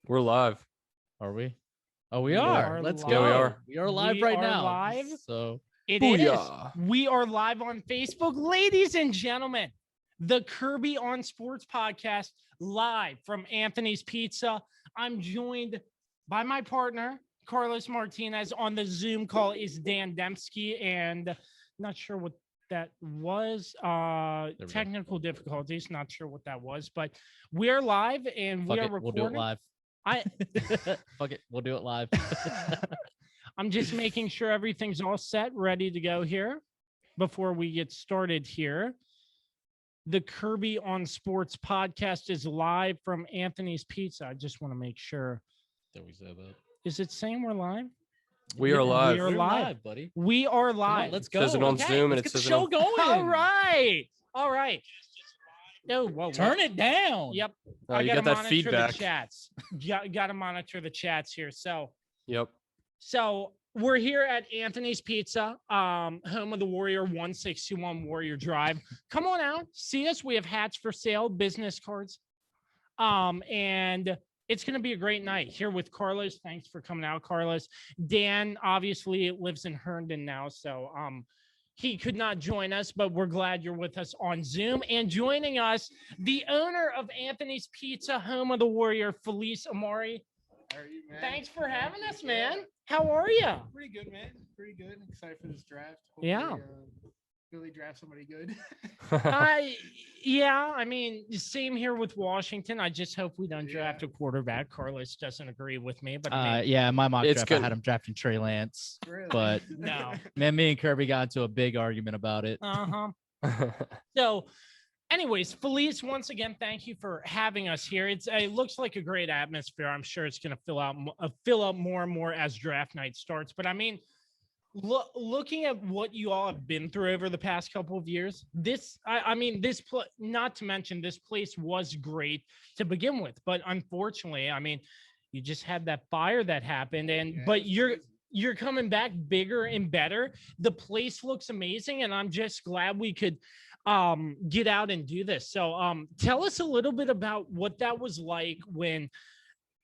We're live. Are we? Oh, we Yeah. are. Let's Yeah, we go. are. We are live We right are now. live. So It Booyah. is. We are live on Facebook. Ladies and gentlemen, the Kirby on Sports podcast live from Anthony's Pizza. I'm joined by my partner, Carlos Martinez. On the Zoom call is Dan Dembski, and not sure what that was. Technical difficulties. Not sure what that was, but we're live and fuck we are it. recording. We'll do it live. Fuck it. We'll do it live. I'm just making sure everything's all set, ready to go here before we get started here. The Kirby on Sports podcast is live from Anthony's Pizza. I just want to make sure. Did we say that? Is it saying we're live? We are live. We are live, buddy. We are Come on, live. let's It go. says it on Okay, Zoom and let's it get the says it show on- going. All right. All right. No, whoa, Turn it down. Yep. Oh, I you gotta got that monitor feedback. the chats. Got to monitor the chats here. Yep. So we're here at Anthony's Pizza, home of the Warrior 1621 Warrior Drive. Come on out, see us. We have hats for sale, business cards. And it's going to be a great night here with Carlos. Thanks for coming out, Carlos. Dan obviously lives in Herndon now, so he could not join us, but we're glad you're with us on Zoom. And joining us, the owner of Anthony's Pizza, home of the Warrior, Felice, Amari. How are you, man? Thanks for having us, man. How are you? Pretty good, man. Pretty good. Excited for this draft. Yeah. Really draft somebody good. Yeah, I mean, same here with Washington. I just hope we don't Yeah. draft a quarterback. Carlos doesn't agree with me, but I mean, Yeah, my mock It's draft, good. I had him drafting Trey Lance. Really? But no. man, me and Kirby got into a big argument about it. Uh-huh. So, anyways, Felice, once again, thank you for having us here. It looks like a great atmosphere. I'm sure it's going to fill up more and more as draft night starts. But I mean, looking at what you all have been through over the past couple of years, not to mention this place was great to begin with, but unfortunately, I mean, you just had that fire that happened, and Yeah, but it was crazy. you're coming back bigger and better. The place looks amazing, and I'm just glad we could get out and do this. So tell us a little bit about what that was like when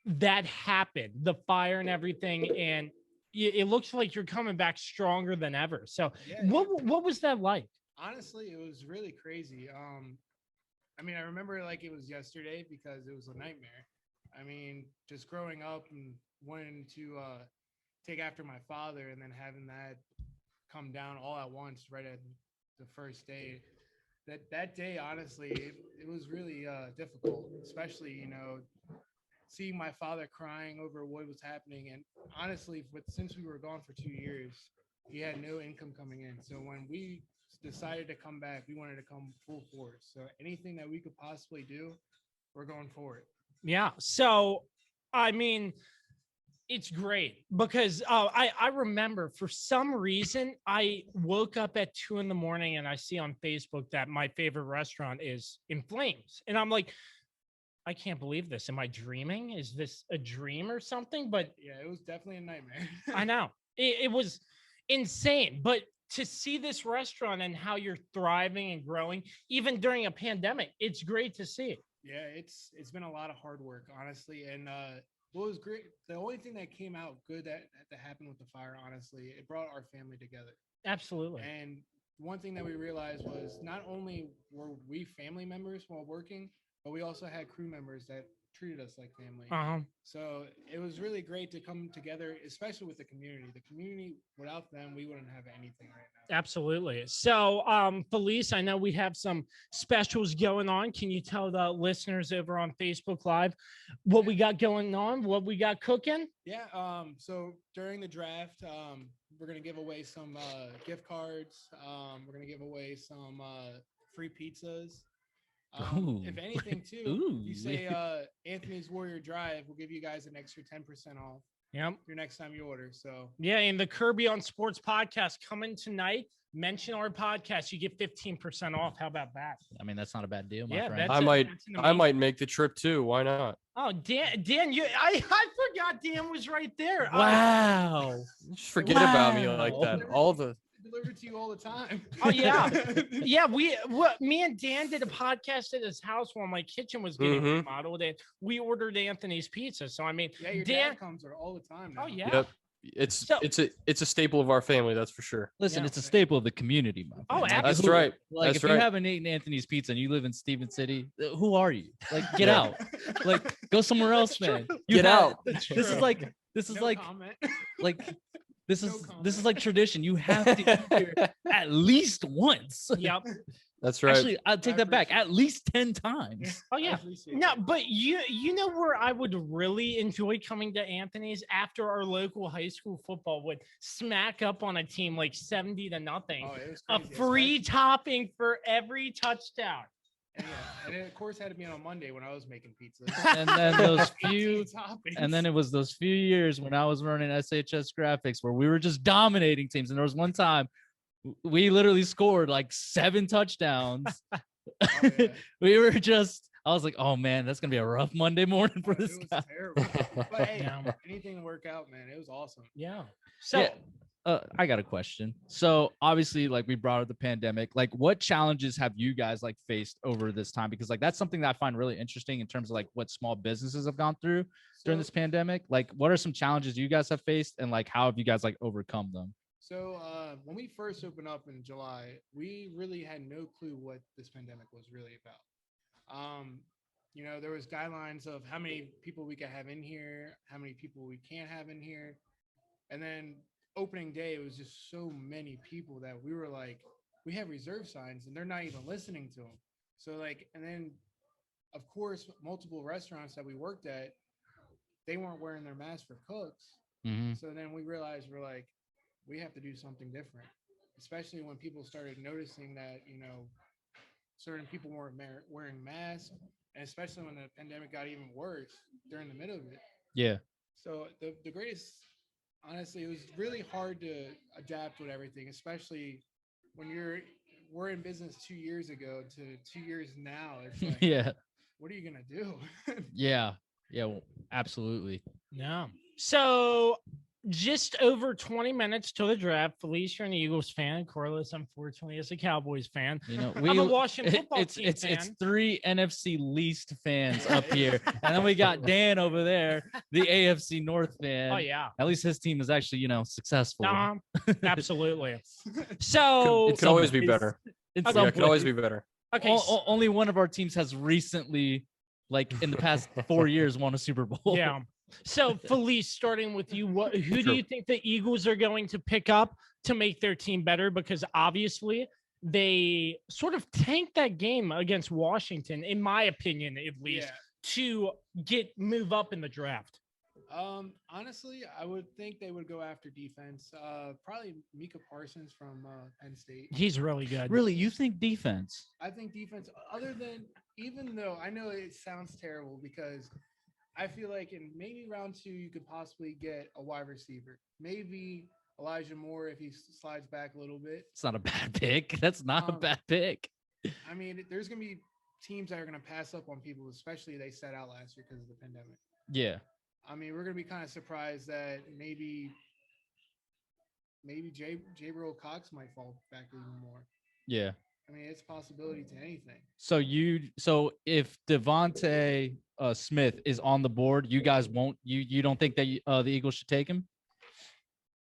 that happened, the fire and everything, and it looks like you're coming back stronger than ever. So Yeah, what was that like? honestly, it was really crazy. I mean, I remember like it was yesterday because it was a nightmare. I mean, just growing up and wanting to take after my father and then having that come down all at once right at the first day. That day, honestly, it was really difficult, especially, you know, seeing my father crying over what was happening. And honestly, since we were gone for 2 years, he had no income coming in. So when we decided to come back, we wanted to come full force. So anything that we could possibly do, we're going for it. Yeah. So, I mean, it's great because I remember for some reason I woke up at 2 a.m. and I see on Facebook that my favorite restaurant is in flames. And I'm like, I can't believe this. Am I dreaming? Is this a dream or something? But Yeah, it was definitely a nightmare. I know it was insane. But to see this restaurant and how you're thriving and growing, even during a pandemic, it's great to see. Yeah, it's been a lot of hard work, honestly. And what was great, the only thing that came out good that happened with the fire, honestly, it brought our family together. Absolutely. And one thing that we realized was not only were we family members while working, but we also had crew members that treated us like family. Uh-huh. So it was really great to come together, especially with the community. The community, without them, we wouldn't have anything right now. Absolutely. So, Felice, I know we have some specials going on. Can you tell the listeners over on Facebook Live what we got going on, what we got cooking? Yeah. So during the draft, we're gonna give away some gift cards. We're gonna give away some free pizzas. Ooh. If anything, too, Ooh. you say Anthony's Warrior Drive, we'll give you guys an extra 10% off Yep. your next time you order. So Yeah. And the Kirby on Sports podcast coming tonight. Mention our podcast. You get 15% off. How about that? I mean, that's not a bad deal, my Yeah, friend. that's I a- might that's an I amazing- might make the trip too. Why not? Oh, Dan, I forgot Dan was right there. Wow. Just forget about me Wow. like that. All the delivered to you all the time. Oh, yeah. Yeah, me and Dan did a podcast at his house while my kitchen was getting Mhm. remodeled, and we ordered Anthony's Pizza. So I mean, Yeah, your Dan. dad comes there all the time now. Oh yeah. Yep. It's So- it's a staple of our family, that's for sure. Listen, Yeah. it's a staple of the community, my Oh, friend. Like, That's who- right. Like, That's if right. you haven't eaten Anthony's Pizza and you live in Steven City, who are you? Like, get Yeah. out. Like, go somewhere else, man. You Get had- out. This is true. like this is No like comment. like this No is comment. this is like tradition. You have to eat here at least once. Yep. That's right. Actually, I'll take I that back. appreciate At least 10 times. Oh I yeah. appreciate No, that. but you know where I would really enjoy coming to Anthony's after our local high school football would smack up on a team like 70-0. Oh, it was A crazy, free especially- topping for every touchdown. And, yeah, and it, of course, had to be on Monday when I was making pizzas. And then those 18 few toppings. And then it was those few years when I was running SHS graphics where we were just dominating teams. And there was one time we literally scored like 7 touchdowns. Oh, yeah. We were just, I was like, oh man, that's going to be a rough Monday morning for Oh, this it was guy. terrible. But hey, Yeah. anything to work out, man. It was awesome. Yeah. So Yeah. I got a question. So obviously, like we brought up the pandemic, like what challenges have you guys like faced over this time? Because like that's something that I find really interesting in terms of like what small businesses have gone through during So- this pandemic. Like what are some challenges you guys have faced and like how have you guys like overcome them? So when we first opened up in July, we really had no clue what this pandemic was really about. You know, there was guidelines of how many people we could have in here, how many people we can't have in here. And then opening day, it was just so many people that we were like, we have reserve signs and they're not even listening to them. So like, and then of course, multiple restaurants that we worked at, they weren't wearing their masks for cooks. Mhm. So then we realized we're like, we have to do something different, especially when people started noticing that, you know, certain people weren't wearing masks, and especially when the pandemic got even worse during the middle of it. Yeah. So the greatest, honestly, it was really hard to adapt with everything, especially when we're in business 2 years ago to 2 years now. It's like, Yeah. what are you gonna do? Yeah. Yeah. Well, absolutely. no. So just over 20 minutes till the draft. Felice, you're an Eagles fan. Carlos, unfortunately, is a Cowboys fan. You know, I'm a Washington football it's team it's fan. it's 3 NFC least fans up here, and then we got Dan over there, the AFC North fan. Oh yeah. At least his team is actually, you know, successful. Absolutely. So It could always be ways. better. In Okay. some Yeah, it could always ways. be better. okay. Only one of our teams has recently, like in the past 4 years, won a Super Bowl. Yeah. So Felice, starting with you, who do Sure. you think the Eagles are going to pick up to make their team better? Because obviously they sort of tanked that game against Washington, in my opinion, at least, to move up in the draft. Honestly, I would think they would go after defense. Probably Mika Parsons from Penn State. He's really good. Really, you think defense? I think defense, other than, even though I know it sounds terrible, because I feel like in maybe round 2, you could possibly get a wide receiver. Maybe Elijah Moore if he slides back a little bit. It's not a bad pick. That's not a bad pick. I mean, there's going to be teams that are going to pass up on people, especially they set out last year because of the pandemic. Yeah. I mean, we're going to be kind of surprised that maybe Jabril Cox might fall back even more. Yeah. I mean, it's a possibility to anything. So if Devontae Smith is on the board, you guys won't. You don't think that the Eagles should take him,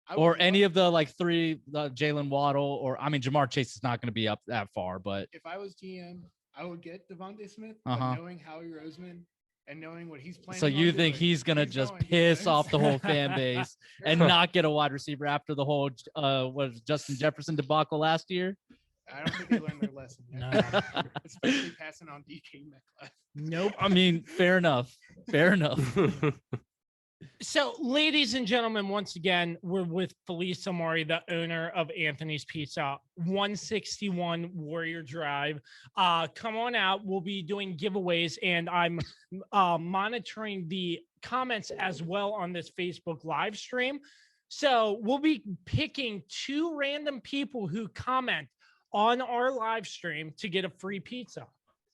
I or would any love- of the like 3, Jalen Waddle, or I mean Jamar Chase is not going to be up that far, but If I was GM, I would get Devontae Smith, Uh-huh. but knowing Howie Roseman and knowing what he's planning. so on you think doing, he's gonna just going piss defense. off the whole fan base and not get a wide receiver after the whole what was it, Justin Jefferson debacle last year? I don't think they learned their lesson yet. No. Especially passing on DK Metcalf. Nope. I mean, fair enough. Fair enough. So, ladies and gentlemen, once again, we're with Felice Amari, the owner of Anthony's Pizza, 161 Warrior Drive. Come on out. We'll be doing giveaways, and I'm monitoring the comments as well on this Facebook live stream. So we'll be picking 2 random people who comment on our live stream to get a free pizza.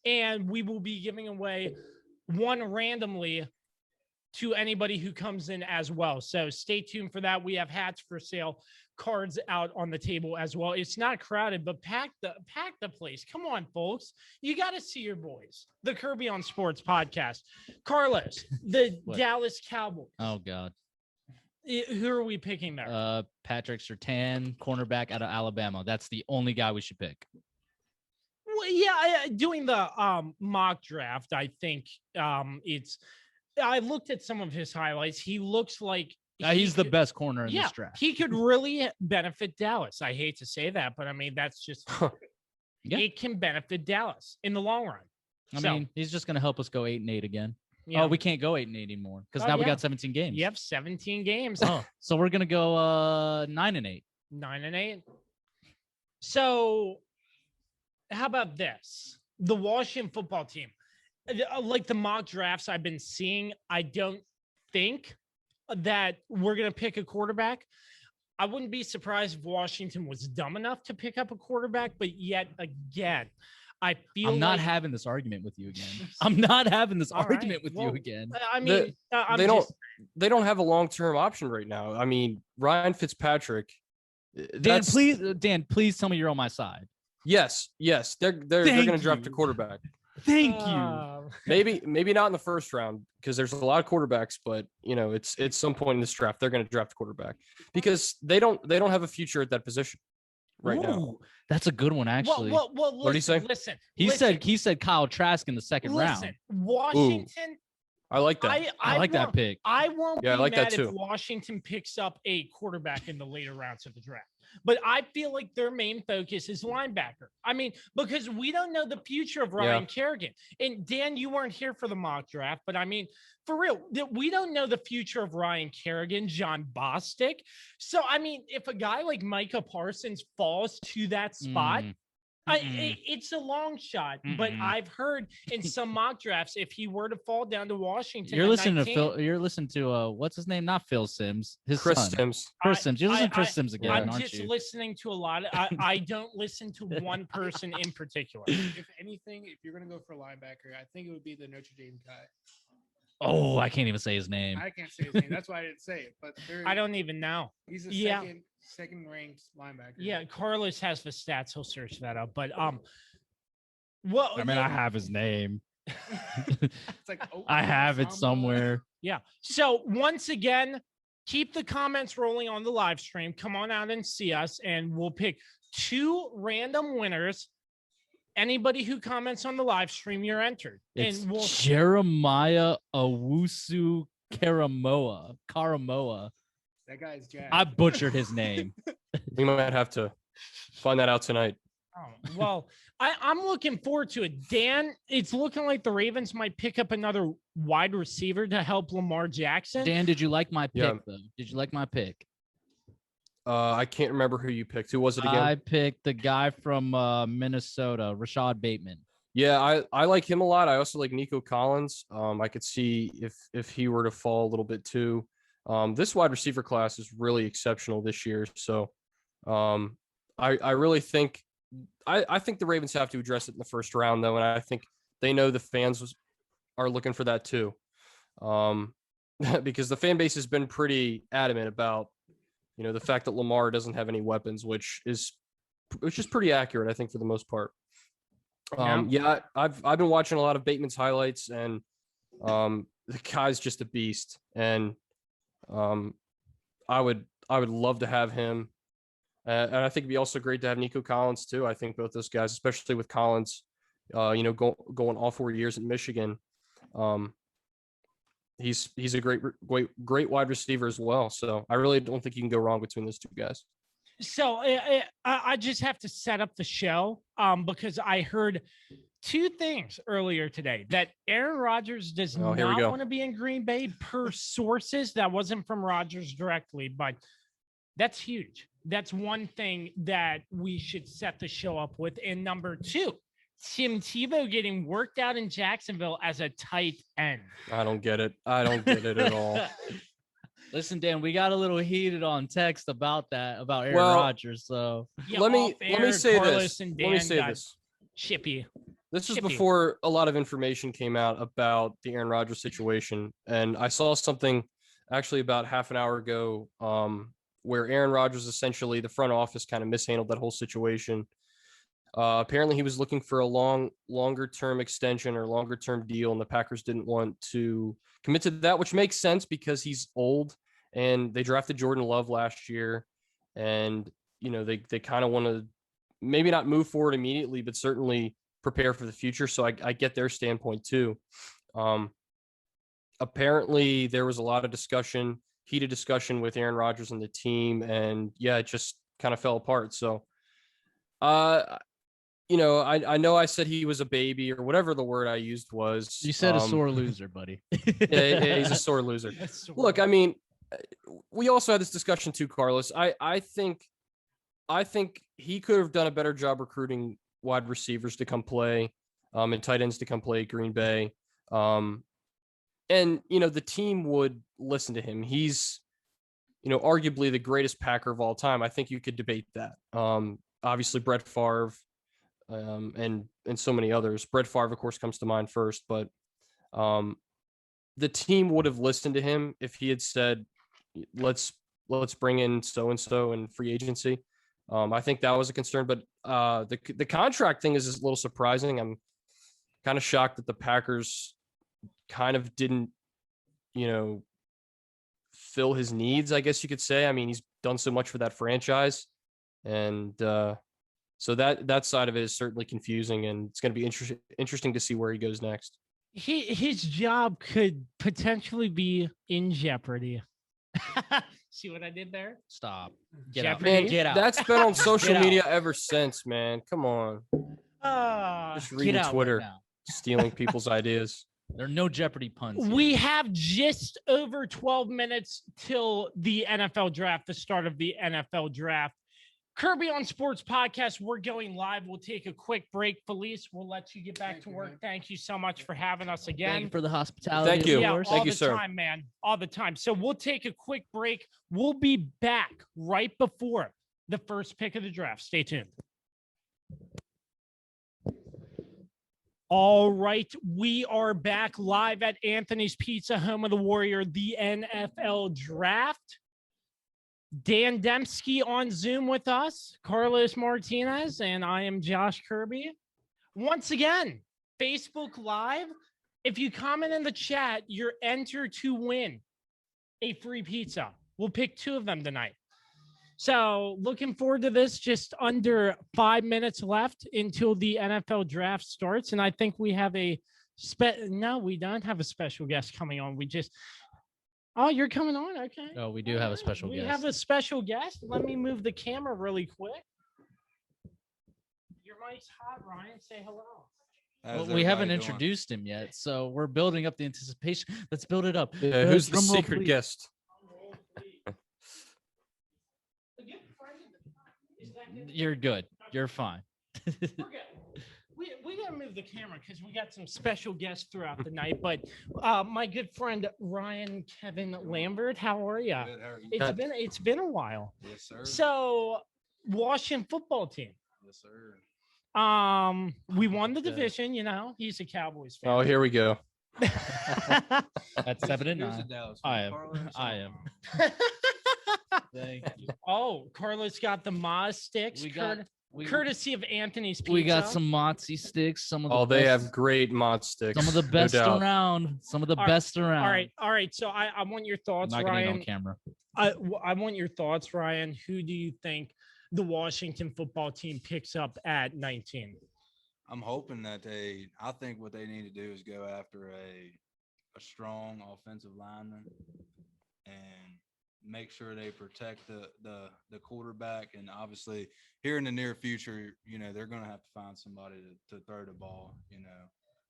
And we will be giving away one randomly to anybody who comes in as well. So stay tuned for that. We have hats for sale, cards out on the table as well. It's not crowded, but pack the place. Come on, folks. You got to see your boys. The Kirby on Sports podcast. Carlos, the Dallas Cowboys. Oh God. Who are we picking there? Patrick Surtain, cornerback out of Alabama. That's the only guy we should pick. Well, yeah, doing the mock draft, I think I looked at some of his highlights. He looks like he's the best corner in this draft. He could really benefit Dallas. I hate to say that, but I mean, that's just it can benefit Dallas in the long run. I mean, he's just going to help us go 8-8 again. Yeah. Oh, we can't go 8-8 anymore because now we got 17 games. Yep, 17 games. Oh, so we're going to go 9-8. 9-8. So how about this? The Washington football team, like the mock drafts I've been seeing, I don't think that we're going to pick a quarterback. I wouldn't be surprised if Washington was dumb enough to pick up a quarterback, but yet again, I feel I'm not having this argument with you again. I'm not having this argument with you again. I mean, they don't have a long-term option right now. I mean, Ryan Fitzpatrick. Dan, please tell me you're on my side. Yes, they're going to draft a quarterback. Thank you. Maybe not in the first round because there's a lot of quarterbacks, but it's some point in this draft they're going to draft a quarterback because they don't have a future at that position right now. That's a good one, actually. Well, what did he say? Listen, he said Kyle Trask in the second round. Washington. I like that. I like that pick. I won't be like mad that too. if Washington picks up a quarterback in the later rounds of the draft. But I feel like their main focus is linebacker. I mean, because we don't know the future of Ryan Kerrigan. And Dan, you weren't here for the mock draft, but I mean, for real, we don't know the future of Ryan Kerrigan, John Bostic. So, I mean, if a guy like Micah Parsons falls to that spot, it's a long shot, but I've heard in some mock drafts, if he were to fall down to Washington, you're listening to Phil. You're listening to what's his name? Not Phil Sims. Chris son. Sims. Chris Sims. You're listening to Chris Sims again, I'm aren't just you? listening to a lot. I don't listen to one person in particular. If anything, if you're gonna go for a linebacker, I think it would be the Notre Dame guy. Oh, I can't even say his name. I can't say his name. That's why I didn't say it. But I don't even know. He's a second ranked linebacker. Yeah, Carlos has the stats. He'll search that up. But well, I mean, I have his name. It's like I have it somewhere. Yeah. So once again, keep the comments rolling on the live stream. Come on out and see us, and we'll pick 2 random winners. Anybody who comments on the live stream, you're entered. It's and we'll Jeremiah Owusu Karamoa. That guy's Jack. I butchered his name. We might have to find that out tonight. Oh, well, I'm looking forward to it. Dan, it's looking like the Ravens might pick up another wide receiver to help Lamar Jackson. Dan, did you like my pick, though? Did you like my pick? I can't remember who you picked. Who was it again? I picked the guy from Minnesota, Rashad Bateman. Yeah, I like him a lot. I also like Nico Collins. I could see if he were to fall a little bit too. This wide receiver class is really exceptional this year. So I really think I think the Ravens have to address it in the first round, though, and I think they know the fans are looking for that too, because the fan base has been pretty adamant about the fact that Lamar doesn't have any weapons, which is pretty accurate, I think, for the most part. I've been watching a lot of Bateman's highlights, and the guy's just a beast, and I would love to have him. And I think it'd be also great to have Nico Collins too. I think both those guys, especially with Collins, going all 4 years at Michigan, he's a great wide receiver as well. So I really don't think you can go wrong between those two guys. So I just have to set up the show because I heard 2 things earlier today: that Aaron Rodgers does not want to be in Green Bay per sources. That wasn't from Rodgers directly, but that's huge. That's one thing that we should set the show up with. And number 2, Tim Tebow getting worked out in Jacksonville as a tight end. I don't get it. At all. Listen, Dan, we got a little heated on text about Aaron Rodgers. So let me say this. Let me say this. Chippy. This is Chippy. before a lot of information came out about the Aaron Rodgers situation, and I saw something actually about half an hour ago, where Aaron Rodgers, essentially the front office, kind of mishandled that whole situation. Apparently, he was looking for a longer term extension or longer term deal, and the Packers didn't want to commit to that, which makes sense because he's old, and they drafted Jordan Love last year, and they kind of want to maybe not move forward immediately, but certainly prepare for the future. So I get their standpoint too. Apparently, there was a lot of heated discussion with Aaron Rodgers and the team, and yeah, it just kind of fell apart. So, I know I said he was a baby or whatever the word I used was. You said a sore loser, buddy. Yeah, he's a sore loser. Look, I mean, we also had this discussion too, Carlos. I think he could have done a better job recruiting wide receivers to come play, and tight ends to come play at Green Bay. And the team would listen to him. He's, arguably the greatest Packer of all time. I think you could debate that. Obviously Brett Favre, and so many others. Brett Favre, of course, comes to mind first, but the team would have listened to him if he had said, let's bring in so and so in free agency. I think that was a concern, but the contract thing is a little surprising. I'm kind of shocked that the Packers kind of didn't, fill his needs, I guess you could say. I mean, he's done so much for that franchise, and so that side of it is certainly confusing, and it's going to be interesting to see where he goes next. His job could potentially be in jeopardy. See what I did there? Stop. Get Jeopardy. out. Man, Get out. that's been on social Get media out. ever since, man. Come on. Just Get reading out Twitter, right now. stealing people's ideas. There are no Jeopardy puns. We here. have just over 12 minutes till the NFL draft, the start of the NFL draft. Kirby on Sports Podcast, we're going live. We'll take a quick break. Felice, we'll let you get back to work. Thank you so much for having us again. Thank you for the hospitality. Thank you. Yeah, Of course. all Thank you, the sir. time, man. All the time. So we'll take a quick break. We'll be back right before the first pick of the draft. Stay tuned. All right, we are back live at Anthony's Pizza, home of the Warrior, the NFL draft. Dan Dembski on Zoom with us, Carlos Martinez, and I am Josh Kirby. Once again, Facebook Live. If you comment in the chat, you're entered to win a free pizza. We'll pick 2 of them tonight. So looking forward to this. Just under 5 minutes left until the NFL draft starts. And I think we have no, we don't have a special guest coming on. Oh, you're coming on? Okay. Oh, we do have a special guest. We have a special guest. Let me move the camera really quick. Your mic's hot, Ryan. Say hello. Well, we haven't introduced him yet, so we're building up the anticipation. Let's build it up. Yeah, who's the Drum roll, secret please. guest? You're good. You're fine. We're good. We gotta move the camera because we got some special guests throughout the night. But my good friend Ryan Kevin Lambert, how are you? Good, how are you? It's been a while. Yes, sir. So Washington football team. Yes, sir. We won the division. He's a Cowboys fan. Oh, here we go. At 7 and Here's a 9. Dallas I fan. am. Carlos, I am. Thank you. Oh, Carlos got the Moz sticks. Courtesy of Anthony's Pizza. We got some Mozzie sticks. Some of the They best, have great mod sticks. some of the best doubt. around. Some of the All right, best around. All right. So I want your I'm thoughts, not gonna need Ryan. on camera. I want your thoughts, Ryan. Who do you think the Washington football team picks up at 19? I'm hoping that I think what they need to do is go after a strong offensive lineman and make sure they protect the quarterback. And obviously here in the near future, they're going to have to find somebody to throw the ball.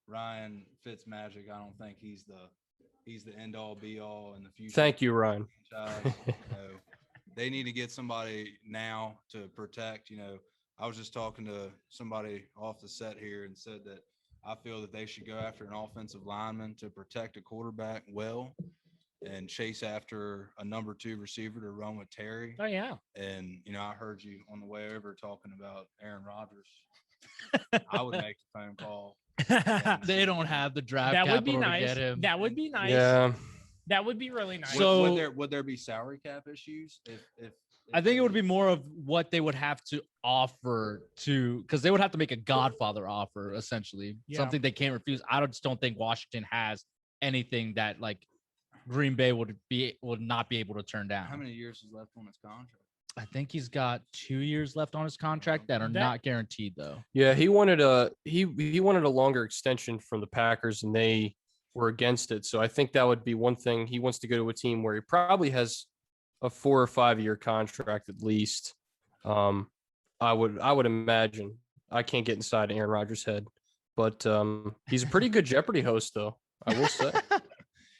Ryan Fitzmagic, I don't think he's the end all be all in the future. Thank you, Ryan. They need to get somebody now to protect. I was just talking to somebody off the set here and said that I feel that they should go after an offensive lineman to protect a quarterback well and chase after a number 2 receiver to run with Terry. Oh, yeah. And, I heard you on the way over talking about Aaron Rodgers. I would make the phone call. They don't have the draft That would be capital to nice. get him. That would be nice. Yeah. That would be really nice. So- would there be salary cap issues if I think it would be more of what they would have to offer to, because they would have to make a Godfather offer, essentially, Yeah. something they can't refuse. I just don't think Washington has anything that like Green Bay would not be able to turn down. how many years is left on his contract? I think he's got 2 years left on his contract that are That- not guaranteed, though. Yeah, he wanted a longer extension from the Packers, and they were against it. So I think that would be one thing. He wants to go to a team where he probably has a 4 or 5 year contract at least. I would imagine. I can't get inside Aaron Rodgers' head, but he's a pretty good Jeopardy host, though. I will say.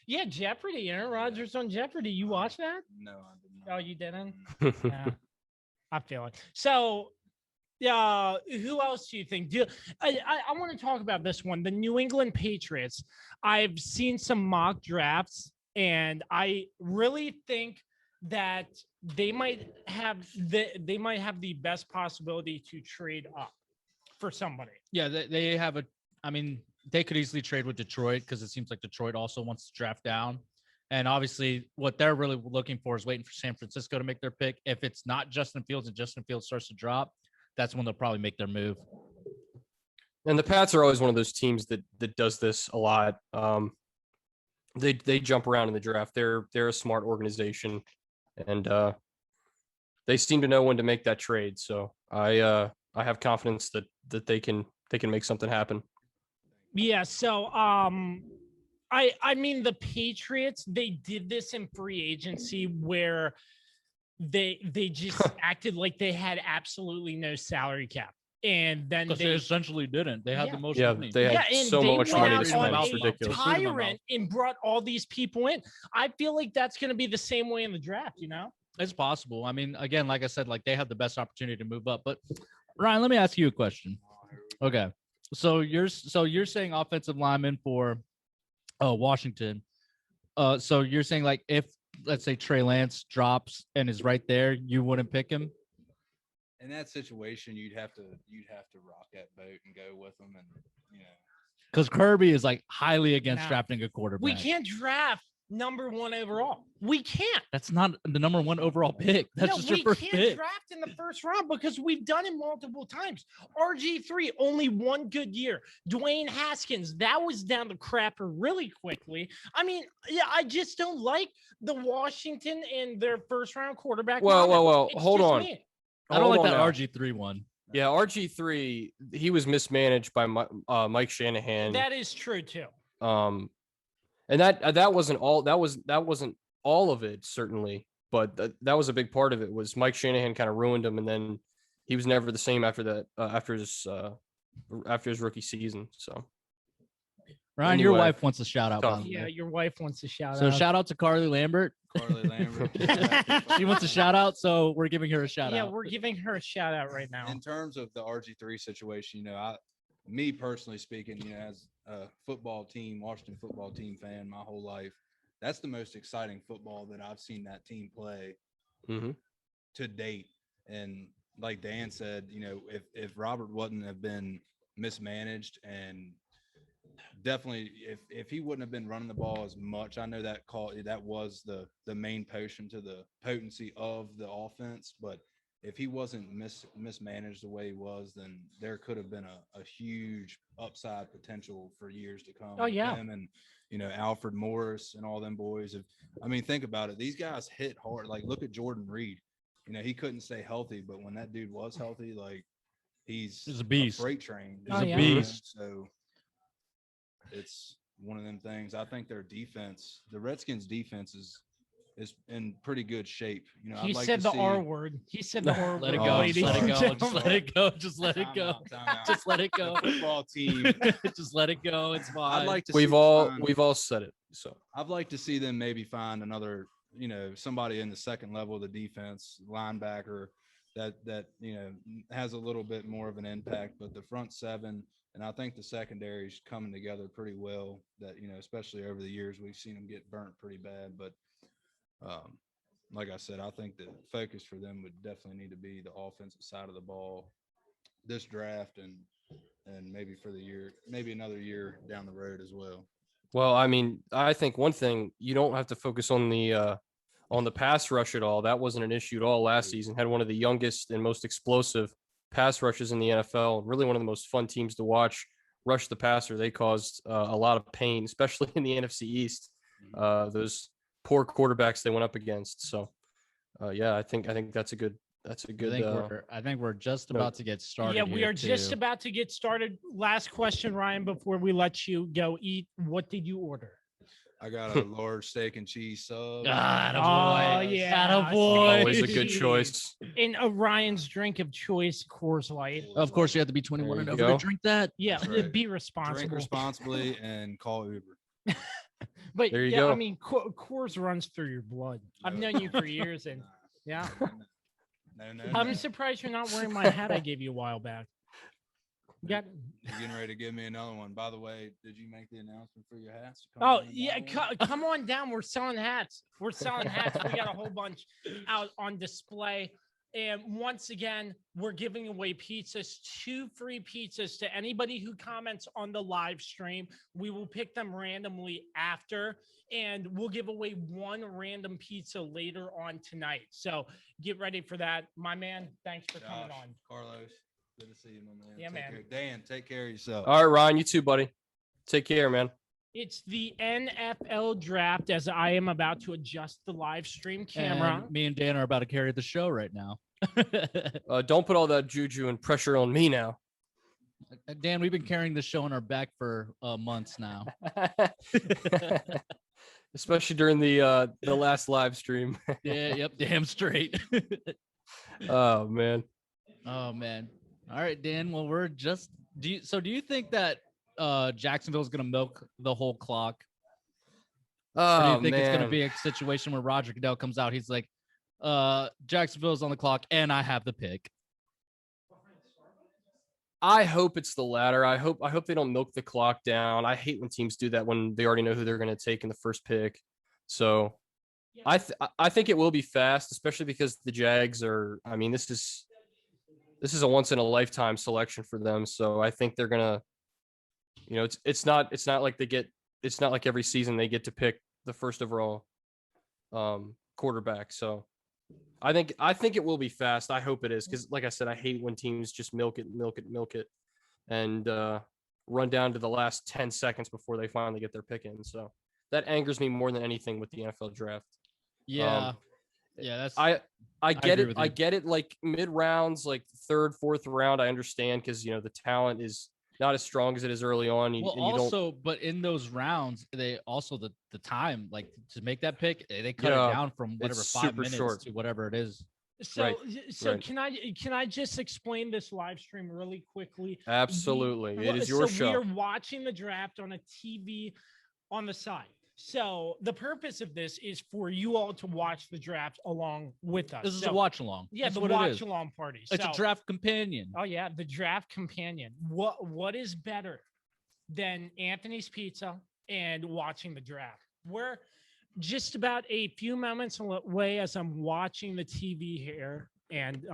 Yeah, Jeopardy. Aaron Rodgers on Jeopardy. You watch that? No, I did not. Oh, you didn't? Yeah, I feel it. So, who else do you think? I want to talk about this one, the New England Patriots. I've seen some mock drafts, and I really think that they might have the best possibility to trade up for somebody. Yeah, they have a. I mean, they could easily trade with Detroit because it seems like Detroit also wants to draft down. And obviously, what they're really looking for is waiting for San Francisco to make their pick. If it's not Justin Fields and Justin Fields starts to drop, that's when they'll probably make their move. And the Pats are always one of those teams that does this a lot. They jump around in the draft. They're a smart organization, and they seem to know when to make that trade. So I have confidence that they can make something happen. Yeah. So, I mean, the Patriots, they did this in free agency where they just acted like they had absolutely no salary cap, and then Because they essentially didn't. They had Yeah. the most Yeah, money. they had and so they much went money out to spend. on It's a ridiculous. tyrant and brought all these people in. I feel like that's going to be the same way in the draft. It's possible. I mean, again, like I said, like they have the best opportunity to move up. But Ryan, let me ask you a question. Okay. So you're saying offensive lineman for Washington. So you're saying like if let's say Trey Lance drops and is right there, you wouldn't pick him? In that situation, you'd have to rock that boat and go with them, and Because Kirby is like highly against No. drafting a quarterback. We can't draft number 1 overall. We can't. That's not the number 1 overall pick. That's No, just we your first can't pick. draft in the first round because we've done it multiple times. RG3, only 1 good year. Dwayne Haskins, that was down the crapper really quickly. I mean, yeah, I just don't like the Washington and their first round quarterback. Well, comments. It's hold just on. me. I don't Hold like on that now. RG3 one. Yeah, RG3, he was mismanaged by Mike Shanahan. That is true too. And that wasn't all of it, certainly, but that was a big part of it. Was Mike Shanahan kind of ruined him, and then he was never the same after that. After his rookie season. So Ryan, your Anyway, wife wants a shout out. by tough. the Yeah, way. your wife wants a shout So out. shout out to Carly Lambert. Carly Lambert. She wants a shout out, so we're giving her a shout Yeah, out. we're giving her a shout out right now. In terms of the RG3 situation, me personally speaking, as a Washington football team fan my whole life, that's the most exciting football that I've seen that team play Mhm. to date. And like Dan said, if Robert wouldn't have been mismanaged, and definitely if he wouldn't have been running the ball as much, I know that was the main potion to the potency of the offense, but if he wasn't mismanaged the way he was, then there could have been a huge upside potential for years to come. Oh, with yeah. him and Alfred Morris and all them boys. Think about it. These guys hit hard. Like, look at Jordan Reed. He couldn't stay healthy, but when that dude was healthy, like he's a beast. freight train. He's a you know? beast. So it's one of them things. I think their defense, the Redskins' defense, is in pretty good shape. He I'd like said to the see- R word. He said the R word. Let it Oh, go. I'm Just let it sorry. go. Just let it go. Just let it Time go. out, time out. Just let it The go. football team. Just let it go. It's fine. I'd like to. We've all said it. So I'd like to see them maybe find another, somebody in the second level of the defense, linebacker that has a little bit more of an impact. But the front seven, and I think the secondary is coming together pretty well. That especially over the years, we've seen them get burnt pretty bad. But like I said, I think the focus for them would definitely need to be the offensive side of the ball. this draft and maybe for the year, maybe another year down the road as well. Well, I mean, I think one thing, you don't have to focus on the pass rush at all. That wasn't an issue at all last season. Had one of the youngest and most explosive pass rushes in the NFL. Really one of the most fun teams to watch rush the passer. They caused a lot of pain, especially in the NFC East. Those poor quarterbacks they went up against. So, yeah, I think that's a good. I think we're just about to get started. Yeah, we here, are just too. about to get started. Last question, Ryan, before we let you go eat. What did you order? I got a large steak and cheese sub. Oh, yeah. Always a good choice. In Ryan's drink of choice, Coors Light. Of course, you have to be 21 There and you over go. to drink that. Yeah, That's right. be Drink responsible. responsibly and call Uber. But There you yeah, I go. mean, Coors runs through your blood. I've known you for years, and yeah, No. I'm surprised you're not wearing my hat I gave you a while back. You got. You're getting ready to give me another one. By the way, did you make the announcement for your hats? Oh yeah, come on down. We're selling hats. We got a whole bunch out on display. And once again, we're giving away pizzas, 2 free pizzas to anybody who comments on the live stream. We will pick them randomly after, and we'll give away 1 random pizza later on tonight. So get ready for that. My man, thanks for coming Josh, on. Carlos, good to see you, my man. Yeah, Take man. care. Dan, take care of yourself. All right, Ryan, you too, buddy. Take care, man. It's the NFL draft as I am about to adjust the live stream camera. And me and Dan are about to carry the show right now. Don't put all that juju and pressure on me now. Dan, we've been carrying the show on our back for months now. Especially during the last live stream. Yeah, yep, damn straight. Oh man. Oh man. All right, Dan. Well, we're just do you think that Jacksonville's gonna milk the whole clock? Or do Oh you think it's gonna man. be a situation where Roger Goodell comes out, he's like, Jacksonville's on the clock and I have the pick. I hope it's the latter. I hope they don't milk the clock down. I hate when teams do that when they already know who they're going to take in the first pick. So I think it will be fast, especially because the Jags are. I mean, this is a once in a lifetime selection for them. So I think they're gonna. It's not like it's not like every season they get to pick the first overall quarterback. So I think it will be fast. I hope it is, because like I said, I hate when teams just milk it, and run down to the last 10 seconds before they finally get their pick in. So that angers me more than anything with the NFL draft. Yeah. Yeah, that's I get agree it. with I you. get it. Like mid rounds, like 3rd, 4th round, I understand, because the talent is not as strong as it is early on. Well, and you don't. also, but in those rounds, they also the time, like to make that pick, they cut Yeah, it down from whatever it's 5 super minutes short. to whatever it is. So, Right, right. Can I just explain this live stream really quickly? Absolutely, it is your So show. we are watching the draft on a TV on the side. So the purpose of this is for you all to watch the draft along with us. This is So, a watch along. yeah, That's the what it watch is. along party. It's So- a draft companion. Oh yeah, the draft companion. What is better than Anthony's Pizza and watching the draft? We're just about a few moments away as I'm watching the TV here and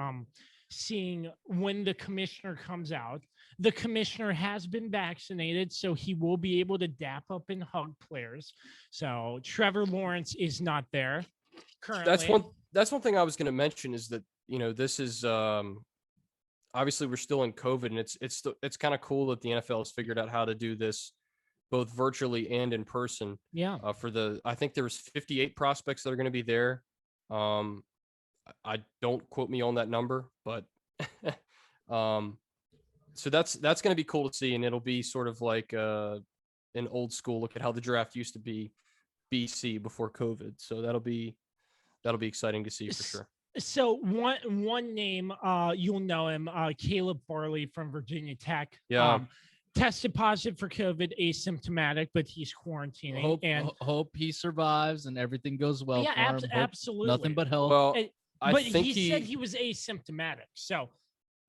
seeing when the commissioner comes out. The commissioner has been vaccinated, so he will be able to dap up and hug players. So Trevor Lawrence is not there currently. That's one thing I was going to mention, is that this is obviously we're still in COVID, and it's kind of cool that the NFL has figured out how to do this both virtually and in person. Yeah. I think there's 58 prospects that are going to be there. I don't quote me on that number, but so that's going to be cool to see, and it'll be sort of like an old school look at how the draft used to be BC before COVID. So that'll be exciting to see for sure. So one name, you'll know him, Caleb Farley from Virginia Tech. Yeah. Tested positive for COVID, asymptomatic, but he's quarantining. Hope he survives and everything goes well. Yeah, for him. Hope absolutely. Nothing but health. Well, And- I but think he said he was asymptomatic. So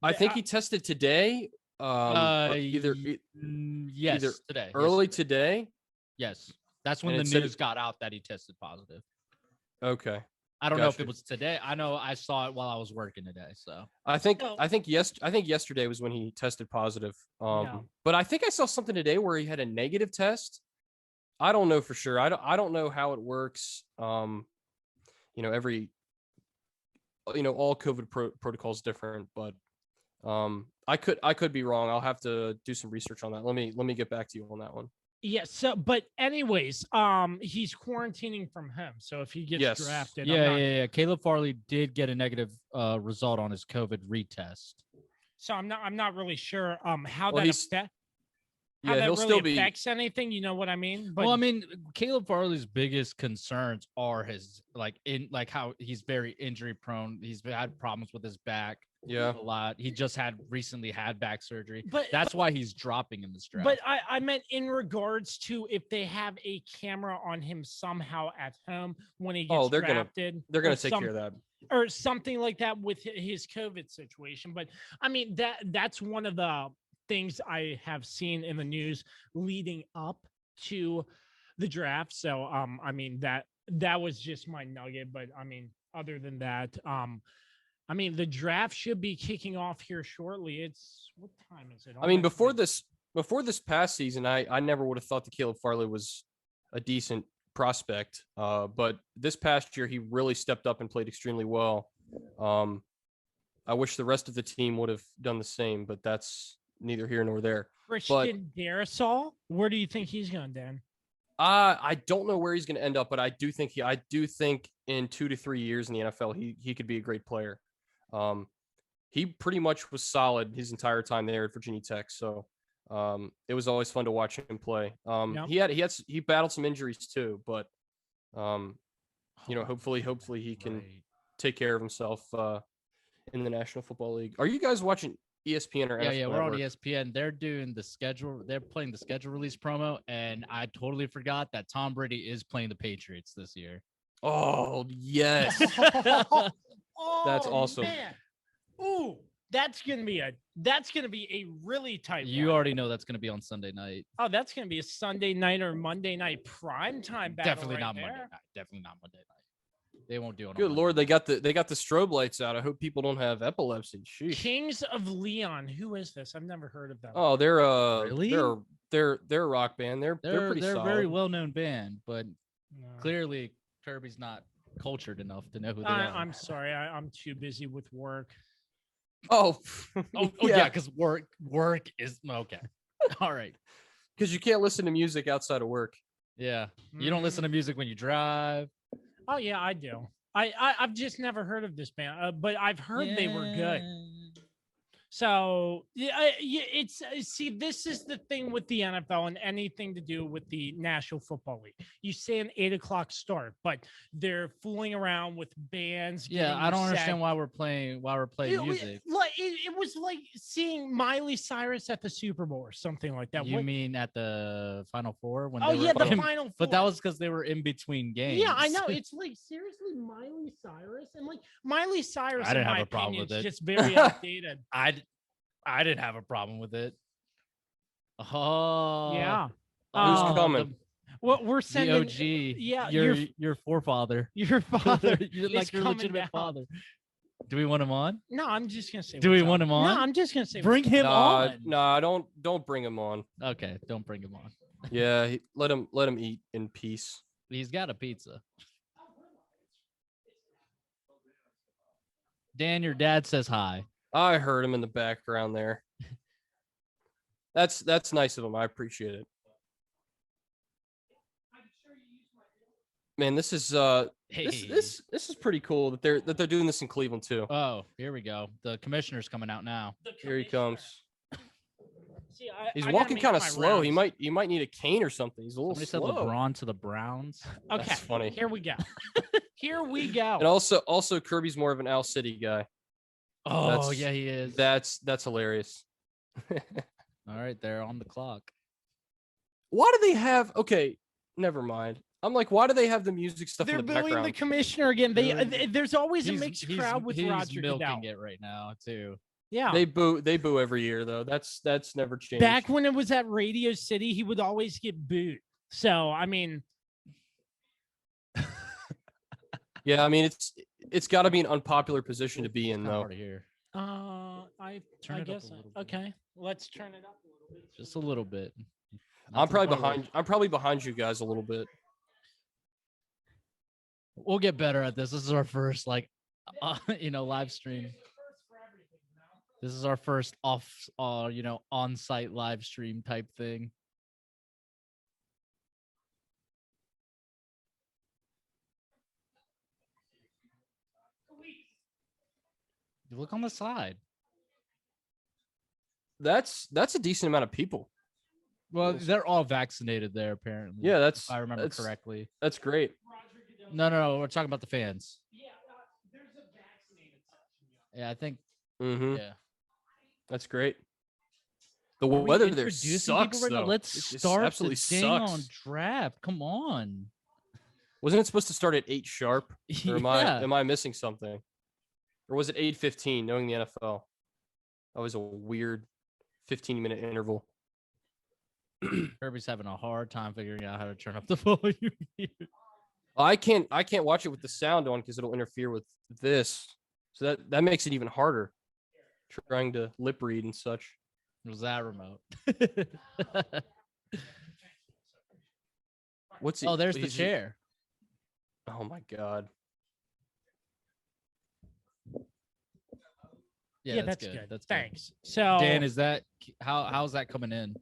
I think he tested today. Either Yes, either today. early today. Yes, that's when And the it said news got out that he tested positive. Okay. I don't know if Gotcha. it was today. I know I saw it while I was working today. So I think So- I think yesterday was when he tested positive. Yeah. But I think I saw something today where he had a negative test. I don't know for sure. I don't know how it works. Every all COVID protocols different, but I could be wrong. I'll have to do some research on that. Let me get back to you on that one. Yes. So, but anyways, he's quarantining from him. So if he gets Yes. drafted, yeah. Caleb Farley did get a negative result on his COVID retest. So I'm not really sure how Well, that affects. How Yeah, that he'll really still be. affects anything, you know what I mean? But Well, I mean, Caleb Farley's biggest concerns are his how he's very injury prone. He's had problems with his back Yeah. a lot. He just recently had back surgery. But That's why he's dropping in this draft. But I meant in regards to if they have a camera on him somehow at home when he gets They're drafted. They're gonna or take care of that. or something like that with his COVID situation. But I mean that's one of the things I have seen in the news leading up to the draft. So I mean that was just my nugget. But I mean, other than that, I mean the draft should be kicking off here shortly. It's what time is it? I mean, Almost before this past season, I never would have thought that Caleb Farley was a decent prospect. But this past year, he really stepped up and played extremely well. I wish the rest of the team would have done the same, but that's neither here nor there. Christian Darrisaw, where do you think he's going, Dan? I don't know where he's going to end up, but I do think in 2 to 3 years in the NFL, he could be a great player. He pretty much was solid his entire time there at Virginia Tech. So it was always fun to watch him play. Yep. He battled some injuries too, but hopefully he can take care of himself in the National Football League. Are you guys watching ESPN or NFL Yeah, we're on Network? ESPN. They're doing the schedule. They're playing the schedule release promo, and I totally forgot that Tom Brady is playing the Patriots this year. Oh yes, Oh, That's awesome. Man. Ooh, that's gonna be a really tight. You one. already know that's going to be on Sunday night. Oh, that's gonna be a Sunday night or Monday night prime time battle. Definitely right not there. Monday night. Definitely not Monday night. They won't do it. on good Monday. Lord, they got the strobe lights out. I hope people don't have epilepsy. Sheesh. Kings of Leon. Who is this? I've never heard of them. Oh, they're Really? they're a rock band. They're pretty They're a solid. very well known band, but No. clearly Kirby's not cultured enough to know who they are. I'm sorry. I'm too busy with work. Oh, yeah, yeah, because work is okay. All right. because you can't listen to music outside of work. Yeah. You don't listen to music when you drive. Oh yeah, I do. I've just never heard of this band, but I've heard they were good. So yeah, it's see, this is the thing with the NFL and anything to do with the National Football League. You say an 8:00 start, but they're fooling around with bands. Yeah, getting I don't you understand set. why we're playing music. It was like seeing Miley Cyrus at the Super Bowl or something like that. You What- mean at the Final Four when oh they were yeah, the in- Final Four. But that was because they were in between games. Yeah, I know. It's like seriously Miley Cyrus, and like Miley Cyrus, I didn't in my have a problem opinion, with is it. just very outdated. I didn't have a problem with it. Oh Yeah. Who's Um, coming? Well, we're The sending. OG. yeah, your forefather. your father. You're is like your coming legitimate down. father. Do we want him on? No, I'm just gonna say. Do we what's want up. him on? No, I'm just gonna say. Bring what's up. him on. Nah, don't bring him on. Okay, don't bring him on. Yeah, let him eat in peace. He's got a pizza. Dan, your dad says hi. I heard him in the background there. That's nice of him. I appreciate it. Man, this is Hey. this is pretty cool that they're doing this in Cleveland too. Oh, here we go. The commissioner's coming out now. The Here he commissioner. comes. See, He's I gotta walking make kind of my slow. He rounds. might need a cane or something. He's a little Somebody said slow. LeBron to the Browns. Okay, That's funny. Here we go. Here we go. And also Kirby's more of an Owl City guy. Oh, That's- yeah, he is. That's hilarious. All right, they're on the clock. Why do they have? Okay, never mind. I'm like, why do they have the music stuff They're in the booing background? the commissioner again. There's always a mixed crowd with he's Roger milking Goodell. it right now too. Yeah. They boo every year though. That's never changed. Back when it was at Radio City, he would always get booed. So I mean, Yeah, I mean it's got to be an unpopular position to be in Kinda though. hard to hear. I Turn it up guess a little bit. okay. Let's turn it up a little bit. Just a little bit. Not I'm to the probably point where- behind. I'm probably behind you guys a little bit. We'll get better at this. This is our first live stream. This is our first on-site live stream type thing. You look on the side. That's a decent amount of people. Well, they're all vaccinated there, apparently. Yeah, if I remember that's- correctly. That's great. No. We're talking about the fans. Yeah, there's a vaccinated section. Yeah, I think. Mm-hmm. Yeah. That's great. The Are we weather there introducing sucks people right now? though. Let's It just start absolutely the dang on sucks. draft. Come on. Wasn't it supposed to start at 8 sharp? Or Yeah. am I missing something? Or was it 8:15? Knowing the NFL, that was a weird 15-minute interval. Kirby's having a hard time figuring out how to turn up the volume here. I can't watch it with the sound on because it'll interfere with this. So that makes it even harder. Trying to lip read and such. It was that remote. What's he? Oh, there's the he's- chair. Oh my god. Yeah, that's good. That's good. Thanks. So Dan, is that how's that coming in?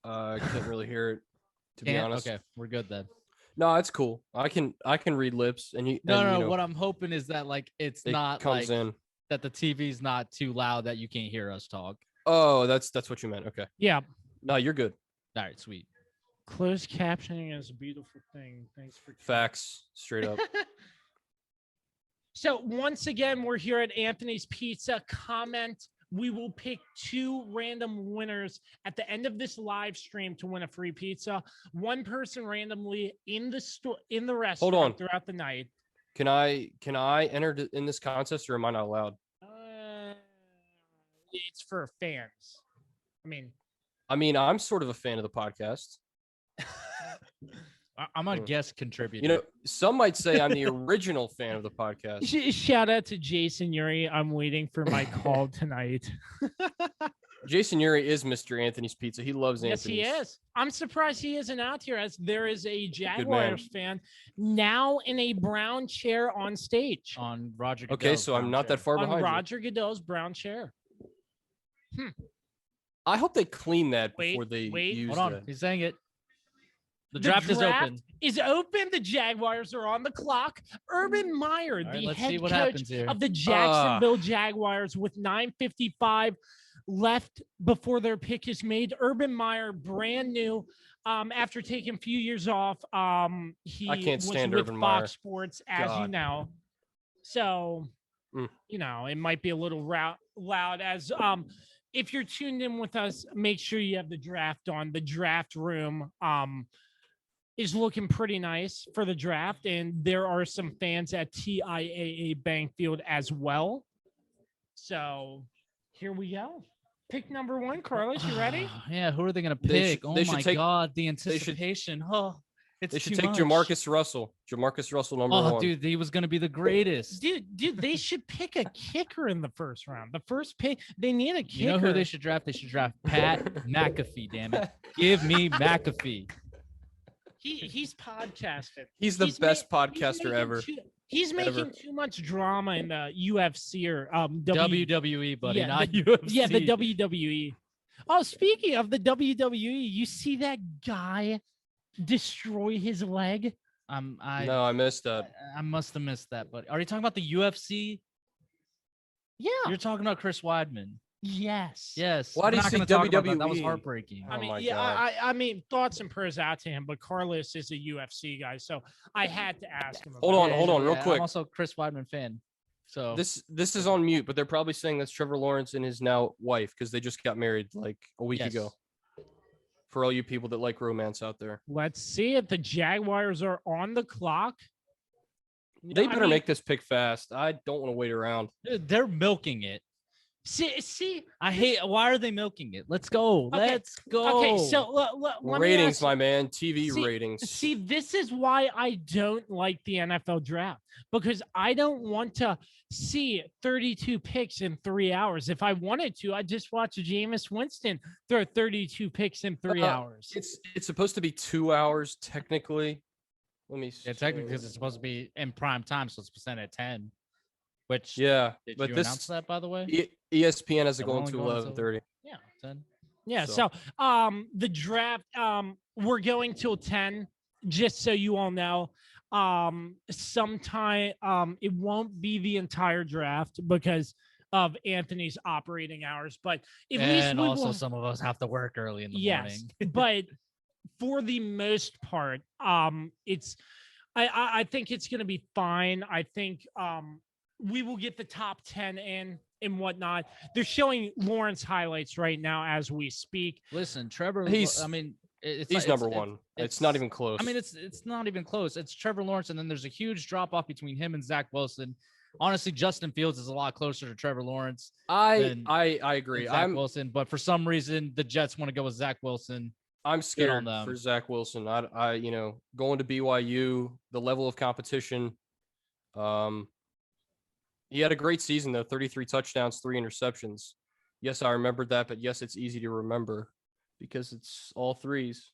I can't really hear it, to be Can't? honest. Okay, we're good then. No, it's cool. I can read lips and you. No, and, no. you know, What I'm hoping is that it's it not comes in. that the TV's not too loud that you can't hear us talk. Oh, that's what you meant. Okay. yeah, No, you're good. All right, sweet. closed captioning is a beautiful thing. Thanks for Facts, straight up. So once again, we're here at Anthony's Pizza. Comment. We will pick 2 random winners at the end of this live stream to win a free pizza. One person randomly in the store in the restaurant on. throughout the night. Can I enter in this contest or am I not allowed? It's for fans. I mean, I'm sort of a fan of the podcast. I'm a guest contributor. You know, some might say I'm the original fan of the podcast. Shout out to Jason Yuri. I'm waiting for my call tonight. Jason Yuri is Mr. Anthony's Pizza. He loves Yes, Anthony's. he is. I'm surprised he isn't out here, as there is a Jaguars fan now in a brown chair on stage. on Roger. Okay, Goodell's so I'm brown not chair. that far On behind you. Roger Goodell's brown chair. I hope they clean that Wait, before they wait. use Hold on, that. he's saying it. The draft is open. Is open. The Jaguars are on the clock. Urban Meyer, All right, the let's head see what coach happens here. of the Jacksonville Jaguars, with 9:55 left before their pick is made. Urban Meyer, brand new. After taking a few years off, he I can't was stand with Urban Fox Meyer. Sports, as you God. know. So, Mm. it might be a little loud. As if you're tuned in with us, make sure you have the draft on. The draft room is looking pretty nice for the draft, and there are some fans at TIAA Bank Field as well. So here we go. Pick number 1, Carlos. You ready? Yeah, who are they gonna They pick? should- Oh they should my take- god, the should- anticipation. Oh, it's They should too take much. Jamarcus Russell. Jamarcus Russell, number Oh, 1. dude, he was gonna be the greatest. Dude, they should pick a kicker in the first round. The first pick, they need a kicker. You know who they should draft? They should draft Pat McAfee. Damn it, give me McAfee. He's podcasting. He's the best podcaster making ever. He's making Ever. too much drama in the UFC or WWE, buddy, yeah, not the- UFC. Yeah, the WWE. Oh, speaking of the WWE, you see that guy destroy his leg? No, I missed that. I must have missed that, but are you talking about the UFC? Yeah. You're talking about Chris Weidman. Yes. Yes. Why do we're you not say gonna talk about that. That was WWE? heartbreaking. I Oh mean, my yeah, God. I mean, thoughts and prayers out to him, but Carlos is a UFC guy, so I had to ask him. Hold about on, it. hold on, real I'm quick. also a Chris Weidman fan. So This is on mute, but they're probably saying that's Trevor Lawrence and his now wife because they just got married like a week Yes. ago. For all you people that like romance out there, Let's see if the Jaguars are on the clock. they I better mean, make this pick fast. I don't want to wait around. they're milking it. See. I hate. Why are they milking it? Let's go. Okay, Let's go. Okay, so let me Ratings, ask- my man. TV See- ratings. See, this is why I don't like the NFL draft, because I don't want to see 32 picks in 3 hours. If I wanted to, I'd just watch Jameis Winston throw 32 picks in 3 hours. It's supposed to be 2 hours technically. Let me see. Yeah, technically, because it's supposed to be in prime time, so it's percent at 10. Which Yeah, did but you this announce that, by the way? ESPN has it Yeah, we're going only to going until- 11:30. Yeah, 10. Yeah, So- so the draft, we're going till 10, just so you all know. Sometime it won't be the entire draft because of Anthony's operating hours, but at least And we also, will, some of us have to work early in the yes, morning. but for the most part, it's I think it's gonna be fine. I think we will get the top 10 in and whatnot. They're showing Lawrence highlights right now as we speak. Listen, Trevor. He's- I mean, it's He's not- number one. It's not even close. I mean, it's not even close. It's Trevor Lawrence, and then there's a huge drop off between him and Zach Wilson. Honestly, Justin Fields is a lot closer to Trevor Lawrence than- I than agree. Zach Wilson, but for some reason, the Jets want to go with Zach Wilson. I'm on scared them. for Zach Wilson. I going to BYU, the level of competition. He had a great season though, 33 touchdowns, 3 interceptions. Yes, I remembered that, but yes, it's easy to remember because it's all threes.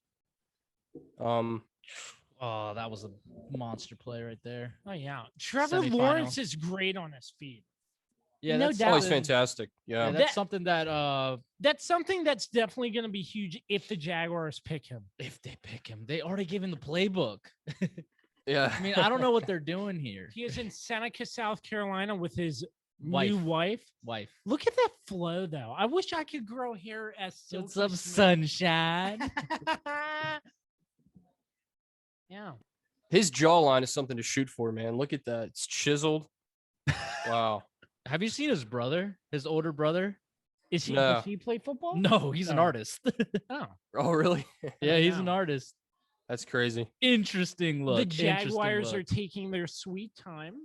Oh, that was a monster play right there. Oh yeah, Trevor Semifinal. Lawrence is great on his feet. Yeah, No that's doubt. Oh, he's something- fantastic. Yeah, Yeah. that's something that That's something that's definitely going to be huge if the Jaguars pick him. if they pick him, they already gave him the playbook. Yeah. I mean, I don't know what they're doing here. He is in Seneca, South Carolina, with his Wife. new wife. Wife. Look at that flow, though. I wish I could grow hair as What's silky up, smooth. sunshine? Yeah. His jawline is something to shoot for, man. Look at that. It's chiseled. Wow. Have you seen his brother? His older brother? Is he? No. Does he play football? No, he's an Oh. artist. Oh, Oh, really? Yeah, he's an know. artist. That's crazy. Interesting look. the interesting Jaguars are look. taking their sweet time.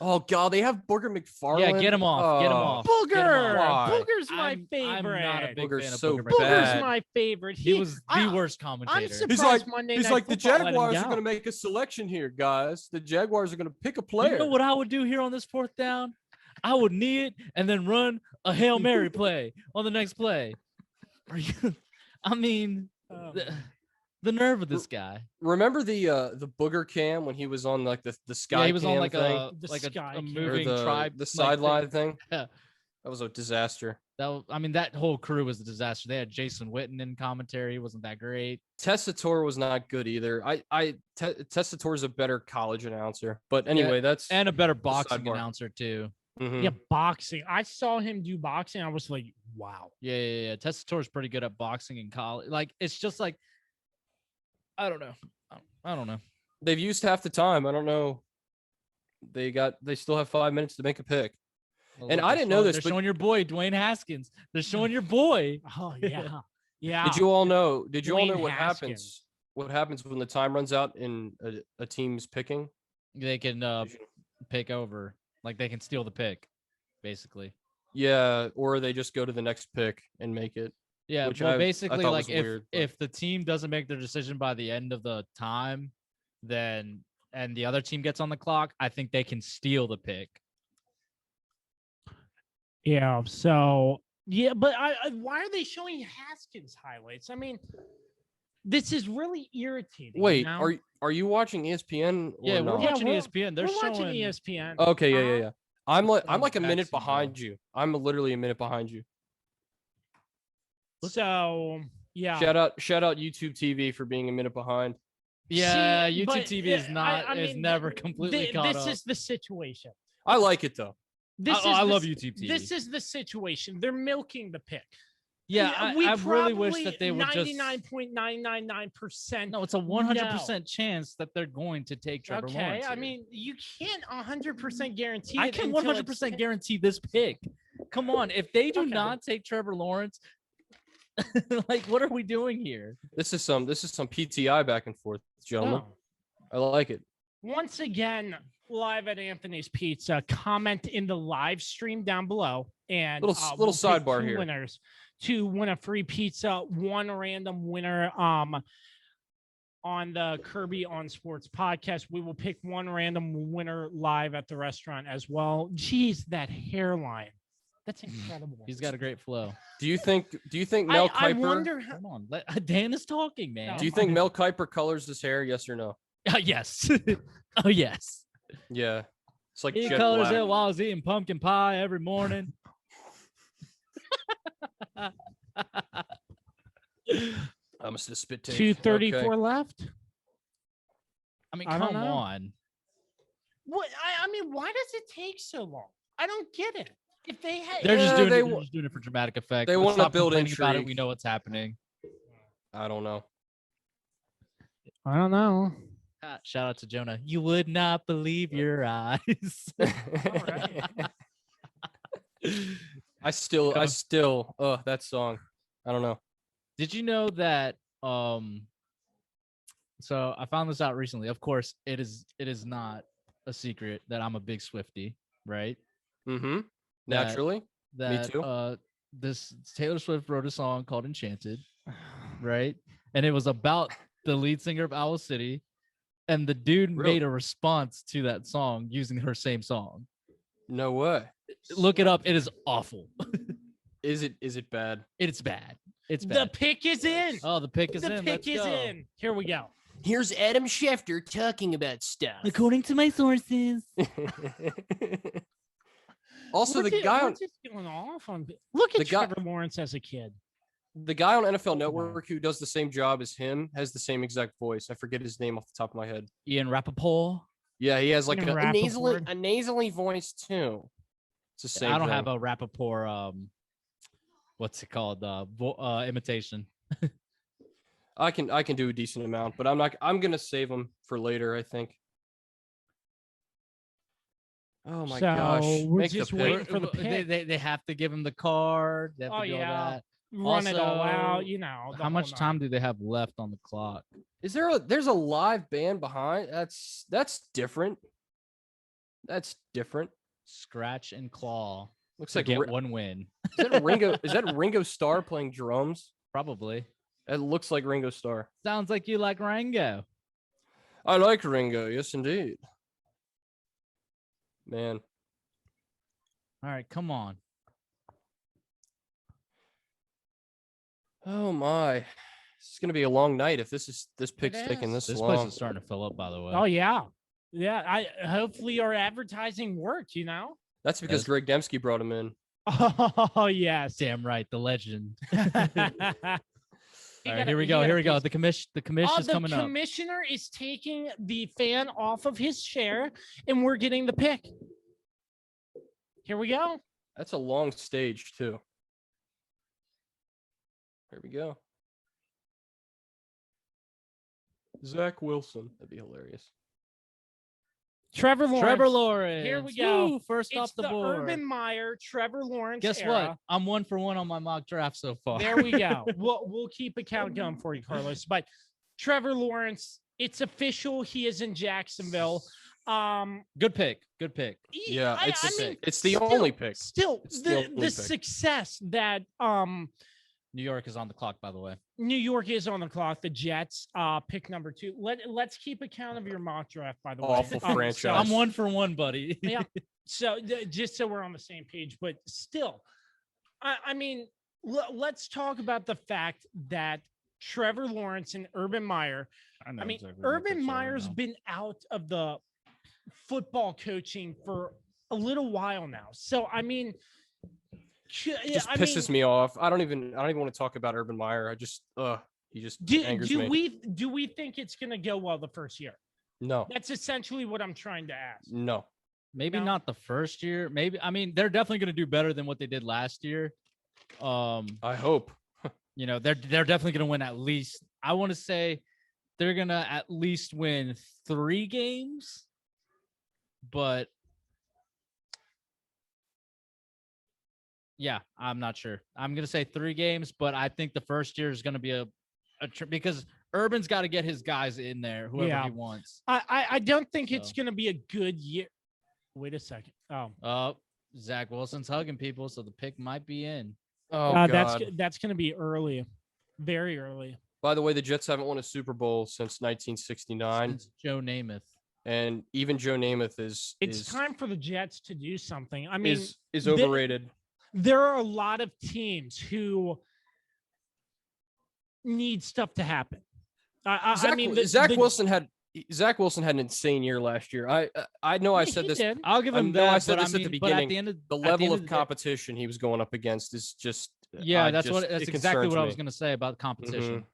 Oh God, they have Booger McFarland. Yeah, get him off. Get him Oh, off. Get him Booger. off. Why? Booger's my I'm favorite. not a big Booger's fan of so Booger bad. Booger's McFarland. my favorite. He was the I- worst I'm commentator. surprised like- Monday He's Night like, the Football let him Jaguars are go. going to make a selection here, guys. The Jaguars are going to pick a player. You know what I would do here on this fourth down? I would knee it and then run a Hail Mary play on the next play. Are you? I mean, Oh, the nerve of this guy. Remember the Booger cam when he was on like the sky Yeah, he was on cam like thing? The a sky a cam. Or moving tribe the like, sideline thing. Yeah. That was a disaster. I mean, that whole crew was a disaster. They had Jason Witten in commentary. He wasn't that great. Tessitore was not good either. Tessitore is a better college announcer, but anyway, that's And a better boxing sidebar. announcer too. Mhm. Yeah, boxing. I saw him do boxing. I was like, wow. Yeah. Tessitore's pretty good at boxing in college. Like, it's just like, I don't know. I don't know. They've used half the time. I don't know. They still have 5 minutes to make a pick. Well, And look, I they're didn't know showing- this, They're but- showing your boy Dwayne Haskins. They're showing your boy. Oh yeah, yeah. Did you all know? Did you all know Dwayne what Haskins. happens? What happens when the time runs out in a team's picking? They can pick over. Like, they can steal the pick, basically. Yeah, or they just go to the next pick and make it. Yeah, Which well, I basically, thought like was if weird, but- if the team doesn't make their decision by the end of the time, then and the other team gets on the clock, I think they can steal the pick. Yeah. So yeah, but why are they showing Haskins highlights? I mean, this is really irritating. Wait, you know? are you watching ESPN? Or Yeah, we're not? Yeah, watching we're- ESPN. They're We're showing watching ESPN. Okay, yeah. I'm like on a minute Jacksonville. behind you. I'm literally a minute behind you. So yeah. Shout out YouTube TV for being a minute behind. Yeah, See, YouTube but, TV is not I is mean, never completely caught This up. is the situation. I like it though. This I is love the, YouTube TV. This is the situation. They're milking the pick. yeah, I really wish probably that they would just 99.999%. no, it's a 100% chance that they're going to take Trevor Okay, Lawrence. I here. mean, you can't 100% guarantee. I it can until 100% it's- guarantee this pick. Come on, if they do Okay. not take Trevor Lawrence, like, what are we doing here? This is some PTI back and forth, gentlemen. No. I like it. Once again, live at Anthony's Pizza. Comment in the live stream down below. and Little we'll pick sidebar two here. winners to win a free pizza. One random winner on the Kirby on Sports podcast. We will pick one random winner live at the restaurant as well. Jeez, that hairline. That's incredible. He's got a great flow. Do you think Mel I Kiper? wonder how, Come on, Dan is talking, man. Do you think Mel Kiper colors his hair? Yes or no? Yes. Oh yes. Yeah, it's like He jet colors black. it while I was eating pumpkin pie every morning. I must have spit take. 234 Okay. left. I mean, I don't come know. on. What I mean, why does it take so long? I don't get it. If they had, They're just Yeah, doing they it. wa- They're just doing it for dramatic effect. they Let's wanna stop build complaining about it. intrigue. We know what's happening. I don't know. I don't know. Shout out to Jonah. You would not believe your eyes. I still, that song. I don't know. Did you know that? So I found this out recently. Of course, it is not a secret that I'm a big Swiftie, right? Mm-hmm. That- Naturally. That too. this Taylor Swift wrote a song called Enchanted, right? And it was about the lead singer of Owl City, and the dude Really? made a response to that song using her same song. No way. Look it up. It is awful. Is it bad? It's bad. It's The bad. pick is in. Oh, the pick is The in. pick Let's is go. in. Here we go. Here's Adam Schefter talking about stuff. According to my sources. Also, What's the it- guy on what's it going off on? Look at the guy- Trevor Lawrence as a kid. NFL Network who does the same job as him has the same exact voice. I forget his name off the top of my head. Ian Rappaport. Yeah, he has like Ian a nasally Rappaport. voice too. It's the same. I don't thing. have a Rappaport. What's it called? Imitation. I can do a decent amount, but I'm gonna save them for later. I think. Oh my gosh! So, we're Make the just pick. waiting for the pick. They have to give him the card. They have Oh, to do all yeah. that. Run it all Also, out. You know. the How whole much nine. time do they have left on the clock? There's a live band behind? That's different. That's different. Scratch and claw. Looks To like get one win. Is that Ringo? Is that Ringo Starr playing drums? Probably. It looks like Ringo Starr. Sounds like you like Rango. I like Ringo. Yes, indeed. Man, All right, come on. oh my, it's gonna be a long night if this pick's It taking is. this This place long. is starting to fill up, by the way. Oh yeah, yeah. I hopefully our advertising worked. You know. That's because Yes. Greg Dembski brought him in. Oh yes. Damn right, the legend. He All right, got here a- we he go. got a Here we go. piece- The commission is the coming up. commissioner is taking the fan off of his chair, and we're getting the pick. Here we go. That's a long stage too. Here we go. Zach Wilson. That'd be hilarious. Trevor Lawrence. Trevor Lawrence. Here we go. Woo, first It's off the the board. Urban Meyer, Trevor Lawrence. Guess era. what? I'm 1 for 1 on my mock draft so far. There we go. We'll keep a count going for you, Carlos. But Trevor Lawrence, it's official. He is in Jacksonville. Good pick. Good pick. Yeah, I it's mean, it's the still- only pick. Still, It's the the only pick. success that New York is on the clock, by the way. New York is on the clock. The Jets, pick number 2. Let's keep account of your mock draft, by the way. Awful franchise. so- I'm 1 for 1, buddy. yeah. So just so we're on the same page, but still, I mean, let's talk about the fact that Trevor Lawrence and Urban Meyer. I mean, Urban Meyer's been out of the football coaching for a little while now. So I mean, Just pisses me off. I don't even want to talk about Urban Meyer. He just angers me. Do we think it's gonna go well the first year? No, That's essentially what I'm trying to ask. no. Maybe No. not the first year. Maybe. I mean, they're definitely going to do better than what they did last year. I hope. You know, they're definitely going to win at least. I want to say they're going to at least win 3 games. But yeah, I'm not sure. I'm going to say 3 games, but I think the first year is going to be because Urban's got to get his guys in there, whoever Yeah. he wants. I don't think it's So. gonna be a good year. Wait a second. Oh, Zach Wilson's hugging people, so the pick might be in. Oh God. That's going to be early, very early. By the way, the Jets haven't won a Super Bowl since 1969, Since Joe Namath. and even Joe Namath It's time for the Jets to do something. I mean, is overrated. There are a lot of teams who need stuff to happen. Zach Wilson had an insane year last year. I know I said this. Did. I'll give him I know that. I said but this at the but at beginning. the end of The at level end of the day- competition he was going up against is just Yeah, that's it exactly what I concerns was me. gonna say about competition.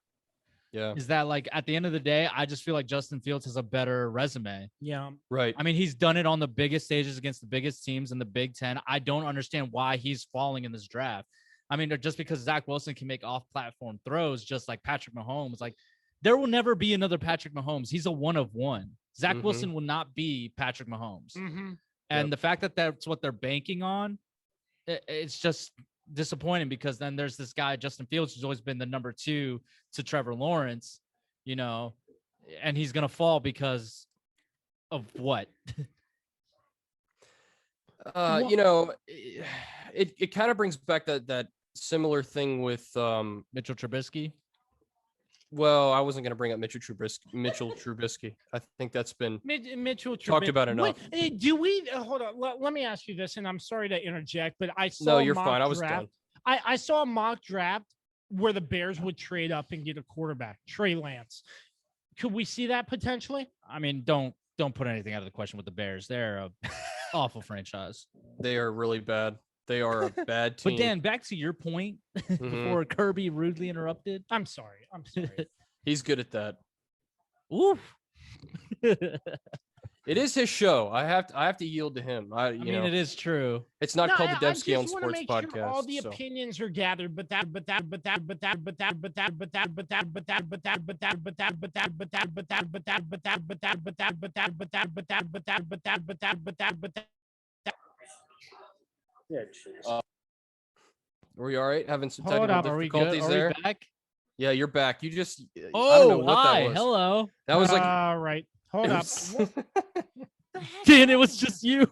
Yeah, Is that like at the end of the day, I just feel like Justin Fields has a better resume. Yeah. right. I mean, he's done it on the biggest stages against the biggest teams in the Big Ten. I don't understand why he's falling in this draft. I mean, just because Zach Wilson can make off-platform throws, just like Patrick Mahomes, like there will never be another Patrick Mahomes. He's a one of one. Zach Mhm. Wilson will not be Patrick Mahomes. Mm-hmm. And Yep. the fact that that's what they're banking on, it's just disappointing because then there's this guy, Justin Fields, who's always been the number 2 to Trevor Lawrence, and he's going to fall because of what? It kind of brings back that similar thing with Mitchell Trubisky. well, I wasn't going to bring up Mitchell Trubisky. I think that's been Mitchell talked about enough. Do we hold on? Let me ask you this, and I'm sorry to interject, but I saw No, a you're mock fine. I was draft. done. I saw a mock draft where the Bears would trade up and get a quarterback, Trey Lance. Could we see that potentially? I mean, don't put anything out of the question with the Bears. They're a awful franchise. They are really bad. They are a bad team. But Dan, back to your point before Kirby rudely interrupted. I'm sorry. He's good at that. Oof. It is his show. I have to yield to him. I mean, it is true. It's not called the Dev Scale and I just wanna Sports make sure Podcast. all the so. opinions are gathered, Are we all right? Having some Hold technical up, Are we good? difficulties Are there? we back? Yeah, you're back. You just I don't know Oh, what hi. that was. Hello. That was like all right. Hold it up. was, Dan, it was just you.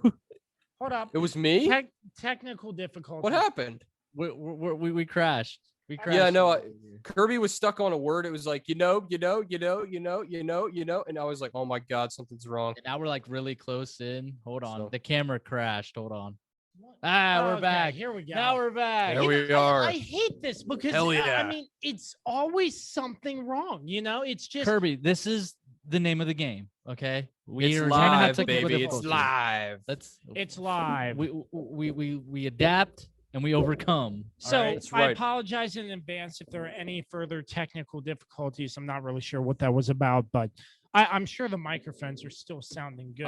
Hold up. it was me. Technical difficulty. What happened? We crashed. We crashed. Yeah, no. Kirby was stuck on a word. It was like and I was like, oh my god, something's wrong. And now we're like really close in. Hold on. So- The camera crashed. Hold on. What? We're Okay, back. Here we go. Now we're back. There You we know, are. I hate this because Hell I yeah. mean, it's always something wrong. It's just Kirby, this is the name of the game. Okay. It's are gonna have live, technical baby. It's difficulties. live. It's live. We adapt and we overcome. So all right? That's I right. apologize in advance if there are any further technical difficulties. I'm not really sure what that was about, but I'm sure the microphones are still sounding good.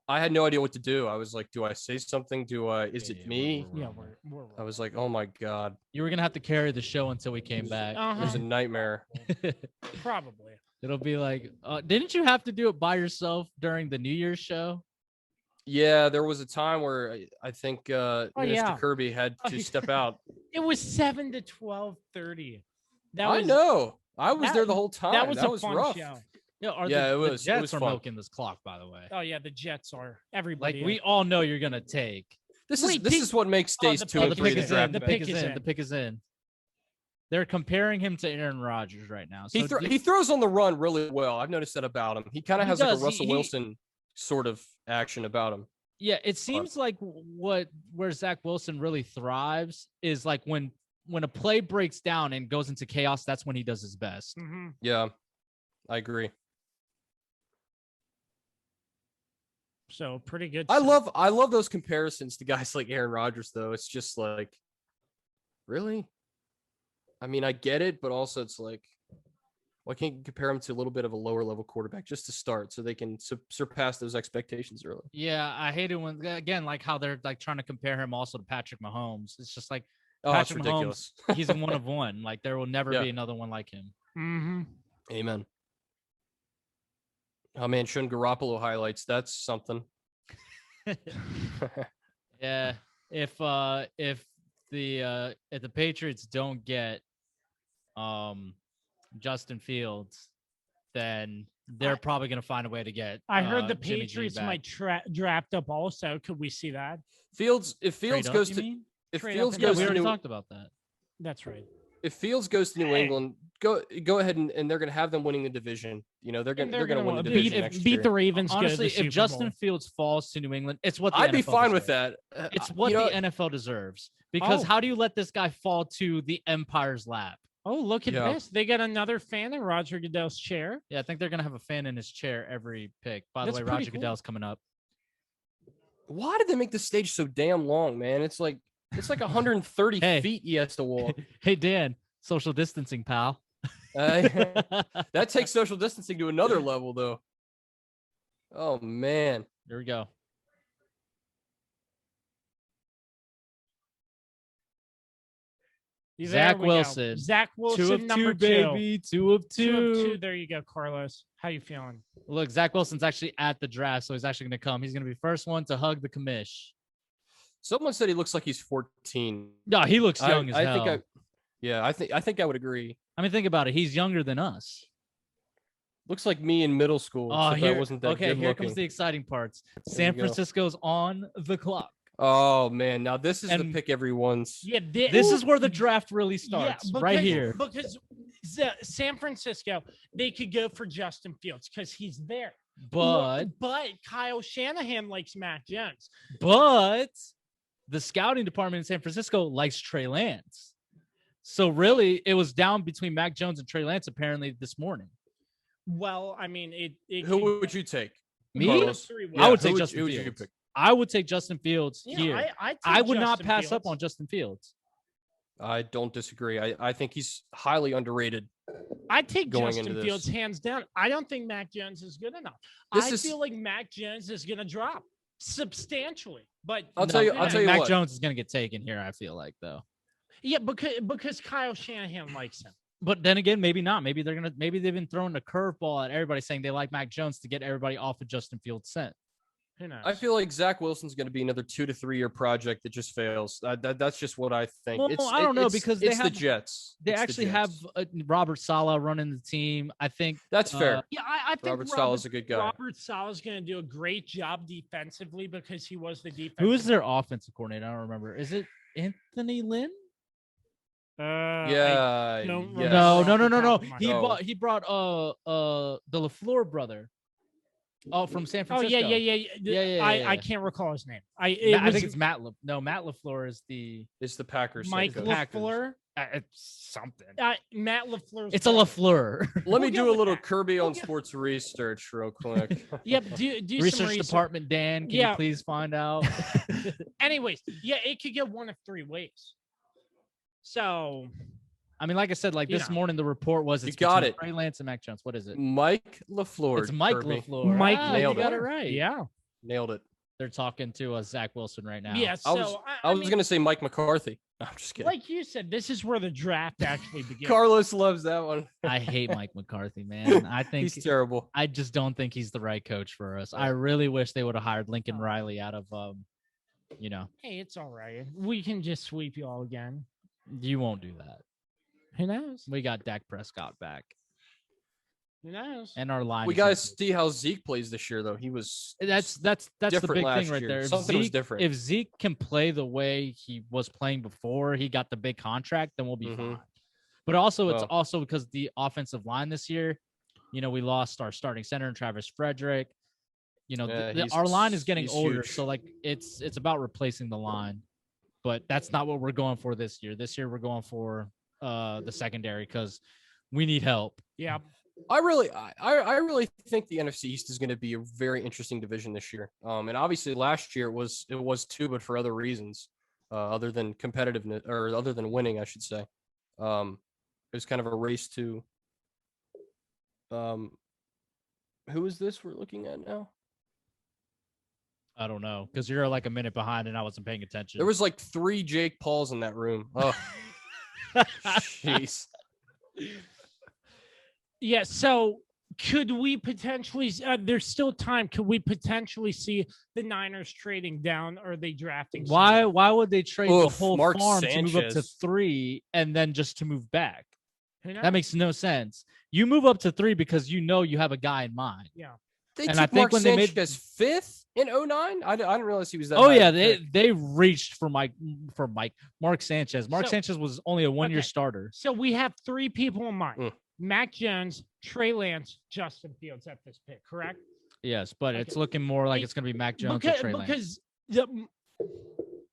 I had no idea what to do. I was like, do I say something? Is Yeah, it me? we're I was like, oh my god, You were gonna have to carry the show until we came back. it was a nightmare. probably. It'll be like, didn't you have to do it by yourself during the New Year's show? Yeah, there was a time where I think Mr. yeah. Kirby had to step out. It was 7 to 12:30. I know. I was that- there the whole time. That was a fun rough. show. Yeah, it the was Jets are fun. milking this clock, by the way. Oh yeah, the Jets are Like everybody. we all know you're gonna take. This Wait, is what makes days the 2 pick and the 3 pick the is in. draft. The The pick pick is is in. in. The pick is in. They're comparing him to Aaron Rodgers right now. So He throws on the run really well. I've noticed that about him. He kind of He has like does. a Russell He- Wilson sort of action about him. yeah, it seems like where Zach Wilson really thrives is like when a play breaks down and goes into chaos. That's when he does his best. Mhm. Yeah, I agree. So pretty good. I love those comparisons to guys like Aaron Rodgers, though. It's just like, really? I mean, I get it, but also it's like, why can't you compare him to a little bit of a lower level quarterback just to start so they can surpass those expectations early? Yeah, I hate it when again like how they're like trying to compare him also to Patrick Mahomes. It's just like Oh, it's Patrick ridiculous. he's a one of one. Like there will never Yeah. be another one like him. Mm-hmm. Amen. Oh man, showing Garoppolo highlights. That's something. Yeah, if the Patriots don't get Justin Fields, then they're probably going to find a way to get. I heard the Jimmy G Patriots back. might draft up also. Could we see that? Fields, if Fields Trade up, goes you to mean? if Trade up Fields and Yeah, goes we to already New talked about that. That's right. if Fields goes to New Hey. England, go ahead and they're gonna have them winning the division. You know, they're gonna win the division next beat year. the Ravens. Honestly, go to the if Super Justin Bowl. Fields falls to New England, it's what the I'd be NFL fine with deserves. that. It's what You know, the NFL deserves. Because Oh. how do you let this guy fall to the Empire's lap? Oh, look at Yeah. this! They got another fan in Roger Goodell's chair. Yeah, I think they're gonna have a fan in his chair every pick. By That's the way, pretty Roger cool. Goodell's coming up. why did they make the stage so damn long, man? It's like 130 Hey. feet he has to walk. Hey Dan, social distancing, pal. That takes social distancing to another level, though. Oh man. Here we go. There Zach we go. Wilson. Zach Wilson, 2 of number 2, baby. 2 of 2. 2 of 2. There you go, Carlos. How you feeling? Look, Zach Wilson's actually at the draft, so he's actually going to come. He's going to be first one to hug the commish. Someone said he looks like he's 14. No, he looks young as I hell. I think I would agree. I mean, think about it. He's younger than us. Looks like me in middle school. Oh, except I here, wasn't that okay, good here looking. comes the exciting parts. There San we go. Francisco's on the clock. Oh man, now this is the And pick everyone's. Yeah, This is where the draft really starts, right here. Because San Francisco, they could go for Justin Fields because he's there. But Kyle Shanahan likes Mac Jones. the scouting department in San Francisco likes Trey Lance. So really, it was down between Mac Jones and Trey Lance apparently this morning. Well, I mean, it Who could- would you take? Me? Carlos? I would who take Justin who would you Fields. pick? I would take Justin Fields Yeah, here. I'd I take would not Justin pass up Fields. on Justin Fields. I don't disagree. I think he's highly underrated. I'd take going Justin into Fields this. hands down. I don't think Mac Jones is good enough. This I is- feel like Mac Jones is going to drop substantially. But I'll tell you Mac what. Jones is going to get taken here, I feel like, though. yeah, because Kyle Shanahan likes him. But then again, maybe not. Maybe they've been throwing a curveball at everybody saying they like Mac Jones to get everybody off of Justin Fields' scent. Who knows? I feel like Zach Wilson's going to be another 2 to 3 year project that just fails. That's just what I think. Well, I don't know, because they it's the have- Jets. They It's the actually Jets. have Robert Saleh running the team. I think That's fair. Yeah, I think Robert Saleh's a good guy. Robert Saleh's going to do a great job defensively because he was the defense. who is their offensive coordinator? I don't remember. Is it Anthony Lynn? Yeah. don't yes. No. off the top of my He head. brought the LaFleur brother. Oh, from San Oh Francisco. yeah. I can't recall his name. I think it's Matt. Matt LaFleur is the It's the Packers. Mike head coach. Packers. LaFleur. it's something. Matt LaFleur. It's a LaFleur. Let me We'll get do a with little that. Kirby We'll on get- sports research real quick. Yep. Do some Research research. department, Dan. Can Yeah. you please find out? Anyways, yeah, it could get one of 3 ways. So I mean, like I said, like You this know. morning, the report was You it's got between it. Trey Lance and Mac Jones. What is it? Mike LaFleur. It's Mike Kirby. LaFleur. Mike Ah, nailed you got it. it right. yeah, Nailed it. They're talking to Zach Wilson right now. yeah. I So was, I I was mean, going to say Mike McCarthy. I'm just kidding. like you said, this is where the draft actually begins. Carlos loves that one. I hate Mike McCarthy, man. I think He's terrible. I just don't think he's the right coach for us. I really wish they would have hired Lincoln Riley out of Hey, it's all right. We can just sweep you all again. you won't do that. Who knows? We got Dak Prescott back. Who knows? And our line. We is got to improved. see how Zeke plays this year, though. He was That's the different big last thing right year. there. Something was different. If Zeke can play the way he was playing before he got the big contract, then we'll be Mhm. fine. But also, it's Well- also because the offensive line this year, we lost our starting center and Travis Frederick. Yeah, our line is getting he's older, huge. so like it's about replacing the line. But that's not what we're going for this year. This year we're going for the secondary because we need help. Yeah. I really think the NFC East is going to be a very interesting division this year. And obviously last year it was too, but for other reasons, other than competitiveness or other than winning, I should say. It was kind of a race to. Who is this we're looking at now? I don't know because you're like a minute behind and I wasn't paying attention. There was like 3 Jake Pauls in that room. Oh, jeez. Yeah. So could we potentially? There's still time. Could we potentially see the Niners trading down? Or are they drafting? Why somebody? would they trade Oof, the whole Mark farm to move up to Sanchez. 3 and then just to move back? Who knows? That makes no sense. You move up to 3 because you know you have a guy in mind. Yeah. They And took I think Mark when they made- Sanchez fifth in 09. I didn't realize he was that. Oh high yeah, of a pick. they reached for Mark Sanchez. Mark So- Sanchez was only a 1-year Okay. starter. So we have 3 people in mind. Mm. Mac Jones, Trey Lance, Justin Fields at this pick, correct? Yes, but it's Okay. looking more like Hey, it's going to be Mac Jones or Because Trey Lance.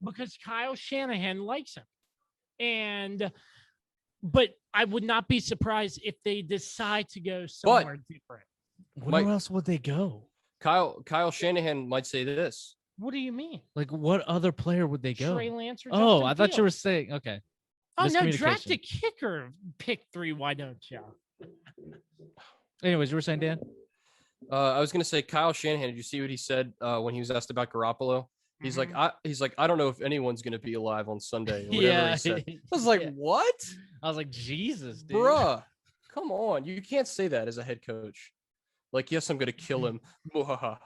because Kyle Shanahan likes him. But I would not be surprised if they decide to go somewhere different. Where Mike- else would they go? Kyle Shanahan might say this. What do you mean? Like, what other player would they go? Trey Lance or Oh, Justin I thought you were Fields? saying okay. Oh no, draft miscommunication. a kicker, pick 3. Why don't you? Anyways, you were saying, Dan? I was gonna say Kyle Shanahan. Did you see what he said when he was asked about Garoppolo? He's Mhm. like, I don't know if anyone's gonna be alive on Sunday. Or whatever Yeah. he said. I was like, Yeah. what, I was like, Jesus, dude. bruh? Come on, you can't say that as a head coach. Like, yes, I'm gonna kill him. Mwahaha.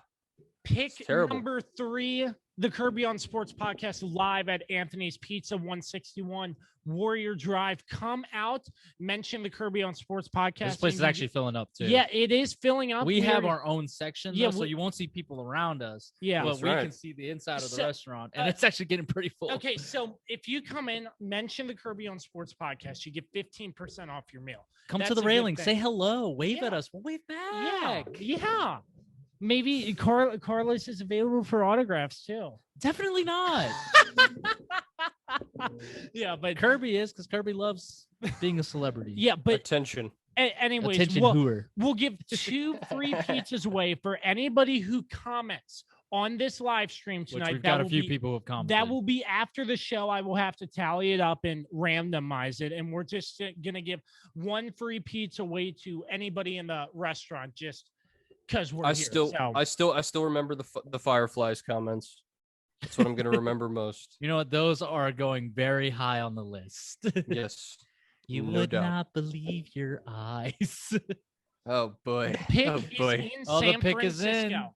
Pick It's terrible. number 3, the Kirby on Sports podcast live at Anthony's Pizza 161 Warrior Drive. Come out, mention the Kirby on Sports podcast. This place and is you actually filling up too. Yeah, it is filling up. We have are- our own section, Yeah, though, so we- you won't see people around us. Yeah. But That's we right. can see the inside of the So, restaurant, and uh, it's actually getting pretty full. Okay, so if you come in, mention the Kirby on Sports podcast, you get 15% off your meal. Come that's to the a good railing, thing. say hello, wave Yeah. at us. We'll wave Yeah, back. yeah. Maybe Carlos is available for autographs too. Definitely not. Yeah, but Kirby is because Kirby loves being a celebrity. yeah, but Attention. anyways, Attention, we'll, hooer. we'll give 2 free pizzas away for anybody who comments on this live stream Which tonight. we've That got a will few be- people who have commented. That will be after the show. I will have to tally it up and randomize it. And we're just going to give 1 free pizza away to anybody in the restaurant just because we're I here. still remember the Fireflies comments. That's what I'm gonna remember most. You know what? Those are going very high on the list. Yes. You No would doubt. not believe your eyes. Oh boy. The pick Oh is boy. in Oh, the San pick is in. Francisco.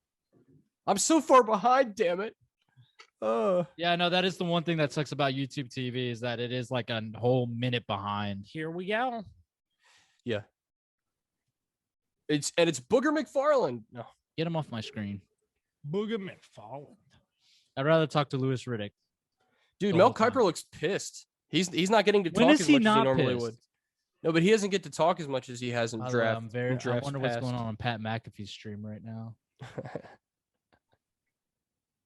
I'm so far behind. Damn it. Yeah, no, that is the one thing that sucks about YouTube TV is that it is like a whole minute behind. Here we go. Yeah. It's Booger McFarland. No. Get him off my screen. Booger McFarland. I'd rather talk to Lewis Riddick. Dude, The Mel whole time. Kiper looks pissed. He's not getting to When talk is as he much as he not normally pissed? would. No, but he doesn't get to talk as much as he has in By the way, draft. I'm very. in I drafts wonder what's going past. on Pat McAfee's stream right now.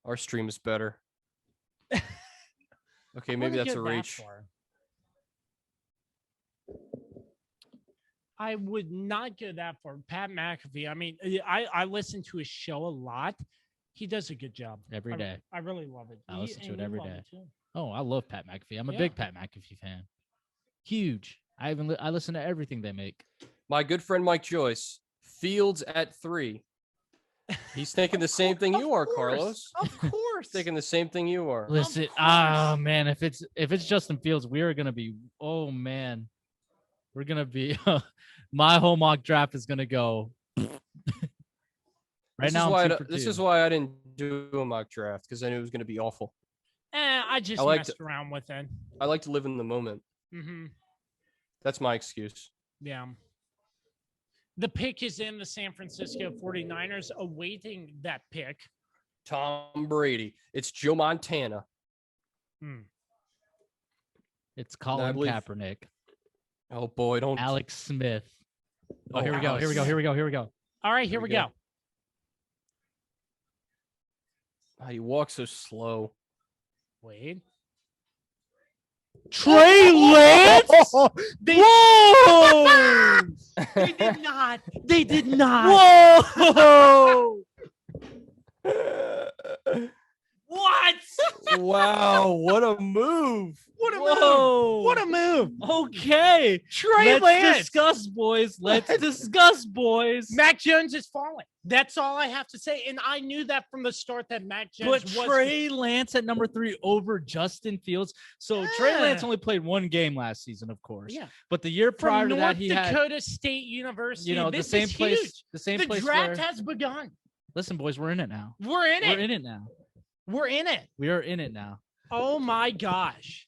Our stream is better. Okay, I maybe wouldn't that's a go that reach. far. I would not go that far. Pat McAfee. I mean, I listen to his show a lot. He does a good job Every day. I really love it. I listen to and it you every love day. it too. Oh, I love Pat McAfee. I'm a Yeah. big Pat McAfee fan. Huge. I listen to everything they make. My good friend Mike Joyce, Fields at 3. He's thinking the same thing you are, Carlos. Of course. Thinking the same thing you are. Listen, course. man, if it's Justin Fields, we are gonna be. Oh man, we're gonna be. My whole mock draft is gonna go. Right now, I'm 2 for 2. This is why I didn't do a mock draft because I knew it was going to be awful. I just I like messed around with it. I like to live in the moment. Mm-hmm. That's my excuse. Yeah. The pick is in the San Francisco 49ers awaiting that pick. Tom Brady. It's Joe Montana. It's Colin believe- Kaepernick, Oh boy, don't. Alex Smith. Oh, Oh, here we go. Here we go. Alex. Here we go. Here we go. All right, here we we go. go. He walks so slow. Wait. Trey Lance. Whoa! They did not. They did not. Whoa! What? Wow, what a move. What a Whoa! move. What a move. Okay. Trey Let's Lance. discuss, boys. Let's discuss, boys. Mac Jones is falling. That's all I have to say. And I knew that from the start that Mac Jones But was. Trey Lance at number 3 over Justin Fields. So Trey Lance Yeah. only played 1 game last season, of course. Yeah. But the year prior From to North that, he had, Dakota State University. you know, This the same is place. huge. The same The place draft where. has begun. Listen, boys, we're in it now. We're in We're it. in it now. We're in it. We are in it now. Oh my gosh.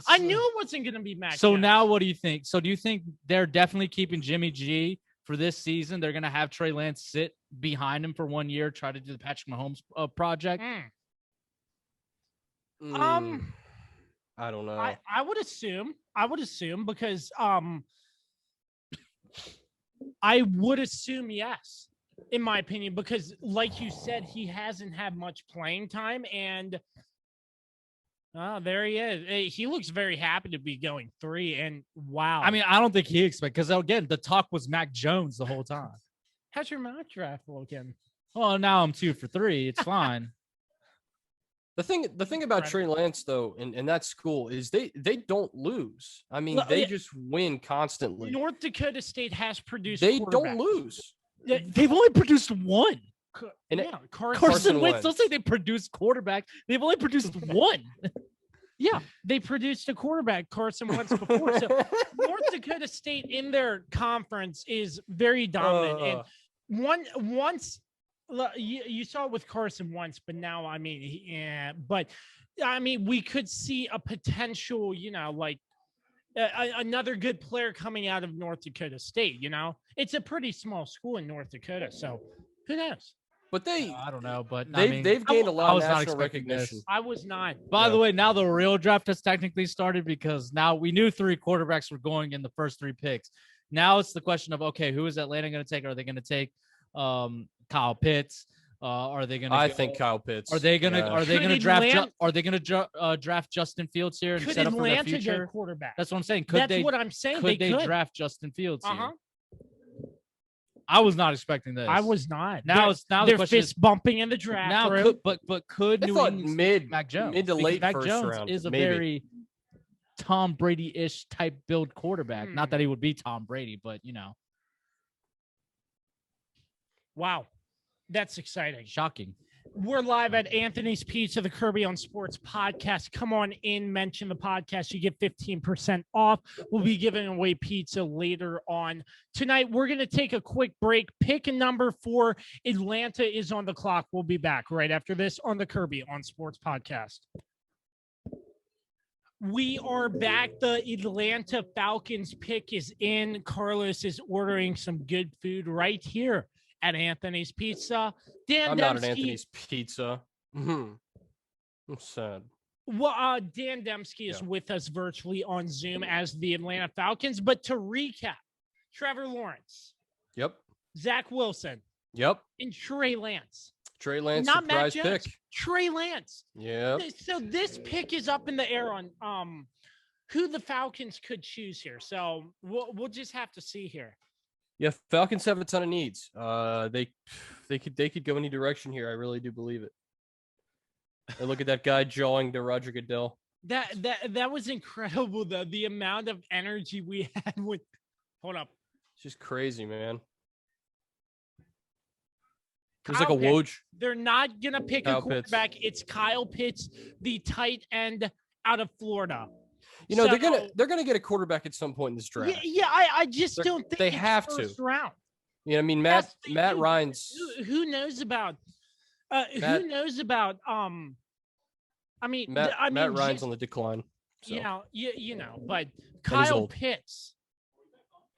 I knew it wasn't going to be Mac. So Jones. now what do you think? So do you think they're definitely keeping Jimmy G for this season? They're going to have Trey Lance sit behind him for 1 year, try to do the Patrick Mahomes project? I don't know. I would assume because I would assume yes, in my opinion, because like you said, he hasn't had much playing time, and there he is. He looks very happy to be going 3. And wow, I mean, I don't think he expected, because again, the talk was Mac Jones the whole time. how's your mock draft looking? Well, now I'm 2 for 3. It's fine. The thing about Trey Lance though, in that school is they don't lose. I mean, Well, they yeah. just win constantly. North Dakota State has produced. They don't quarterbacks. lose. They've only produced 1. And Yeah, Carson Wentz. Wentz. Don't say they produced quarterback. They've only produced 1. Yeah, they produced a quarterback, Carson Wentz, before. So North Dakota State in their conference is very dominant. And once you saw it with Carson Wentz, but now I mean, but I mean, we could see a potential, like another good player coming out of North Dakota State. It's a pretty small school in North Dakota, so who knows? But I don't know, but they've gained a I lot of was not national expecting this. recognition. I was not. By the way, now the real draft has technically started, because now we knew 3 quarterbacks were going in the first 3 picks. Now it's the question of, okay, who is Atlanta going to take? Are they going to take Kyle Pitts? Are they going to? I think Kyle Pitts. Are they going to? Are they Could going to draft? Atlanta- Are they going to draft Justin Fields here and Could set up for their Atlanta get future? a quarterback? That's what I'm saying. That's what I'm saying. Could they could. draft Justin Fields here? Uh-huh. I was not expecting this. I was not. Now the they're question is fist bumping in the draft now. room. Could I New thought England mid Mac Jones? mid to Because late Mac first Jones round is a maybe. very Tom Brady-ish type build quarterback. Not that he would be Tom Brady, but Wow, that's exciting. shocking. We're live at Anthony's Pizza, the Kirby on Sports podcast. Come on in, mention the podcast. You get 15% off. We'll be giving away pizza later on tonight. We're going to take a quick break. Pick a number for Atlanta is on the clock. We'll be back right after this on the Kirby on Sports podcast. We are back. The Atlanta Falcons pick is in. Carlos is ordering some good food right here at Anthony's Pizza. Dan I'm Dembski, not an Anthony's Pizza. I'm sad. Well, Dan Dembski is with us virtually on Zoom as the Atlanta Falcons. But to recap, Trevor Lawrence, Yep. Zach Wilson, Yep. and Trey Lance. Trey Lance Not Mac surprise Jones. pick. Trey Lance. Yep. So this pick is up in the air on who the Falcons could choose here. So we'll just have to see here. Yeah, Falcons have a ton of needs. They could go any direction here. I really do believe it. And look at that guy jawing to Roger Goodell. That was incredible though. The amount of energy we had with. Hold up. It's just crazy, man. It was Kyle like a Pitts. Woj. They're not gonna pick Kyle a quarterback. It's Kyle Pitts, the tight end out of Florida. You know, So- they're gonna get a quarterback at some point in this draft. Yeah. I just They're- don't think they it's have to. first round. You know, I mean, Yes, Matt they do. Ryan's. Who knows about? Matt- Who knows about? I mean, Matt Ryan's just, on the decline. So. you know, but he's Kyle old. Pitts.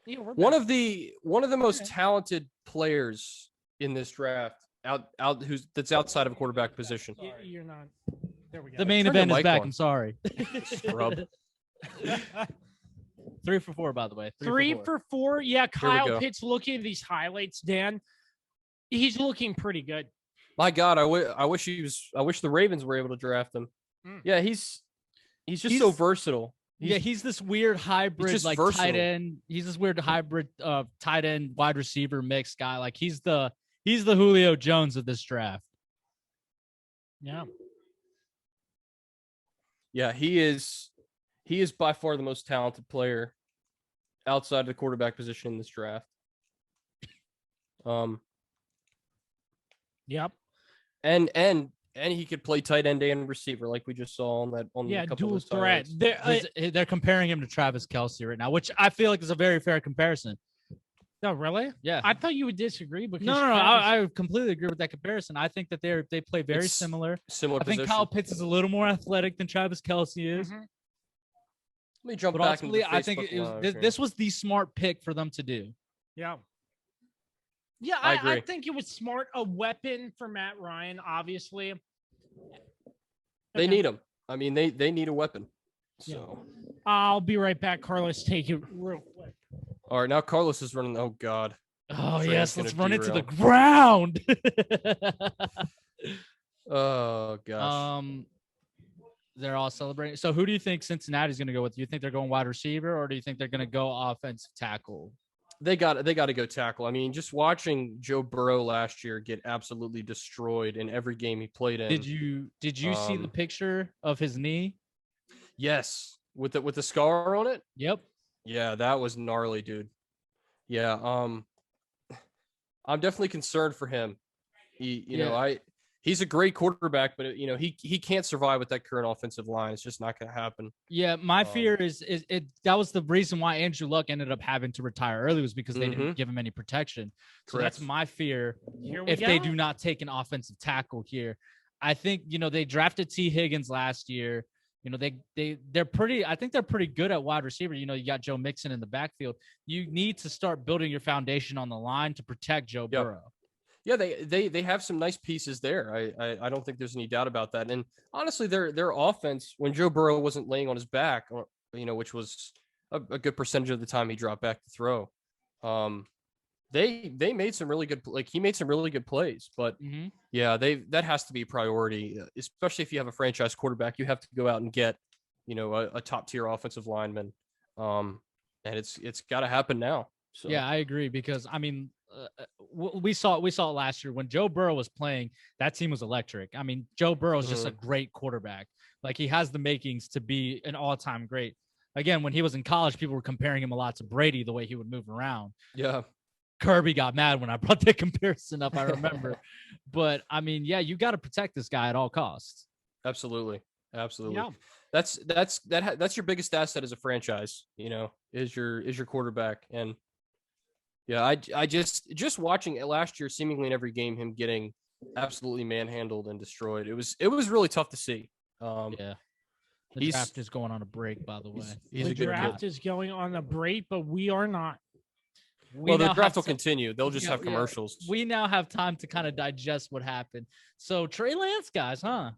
Yeah, we're One back. of the most talented players in this draft that's outside of a quarterback position. You're not. There we go. The main Turn your event is mic back. on. I'm sorry. Scrub. 3 for 4, by the way. Three for four. Yeah, Kyle go. Pitts. Looking at these highlights, Dan, he's looking pretty good. My God, I wish the Ravens were able to draft him. Mm. Yeah, he's just so versatile. He's this weird hybrid, just like versatile. tight end. He's this weird hybrid tight end wide receiver mix guy. Like he's the Julio Jones of this draft. Yeah. Yeah, he is by far the most talented player outside the quarterback position in this draft. Yep. And he could play tight end and receiver like we just saw on Yeah, a couple dual of those threat. highlights. They're comparing him to Travis Kelce right now, which I feel like is a very fair comparison. No, really? Yeah. I thought you would disagree because No. Travis- I completely agree with that comparison. I think that they play very It's similar. Similar I think position. Kyle Pitts is a little more athletic than Travis Kelce is. Mhm. Let me jump But back into ultimately, the I think Facebook it was, Live this, here. this was the smart pick for them to do. Yeah. Yeah, I I agree. think it was smart. A weapon for Matt Ryan, obviously. They Okay. need him. I mean, they need a weapon. Yeah. So, I'll be right back, Carlos. Take it real quick. all right, now Carlos is running. Oh God. Oh Train's yes, gonna let's run into the derail. ground. Oh gosh. They're all celebrating. So who do you think Cincinnati's going to go with? Do you think they're going wide receiver, or do you think they're going to go offensive tackle? They got to go tackle. I mean, just watching Joe Burrow last year get absolutely destroyed in every game he played in. Did you see the picture of his knee? Yes, with the scar on it. Yep. Yeah, that was gnarly, dude. Yeah, I'm definitely concerned for him. He's a great quarterback, but he can't survive with that current offensive line. It's just not going to happen. Yeah, my fear is that was the reason why Andrew Luck ended up having to retire early, was because they didn't give him any protection. So that's Correct. my fear Here we if they go. do not take an offensive tackle here. I think they drafted T. Higgins last year. They're pretty. I think they're pretty good at wide receiver. You got Joe Mixon in the backfield. You need to start building your foundation on the line to protect Joe Burrow. Yeah, they have some nice pieces there. I don't think there's any doubt about that. And honestly, their offense, when Joe Burrow wasn't laying on his back, which was a good percentage of the time he dropped back to throw, they made some really good, he made some really good plays. But yeah, that has to be a priority, especially if you have a franchise quarterback. You have to go out and get a top tier offensive lineman, and it's got to happen now. So Yeah, I agree, because I mean, we saw it last year when Joe Burrow was playing. That team was electric. I mean, Joe Burrow is just a great quarterback. Like, he has the makings to be an all-time great. Again, when he was in college, people were comparing him a lot to Brady, the way he would move around. Yeah. Kirby got mad when I brought that comparison up, I remember. But I mean, yeah, you got to protect this guy at all costs. Absolutely. Yeah. That's your biggest asset as a franchise, is your quarterback. And yeah, I just watching it last year, seemingly in every game, him getting absolutely manhandled and destroyed. It was really tough to see. Yeah. The draft is going on a break, by the way. He's The a good draft kid. is going on a break, but we are not. Well, the draft will continue. They'll just have commercials. We now have time to kind of digest what happened. So Trey Lance, guys, huh?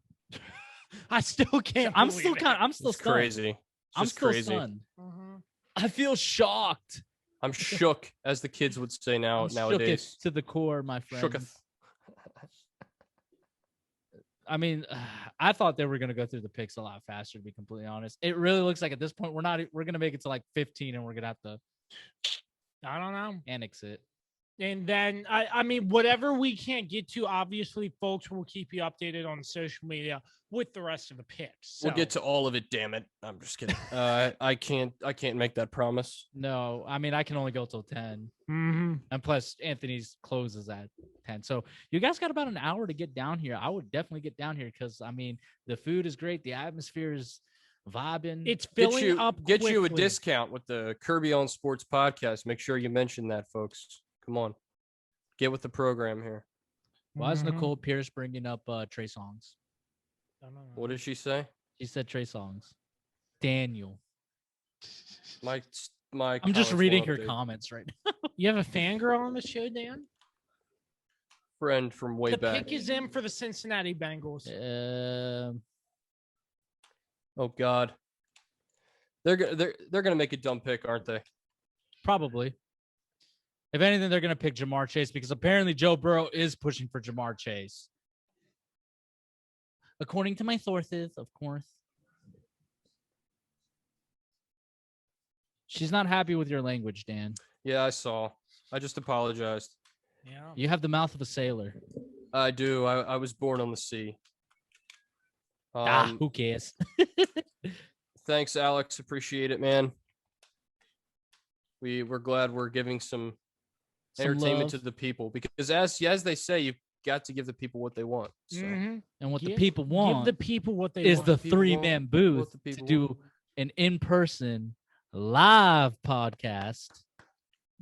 I still can't. I'm still It's stunned. crazy. It's I'm just still crazy. stunned. Mhm. I feel shocked. I'm shook, as the kids would say I'm nowadays. shooketh to the core, my friend. Shooketh. I mean, I thought they were going to go through the picks a lot faster, to be completely honest. It really looks like at this point we're going to make it to like 15 and we're going to have to I don't know. annex it. And then, I mean, whatever we can't get to, obviously, folks will keep you updated on social media with the rest of the picks. We'll get to all of it. Damn it! I'm just kidding. I can't make that promise. No, I mean, I can only go till 10. And plus, Anthony's closes at 10. So you guys got about an hour to get down here. I would definitely get down here because, I mean, the food is great. The atmosphere is vibing. It's filling up. Get you a quickly. discount with the Kirby on Sports podcast. Make sure you mention that, folks. Come on, get with the program here. Why is Mhm. Nicole Pierce bringing up Trey Songz? I don't know. What did she say? She said Trey Songz. Daniel. My I'm just comments will reading her update. comments right now. You have a fangirl on the show, Dan? Friend from way The back. pick is in for the Cincinnati Bengals. Oh God, they're gonna make a dumb pick, aren't they? Probably. If anything, they're going to pick Jamar Chase because apparently Joe Burrow is pushing for Jamar Chase. According to my sources, of course. She's not happy with your language, Dan. Yeah, I saw. I just apologized. Yeah. You have the mouth of a sailor. I do. I was born on the sea. Who cares? Thanks, Alex. Appreciate it, man. We're glad we're giving some entertainment to the people because as they say, you've got to give the people what they want. So. Mhm. And what the Give- people want Give the people what they is want. the People 3-man want booth what the to people do want. an in-person live podcast.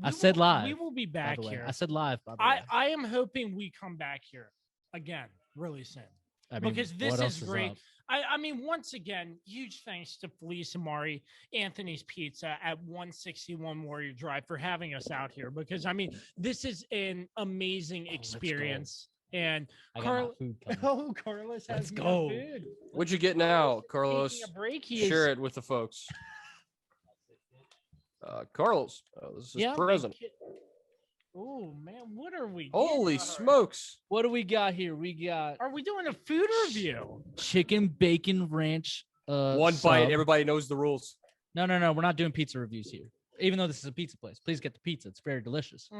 I said live. We will be back By the way. here. I said live, by the way. I am hoping we come back here again really soon. I mean, because this what else is is great. up? I mean, once again, huge thanks to Felice, Amari, Anthony's Pizza at 161 Warrior Drive for having us out here because, I mean, this is an amazing let's go. experience. And I got my food coming. Oh, Carlos has Let's more go. food. What'd you get now, Taking Carlos? a break. He Share is, it with the folks. Carlos, this is present. Oh man, what are we? Holy getting? smokes! What do we got here? We got Are we doing a food review? chicken bacon ranch. One sub. bite. Everybody knows the rules. No. We're not doing pizza reviews here. Even though this is a pizza place, please get the pizza. It's very delicious.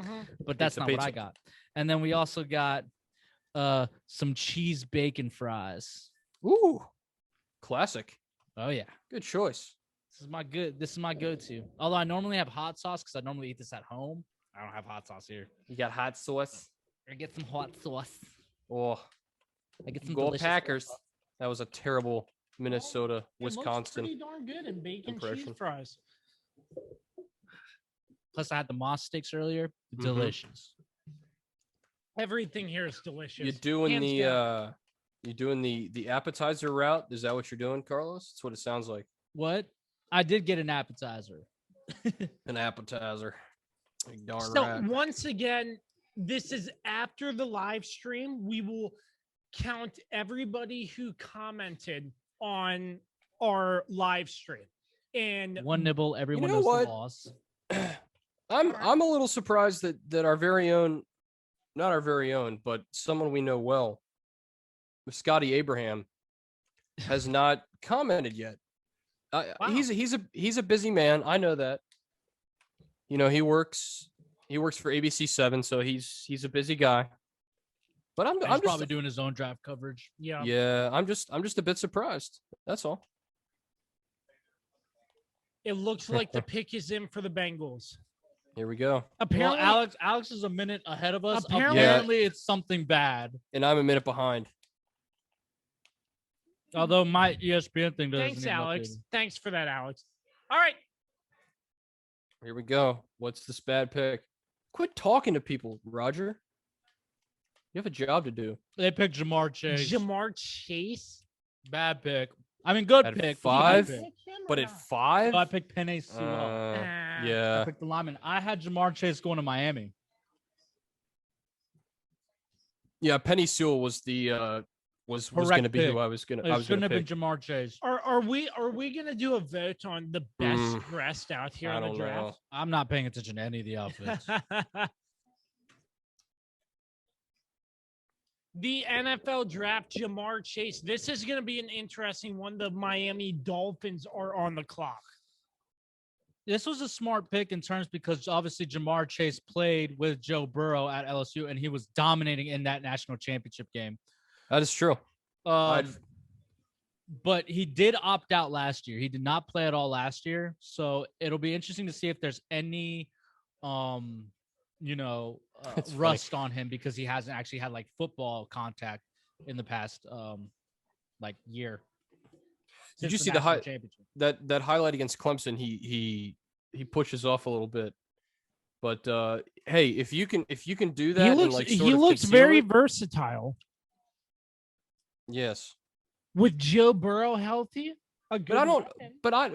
But that's Pizza, not what I pizza. got. And then we also got some cheese bacon fries. Ooh, classic. Oh yeah. Good choice. This is my go-to. Although I normally have hot sauce because I normally eat this at home. I don't have hot sauce here. You got hot sauce. I get some hot sauce. Oh, I get some go delicious hot Packers! sauce. That was a terrible Minnesota, It looks Wisconsin. pretty darn good in bacon cheese impression. fries. Plus, I had the moss sticks earlier. Mhm. Delicious. Everything here is delicious. You doing Hands the down. you doing the appetizer route? Is that what you're doing, Carlos? That's what it sounds like. What? I did get an appetizer. An appetizer. Like darn So right. once again, this is after the live stream. We will count everybody who commented on our live stream. And One nibble. Everyone know knows what? the loss. I'm a little surprised that our very own, not our very own, but someone we know well, Scotty Abraham, has not commented yet. Wow. He's a busy man. I know that. You know, he works for ABC7, so he's a busy guy. But I'm He's just probably doing his own draft coverage. yeah, I'm just a bit surprised. That's all. it looks like the pick is in for the Bengals. Here we go. Apparently, Well, Alex is a minute ahead of us. Apparently- Apparently it's something bad. And I'm a minute behind. Although my ESPN thing doesn't. thanks, even Alex. update. Thanks for that, Alex. All right. Here we go. What's this bad pick? Quit talking to people, Roger. You have a job to do. They picked Jamar Chase. Jamar Chase. Bad pick. I mean, good At pick. 5? Bad pick. But at 5? So I picked Penny Sewell. Ah. I Yeah. picked the lineman. I had Jamar Chase going to Miami. Yeah, Penny Sewell was the was Correct going to be pick. who I was going It to I was going shouldn't to have pick. been Jamar Chase. Are we gonna do a vote on the best dressed out here I in the don't know. draft? I'm not paying attention to any of the outfits. The NFL draft, Jamar Chase. This is going to be an interesting one. The Miami Dolphins are on the clock. This was a smart pick in terms because obviously Jamar Chase played with Joe Burrow at LSU and he was dominating in that national championship game. That is true. But he did opt out last year. He did not play at all last year. So it'll be interesting to see if there's any, It's funny. rust on him because he hasn't actually had like football contact in the past, year. Did since you see the national championship. that highlight against Clemson? He pushes off a little bit. But hey, if you can do that, and like sort of conceal very it- versatile yes. with Joe Burrow healthy. But I don't. But I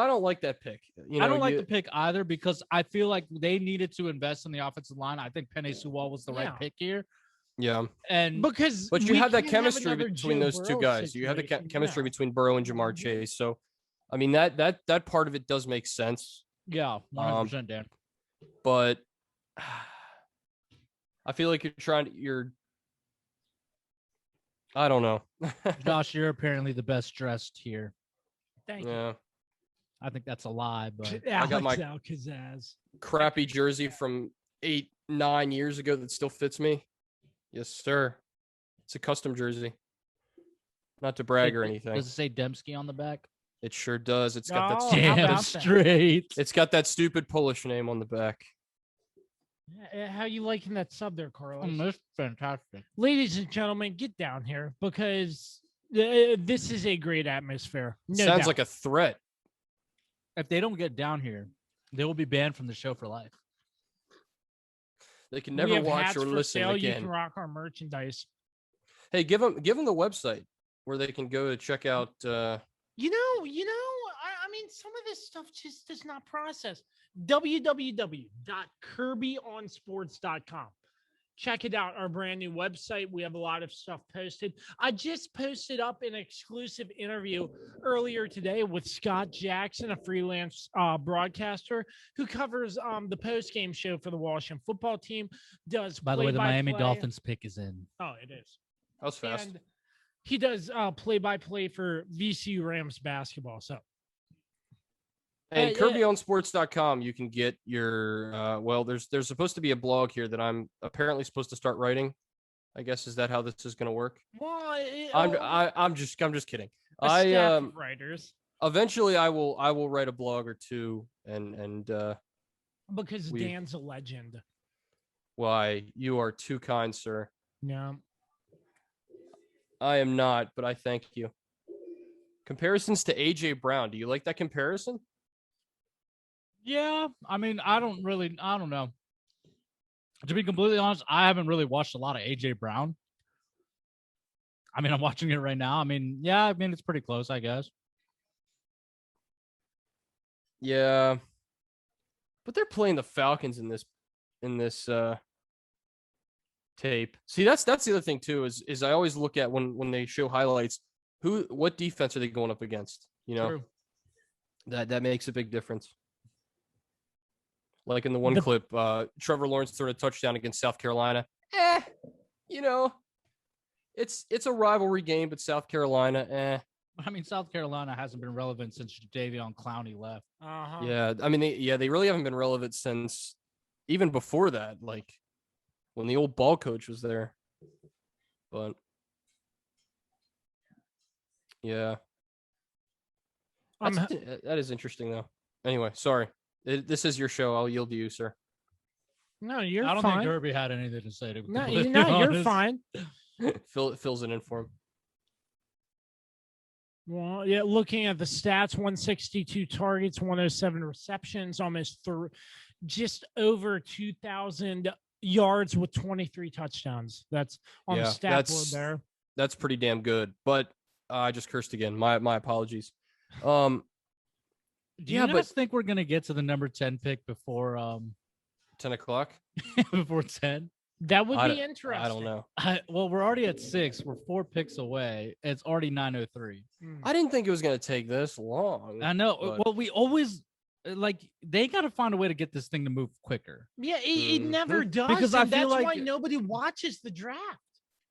don't like that pick. You know, I don't like the pick either because I feel like they needed to invest in the offensive line. I think Penny Sewell was the Yeah. right pick here. Yeah, And but you we have that can't have chemistry another between Joe those two Burrow guys. You have the situation, chemistry yeah. between Burrow and Jamar Chase. So, I mean that part of it does make sense. yeah, 100%, Dan. But I feel like I don't know. Josh, you're apparently the best dressed here. Thank you. Yeah, I think that's a lie, but I got my- Alcazaz. crappy jersey from 8-9 years ago that still fits me. Yes, sir. It's a custom jersey. Not to brag or anything. Does it say Dembski on the back? It sure does. It's got Oh, that. how Damn about that? straight. It's got that stupid Polish name on the back. How you liking that sub there, Carlos? That's fantastic. Ladies and gentlemen, get down here because this is a great atmosphere. No Sounds doubt. like a threat. If they don't get down here, they will be banned from the show for life. They can We never have watch hats or for listen sale. You again. can rock our merchandise. Hey, give them the website where they can go to check out. I mean, some of this stuff just does not process. www.kirbyonsports.com. Check it out, our brand new website. We have a lot of stuff posted. I just posted up an exclusive interview earlier today with Scott Jackson, a freelance broadcaster who covers the post-game show for the Washington football team. Does By the way, the Miami play-by-play. Dolphins pick is in. Oh, it is. That was fast. And he does play-by-play for VCU Rams basketball. So, And KirbyOnSports.com, you can get your there's supposed to be a blog here that I'm apparently supposed to start writing. I guess is that how this is going to work? well, I'm just kidding. a staff of writers, Eventually I will write a blog or two and because Dan's a legend. why you are too kind, sir. Yeah. I am not, but I thank you. Comparisons to AJ Brown. Do you like that comparison? Yeah, I mean, I don't know. To be completely honest, I haven't really watched a lot of AJ Brown. I mean, I'm watching it right now. I mean, it's pretty close, I guess. Yeah. But they're playing the Falcons in this tape. See, that's the other thing too, is I always look at when they show highlights, what defense are they going up against? You know, True. that makes a big difference. Like in the one clip, Trevor Lawrence threw a touchdown against South Carolina. It's a rivalry game, but South Carolina, I mean, South Carolina hasn't been relevant since Davion Clowney left. Uh-huh. Yeah, I mean, they really haven't been relevant since even before that, like when the old ball coach was there. But yeah, that is interesting though. Anyway, sorry. This is your show. I'll yield to you, sir. No, you're I don't fine. think Derby had anything to say. To No, be you're honest. fine. Fills it in for him. Well, yeah, looking at the stats, 162 targets, 107 receptions, just over 2,000 yards with 23 touchdowns. That's on the stat board there. That's pretty damn good. But I just cursed again. My apologies. Do you guys think we're gonna get to the number 10 pick before 10 o'clock? before 10? That would be interesting. I don't know. Well, we're already at 6. We're 4 picks away. It's already 9:03. I didn't think it was gonna take this long. I know. Well, we always they got to find a way to get this thing to move quicker. Yeah, it never does. Because I feel that's like why nobody watches the draft.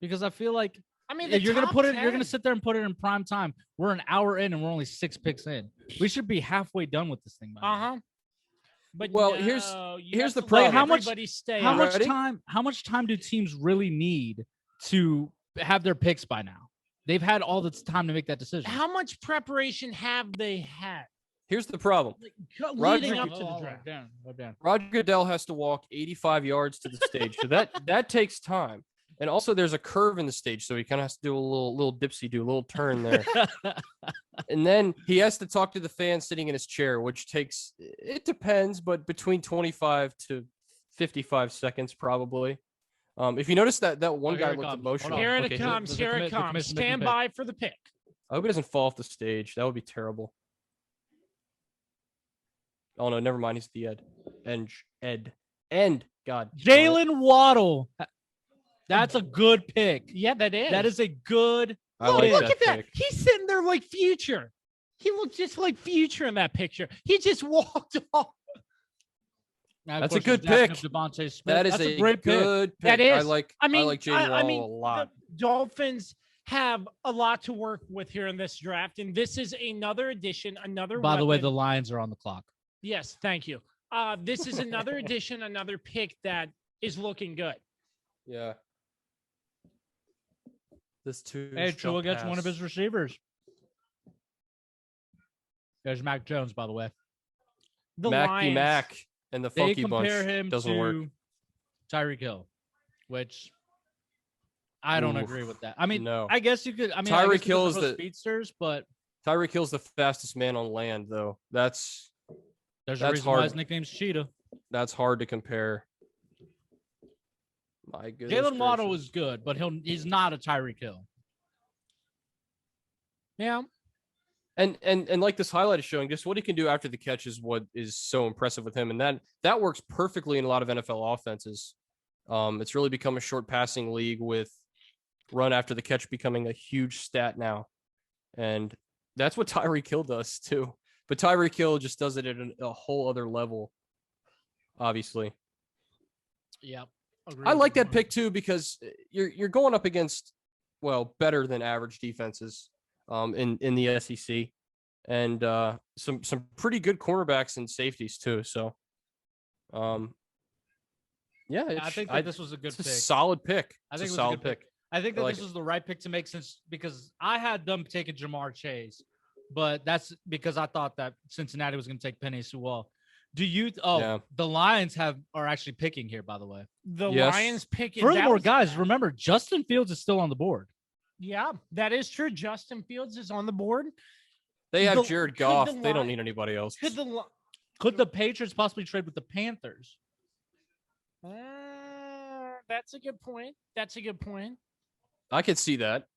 Because I feel like I mean, if you're gonna put it, you're 10. gonna sit there and put it in prime time. We're an hour in and we're only 6 picks in. We should be halfway done with this thing. But here's the Like, problem. how much time do teams really need to have their picks by now? They've had all this time to make that decision. How much preparation have they had? Here's the problem. Leading up to the draft. Roger Goodell has to walk 85 yards to the stage, so that takes time. And also, there's a curve in the stage, so he kind of has to do a little dipsy, do a little turn there. And then he has to talk to the fan sitting in his chair, which takes, it depends, but between 25 to 55 seconds probably. If you notice that one guy looked emotional. Here it comes. Here it comes. Stand by for the pick. I hope he doesn't fall off the stage. That would be terrible. Oh no, never mind. He's the Ed. God. Jalen Waddle. That's a good pick. Yeah, that is. That is a good. Look at that. He's sitting there like Future. He looked just like Future in that picture. He just walked off. That's a good pick. That is a great pick. That is. I like Jalen Waddle a lot. The Dolphins have a lot to work with here in this draft, and this is another addition, another. By the way, the Lions are on the clock. Yes, thank you. This is another addition, another pick that is looking good. Yeah. This too. Hey, Chua gets one of his receivers. There's Mac Jones, by the way. The Lions. Mac and the Funky Bunch him doesn't work. Tyreek Hill, which I don't agree with that. I mean, no. I guess you could. I mean, Tyreek Hill is the speedsters, but Tyreek Hill's the fastest man on land, though. There's a reason why his nickname's Cheetah. That's hard to compare. My goodness. Jalen Waddle gracious. is good, but he's not a Tyreek Hill. Yeah. And like this highlight is showing, just what he can do after the catch is what is so impressive with him, and that works perfectly in a lot of NFL offenses. It's really become a short passing league with run after the catch becoming a huge stat now, and that's what Tyreek Hill does too. But Tyreek Hill just does it at a whole other level. Obviously, Yep. I like that pick too because you're going up against better than average defenses. In the SEC, and some pretty good cornerbacks and safeties too. So, yeah, I think that this was a good it's pick. a solid pick. I think It's it a was a solid good pick. pick. I think that like this it. was the right pick to make because I had them taking Jamar Chase, but that's because I thought that Cincinnati was going to take Penei Sewell. Do you? Yeah. The Lions are actually picking here, by the way. The Yes. Lions pick. Furthermore, guys, remember Justin Fields is still on the board. Yeah, that is true. Justin Fields is on the board. They have The- Jared could Goff. the They don't Li- need anybody else. Could the Patriots possibly trade with the Panthers? That's a good point. That's a good point. I could see that.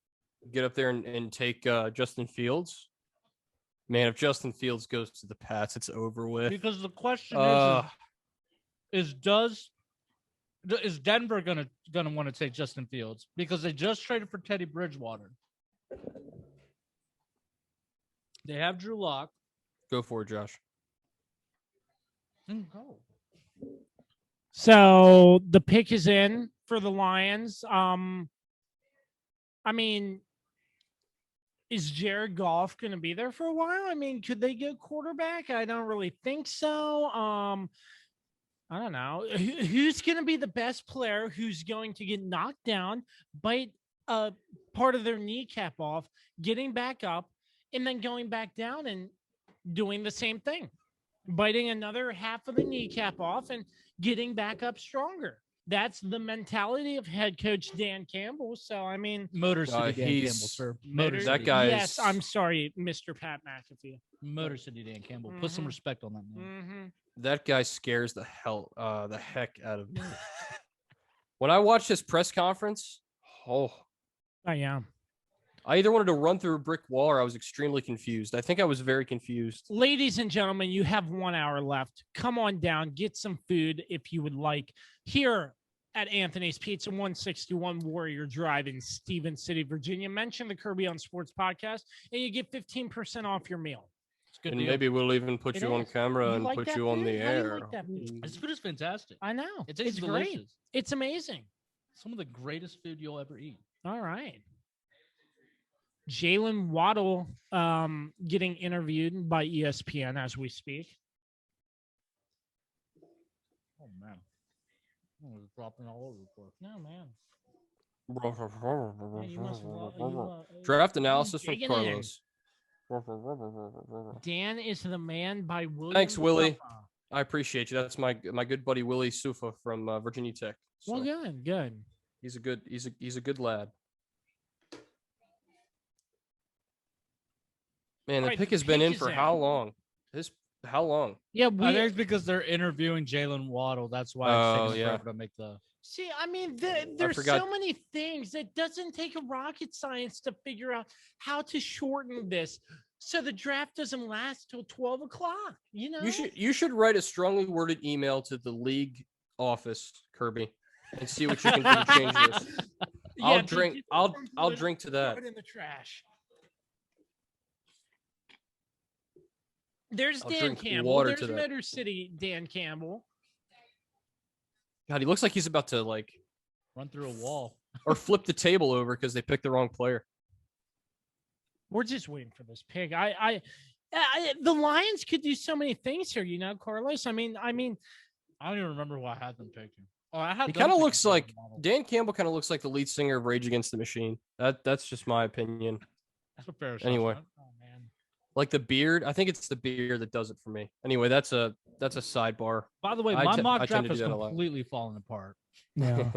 Get up there and take Justin Fields. Man, if Justin Fields goes to the Pats, it's over with. Because the question is Denver gonna want to take Justin Fields because they just traded for Teddy Bridgewater. They have Drew Lock. Go for it, Josh. Go. So the pick is in for the Lions. I mean, is Jared Goff going to be there for a while? I mean, could they get quarterback? I don't really think so. I don't know. Who's going to be the best player who's going to get knocked down, bite part of their kneecap off, getting back up, and then going back down and doing the same thing, biting another half of the kneecap off and getting back up stronger? That's the mentality of head coach Dan Campbell. So, I mean, Motor City Dan Campbell, he's- sir. Motor- City. That guy yes, is- I'm sorry, Mr. Pat McAfee. Motor City Dan Campbell. Put some Mhm. respect on that name. Mm-hmm. That guy scares the heck out of me. When I watched his press conference, Oh, yeah. I either wanted to run through a brick wall or I was extremely confused. I think I was very confused. Ladies and gentlemen, you have 1 hour left. Come on down, get some food if you would like. Here at Anthony's Pizza, 161 Warrior Drive in Stevens City, Virginia. Mention the Kirby on Sports podcast, and you get 15% off your meal. It's a good And deal. maybe we'll even put It you on is. camera You and like put that you on food? the How do you air. like that food? This food is fantastic. I know. It tastes It's great. delicious. It's amazing. Some of the greatest food you'll ever eat. All right. Jalen Waddle getting interviewed by ESPN as we speak. Oh man, it's dropping all over the place. No, man. Yeah, you must Draft analysis from digging in. Carlos. Dan is the man by William. Thanks, Willie. Buffa. I appreciate you. That's my good buddy Willie Sufa from Virginia Tech. So Well, good. he's a good lad. Man, the Alright, pick the has been pick in is for in. how long? How long? Yeah, I we think it's because they're interviewing Jalen Waddle. That's why it's Oh, taking yeah. forever to make the. see. I mean, there's forgot- so many things. It doesn't take a rocket science to figure out how to shorten this so the draft doesn't last till 12 o'clock. You know, You should write a strongly worded email to the league office, Kirby, and see what you can do to change this. I'll dude, drink. get I'll some wood, drink to throw that. it in the trash. There's I'll Dan drink Campbell. water There's to that. Motor City Dan Campbell. God, he looks like he's about to Run through a wall. or flip the table over because they picked the wrong player. We're just waiting for this pick. The Lions could do so many things here, you know, Carlos. I mean, I don't even remember why I had them taking. Oh, I had. He them kind of taking looks like Jalen Waddle. Dan Campbell. Kind of looks like the lead singer of Rage Against the Machine. That's just my opinion. That's a fair Anyway. assessment. oh man. Like the beard, I think it's the beard that does it for me. Anyway, that's a sidebar. By the way, I my te- mock I tend draft to has do that a lot. completely fallen apart. Yeah.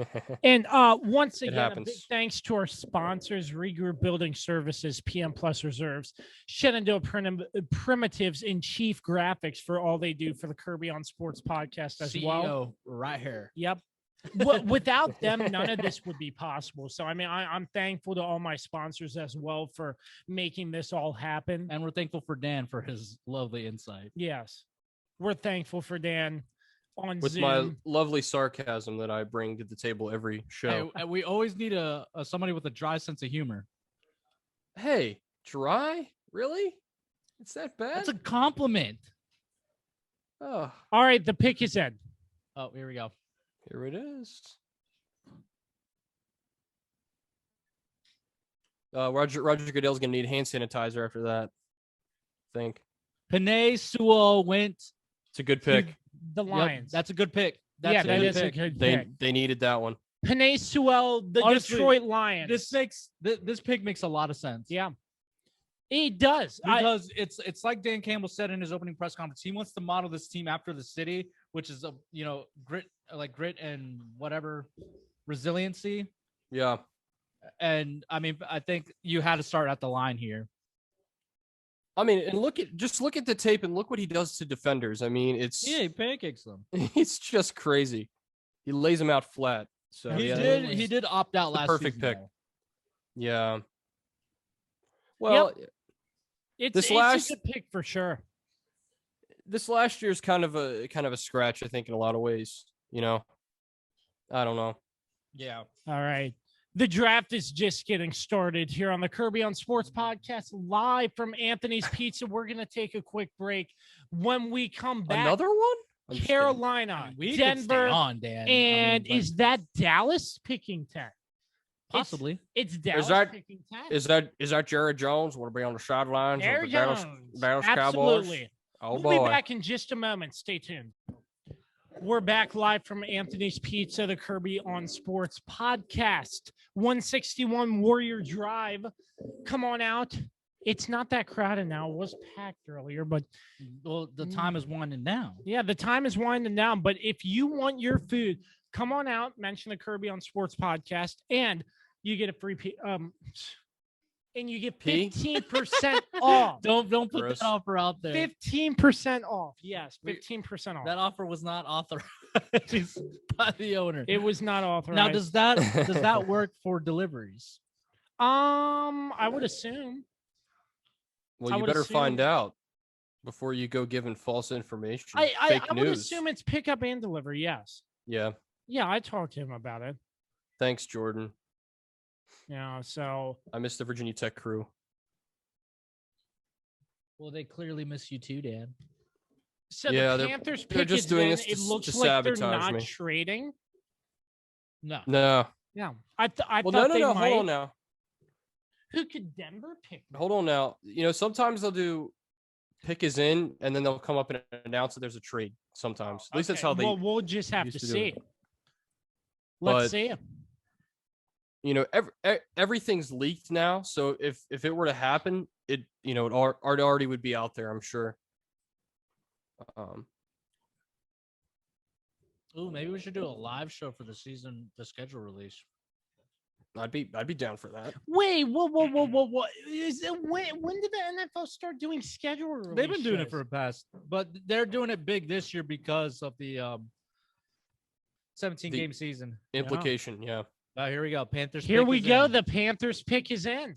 And once It again, a big happens. thanks to our sponsors, Regroup Building Services, PM Plus Reserves, Shenandoah Primitives, and Chief Graphics for all they do for the Kirby on Sports podcast as well. CEO right here. Yep. Without them, none of this would be possible. So, I mean, I'm thankful to all my sponsors as well for making this all happen. And we're thankful for Dan for his lovely insight. Yes, we're thankful for Dan on With Zoom. my lovely sarcasm that I bring to the table every show. Hey, we always need a somebody with a dry sense of humor. Hey, dry? Really? It's that bad? That's a compliment. Oh, All right, the pick is in. Oh, here we go. here it is. Roger Goodell's gonna need hand sanitizer after that. I think Panay Sewell went. it's a good pick. The Yep, Lions. that's a good pick. That's yeah, a that good is a pick. good They pick. they needed that one. Panay Sewell, the Honestly, Detroit Lions. This pick makes a lot of sense. Yeah, it does. Because it's like Dan Campbell said in his opening press conference. He wants to model this team after the city, which is grit and whatever resiliency. Yeah. And I mean, I think you had to start at the line here. I mean, and look at the tape and look what he does to defenders. I mean, it's Yeah, he pancakes them. it's just crazy. He lays them out flat. So He yeah, did opt out the last perfect season, pick. though. yeah. Well, it's this a last- good pick for sure. this last year's kind of a scratch, I think, in a lot of ways. You know, I don't know. Yeah. All right. The draft is just getting started here on the Kirby on Sports podcast, live from Anthony's Pizza. We're going to take a quick break. When we come back, Another one? I'm just kidding. Carolina, We could stay Denver, on, Dan. and but is that Dallas picking 10? possibly. It's Dallas that- picking 10. Is that Jared Jones? Want to be on the sidelines There of the Dallas Cowboys? Absolutely. Oh We'll boy. be back in just a moment. Stay tuned. We're back live from Anthony's Pizza, the Kirby on Sports podcast. 161 Warrior Drive. Come on out. It's not that crowded now. It was packed earlier, but Well, the time is winding down. yeah, the time is winding down. But if you want your food, come on out, mention the Kirby on Sports podcast, and you get a free and you get P? 15% off. Don't put Gross. that offer out there. 15% off. Yes, 15% off. That offer was not authorized by the owner. It was not authorized. Now, does that work for deliveries? I would assume. Well, I you would better find assume- out before you go giving false information. I Fake would news. assume it's pickup and delivery. Yes. Yeah. Yeah, I talked to him about it. Thanks, Jordan. Yeah. So I miss the Virginia Tech crew. Well, they clearly miss you too, Dan. Yeah, the Panthers they're pick just is doing in. this It to looks to like they're sabotage not me. trading. No. No. Yeah. I Well, thought no. they might. Hold on now. Who could Denver pick? Hold on now. You know, sometimes they'll do pick is in, and then they'll come up and announce that there's a trade. Sometimes, at least that's Okay, how they. Well, we'll just have used to to do see. it. Let's But- see it. You know, everything's leaked now. So if it were to happen, it already would be out there. I'm sure. Ooh, maybe we should do a live show for the schedule release. I'd be down for that. Wait, whoa! Is it, when did the NFL start doing schedule release? They've been doing it shows? for a past, but they're doing it big this year because of the 17 game season. Implication, yeah. Here we go. Panthers. Here pick we is go. in. The Panthers pick is in.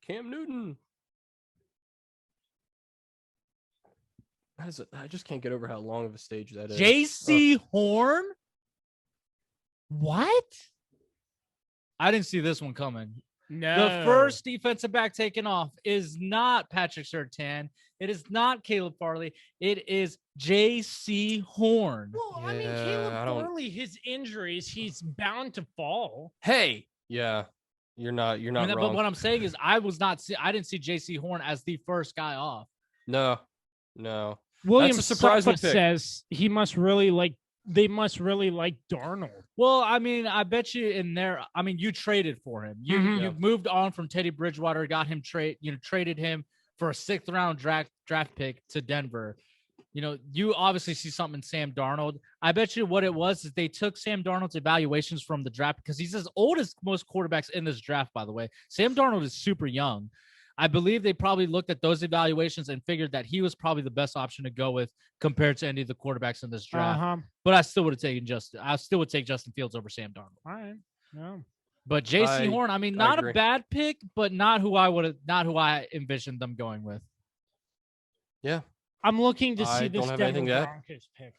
Cam Newton. I just can't get over how long of a stage that is. JC Horn. What? I didn't see this one coming. No. The first defensive back taken off is not Patrick Surtain. It is not Caleb Farley. It is J.C. Horn. Well, I mean, Yeah, I Caleb don't- Farley, his injuries, he's bound to fall. Hey, yeah, you're not wrong. But what I'm saying is, I didn't see J.C. Horn as the first guy off. No. William a surprising Suffa pick. says they must really like Darnold. Well, I mean, I bet you you traded for him. You Mhm. you moved on from Teddy Bridgewater, got him traded him for a 6th round draft pick to Denver. You know, you obviously see something in Sam Darnold. I bet you what it was is they took Sam Darnold's evaluations from the draft because he's as old as most quarterbacks in this draft, by the way. Sam Darnold is super young. I believe they probably looked at those evaluations and figured that he was probably the best option to go with compared to any of the quarterbacks in this draft. But I still would have taken Justin. I still would take Justin Fields over Sam Darnold. All right. No. But J.C. Horn, I mean, not a agree. bad pick, but not who I envisioned them going with. Yeah. I'm looking to I see don't this have Denver anything to add. Broncos pick.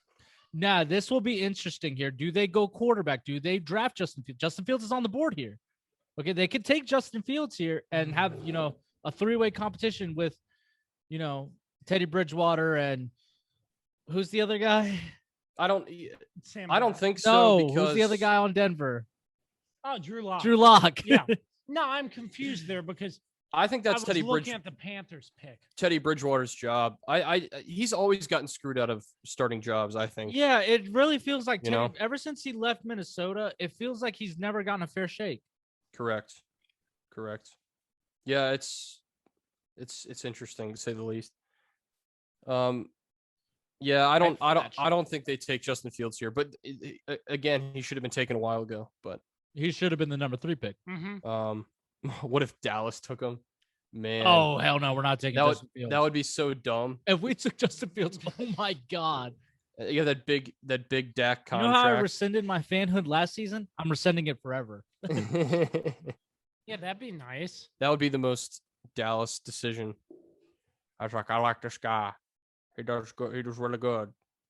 Now, this will be interesting here. Do they go quarterback? Do they draft Justin Fields? Justin Fields is on the board here. Okay, they could take Justin Fields here and have, a three-way competition with, Teddy Bridgewater and who's the other guy? I don't Sam think so. No, because who's the other guy on Denver? Oh, Drew Lock. Drew Lock. Yeah. No, I'm confused there because I think that's I was looking at the Panthers pick. Teddy Bridgewater's job. He's always gotten screwed out of starting jobs, I think. Yeah, it really feels like You know? ever since he left Minnesota, it feels like he's never gotten a fair shake. Correct. Yeah, it's interesting to say the least. Yeah, I don't think they take Justin Fields here, but again, he should have been taken a while ago, but He should have been the number 3 pick. Mm-hmm. What if Dallas took him? Man. Oh, hell no, we're not taking Justin Fields. That would be so dumb. If we took Justin Fields, oh my God. Yeah, that big Dak You know how I contract. rescinded my fanhood last season? I'm rescinding it forever. Yeah, that'd be nice. That would be the most Dallas decision. I was like, I like this guy. He does good. He does really good.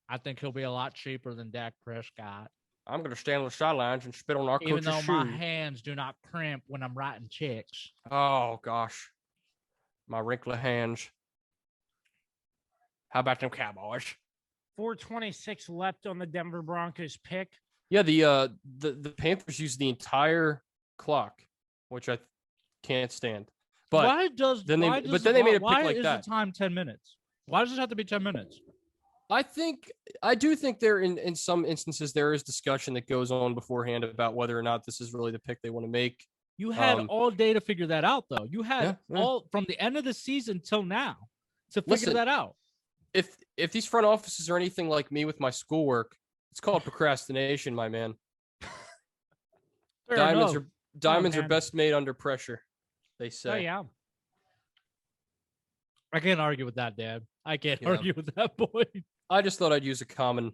I think he'll be a lot cheaper than Dak Prescott. I'm gonna stand on the sidelines and spit on our Even coach's though shoe. my hands do not cramp when I'm writing checks. Oh gosh, my wrinkly hands. How about them Cowboys? 4:26 left on the Denver Broncos pick. Yeah, the Panthers use the entire clock, which I can't stand. But why does then they why does but the then they made a why pick like is that. the time 10 minutes? Why does it have to be 10 minutes? I do think there in some instances there is discussion that goes on beforehand about whether or not this is really the pick they want to make. You had all day to figure that out, though. You had Yeah. all from the end of the season till now to figure Listen, that out. If these front offices are anything like me with my schoolwork, it's called procrastination, my man. Fair Diamonds enough. are man. best made under pressure, they say. Oh yeah. I can't argue with that, Dad. I can't Yeah. argue with that, boy. I just thought I'd use a common,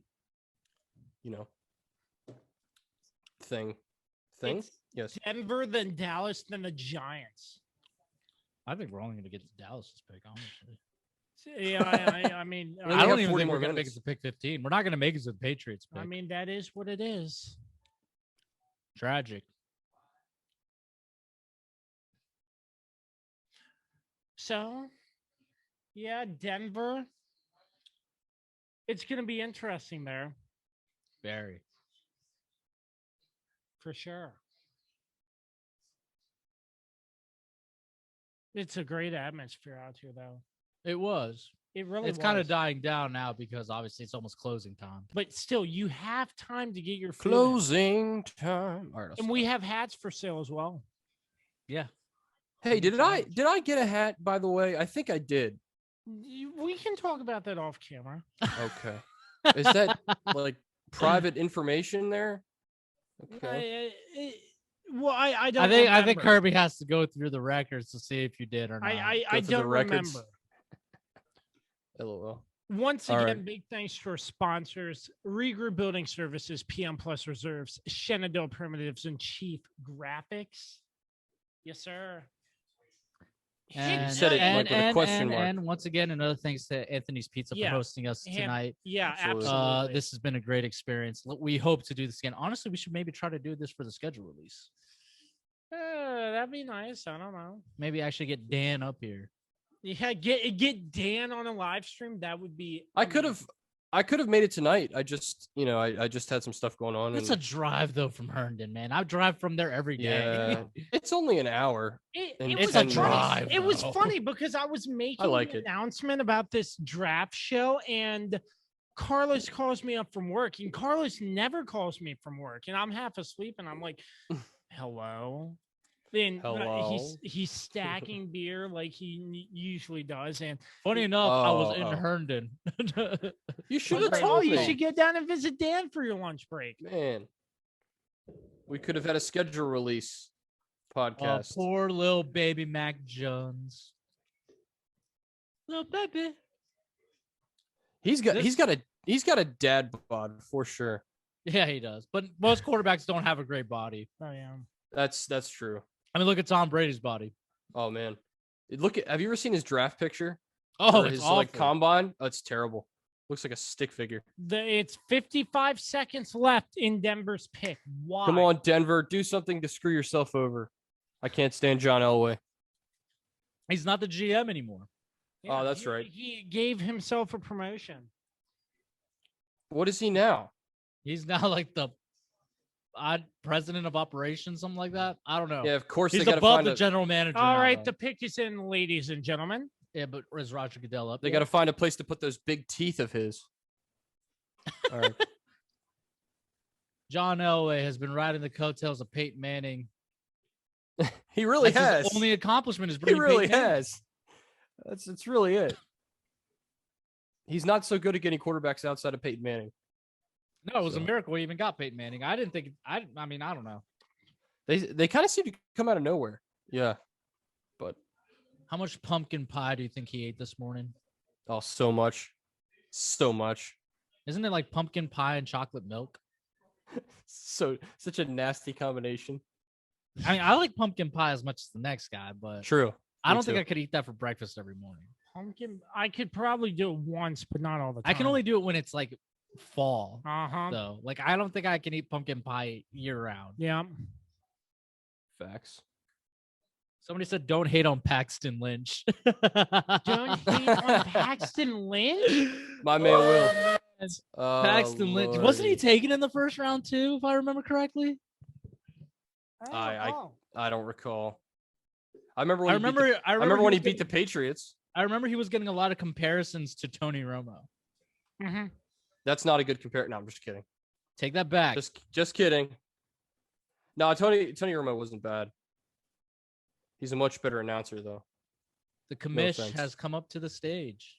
thing. It's Yes. Denver, then Dallas, then the Giants. I think we're only going to get to Dallas's pick, honestly. Yeah, I mean, We only I have don't even 40 think more we're going to make it minutes. to pick 15. We're not going to make it to the Patriots pick. I mean, that is what it is. Tragic. So, yeah, Denver. It's going to be interesting there Very. for sure. It's a great atmosphere out here, though. It was. It really It's kind of was. dying down now because obviously it's almost closing time. But still, you have time to get your food in. Closing time. All right, I'll And we have hats for sale as well. Yeah. Hey, did I get a hat, by the way? I think I did. We can talk about that off camera. Okay. Is that like private information there? Okay. I don't. I think remember. Kirby has to go through the records to see if you did or not. I Go through the don't records. remember. LOL. Once All again, right. big thanks to our sponsors: Regroup Building Services, PM Plus Reserves, Shenandoah Primitives, and Chief Graphics. Yes, sir. And, said it like with a question mark. and once again, another thanks to Anthony's Pizza Yeah. for hosting us Him- tonight. Yeah, Absolutely. absolutely. This has been a great experience. We hope to do this again. Honestly, we should maybe try to do this for the schedule release. That'd be nice. I don't know. Maybe actually get Dan up here. Yeah, get Dan on a live stream. That would be. I could have made it tonight. I just, I just had some stuff going on. It's and, a drive though from Herndon, man. I drive from there every day. yeah, it's only an hour. It and was 10 a minutes. drive. It was though. funny because I was making like the it. announcement about this draft show, and Carlos calls me up from work, and Carlos never calls me from work, and I'm half asleep, and I'm like, "Hello." Then Hello? he's stacking beer like he usually does, and Funny enough, I was Oh, in oh. Herndon. You I should was have like, "Oh, told you me. should get down and visit Dan for your lunch break." Man, we could have had a schedule release podcast. Poor little baby Mac Jones. Little baby. He's got a dad bod for sure. Yeah, he does. But most quarterbacks don't have a great body. Oh yeah. That's true. I mean, look at Tom Brady's body. Oh man, have you ever seen his draft picture? Oh, Or it's his awful. like combine? Oh, it's terrible. Looks like a stick figure. It's 55 seconds left in Denver's pick. Why? Come on, Denver, do something to screw yourself over. I can't stand John Elway. He's not the GM anymore. Oh, that's he- right. He gave himself a promotion. What is he now? He's now like the president of operations, something like that. I don't know. Yeah, of course He's they got to above find the general manager. All now, right, though. the pick is in, ladies and gentlemen. Yeah, but is Roger Goodell up? they yet? got to find a place to put those big teeth of his. All right. John Elway has been riding the coattails of Peyton Manning. He really That's his has. only accomplishment is He bringing really Peyton Manning. has. That's really it. He's not so good at getting quarterbacks outside of Peyton Manning. No, it was a So- miracle he even got Peyton Manning. I didn't think. I mean, I don't know. They kind of seem to come out of nowhere. Yeah. But How much pumpkin pie do you think he ate this morning? oh, so much. So much. Isn't it like pumpkin pie and chocolate milk? So such a nasty combination. I mean, I like pumpkin pie as much as the next guy, but True. I Me don't think too. I could eat that for breakfast every morning. Pumpkin. I could probably do it once, but not all the time. I can only do it when it's like fall. Uh-huh. So, like, I don't think I can eat pumpkin pie year round. Yeah. Facts. Somebody said, "Don't hate on Paxton Lynch." Don't hate on Paxton Lynch. My man Will. Oh, Paxton Lynch wasn't he Lordy. taken in the first round too, if I remember correctly? I don't recall. I remember I when remember when he he was beat the getting- Patriots. I remember he was getting a lot of comparisons to Tony Romo. Mm-hmm. That's not a good compare. No, I'm just kidding. Take that back. Just kidding. No, Tony Romo wasn't bad. He's a much better announcer though. The commish offense. has come up to the stage.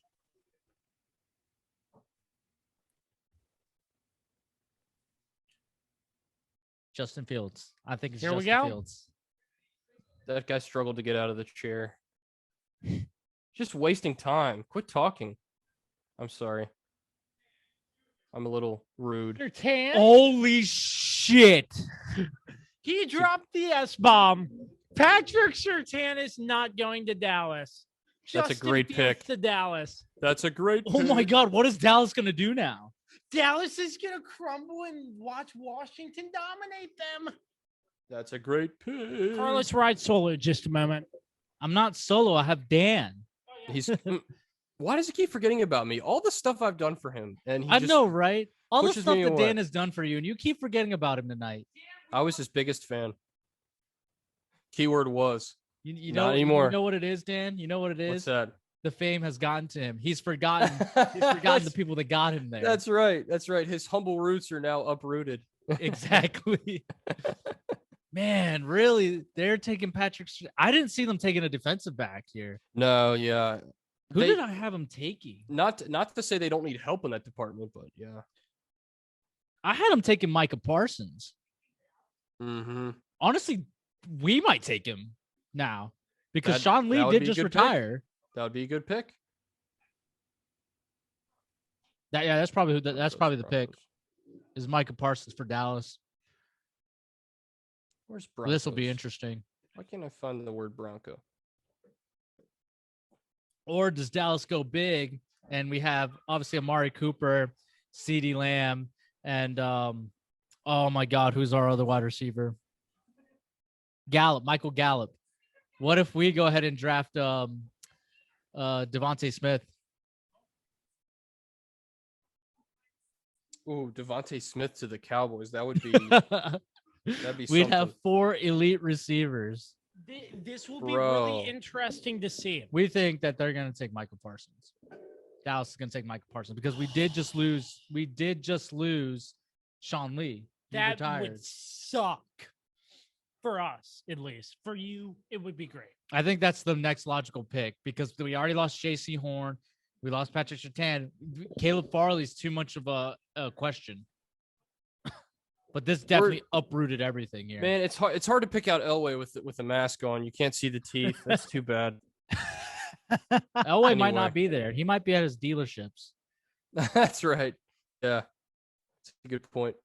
Justin Fields. I think it's Here we Justin go. Fields. That guy struggled to get out of the chair. Just wasting time. Quit talking. I'm sorry. I'm a little rude. Surtain. Holy shit. He dropped the S bomb. Patrick Surtain is not going to Dallas. That's a Justin great Fields pick. to Dallas. That's a great. Oh my pick. God. What is Dallas going to do now? Dallas is gonna crumble and watch Washington dominate them. That's a great pick. Carlos, ride solo just a moment. I'm not solo. I have Dan. He's. Why does he keep forgetting about me? All the stuff I've done for him, and he I just, know, right? All the pushes stuff me that away. Dan has done for you, and you keep forgetting about him tonight. I was his biggest fan. Keyword was. You Not know, anymore. You know what it is, Dan? You know what it is? What's that? The fame has gotten to him. He's forgotten. He's forgotten the people that got him there. That's right. That's right. His humble roots are now uprooted. exactly. Man, really? They're taking Patrick. I didn't see them taking a defensive back here. No, yeah. Who They- did I have them taking? Not to say they don't need help in that department, but yeah. I had them taking Micah Parsons. Mm-hmm. Honestly, we might take him now because That- Sean Lee that would did be a just good pick. retire. That would be a good pick. That's probably that's probably the pick. Broncos. Is Micah Parsons for Dallas? Where's Well, this will be Broncos? interesting. Why can't I find the word Bronco? Or does Dallas go big? And we have obviously Amari Cooper, CeeDee Lamb, and oh my God, who's our other wide receiver? Michael Gallup. What if we go ahead and draft Devontae Smith? Ooh, Devontae Smith to the Cowboys. That would be that'd be We'd have something. 4 elite receivers. This will be Bro. really interesting to see. We think that they're going to take Michael Parsons. Dallas is going to take Michael Parsons because we did just lose Sean Lee. He That retired. would suck for us, at least. For you, it would be great. I think that's the next logical pick because we already lost J.C. Horn. We lost Patrick Surtain. Caleb Farley's too much of a question. But this definitely uprooted everything here. Man, it's hard to pick out Elway with the mask on. You can't see the teeth. That's too bad. Elway might Anyway. not be there. He might be at his dealerships. That's right. Yeah. That's a good point.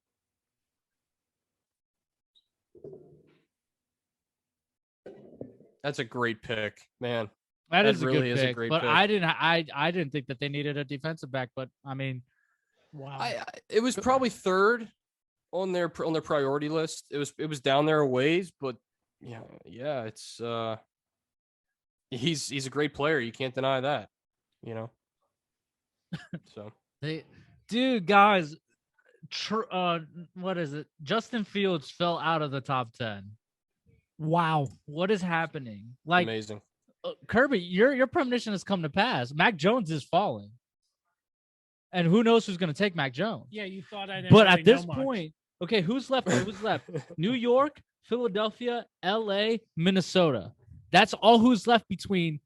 That's a great pick, man. That That is a really good is a pick. great But pick. I didn't think that they needed a defensive back. But I mean, Wow. It was probably third on their priority list. It was down there a ways, but yeah, it's he's a great player. You can't deny that, you know. So guys, what is it? Justin Fields fell out of the top 10. Wow. What is happening? Like amazing. Kirby, your premonition has come to pass. Mac Jones is falling. And who knows who's going to take Mac Jones? Yeah, you thought I didn't. But really at this know much. point, okay, who's left? Who's left? New York, Philadelphia, LA, Minnesota. That's all who's left between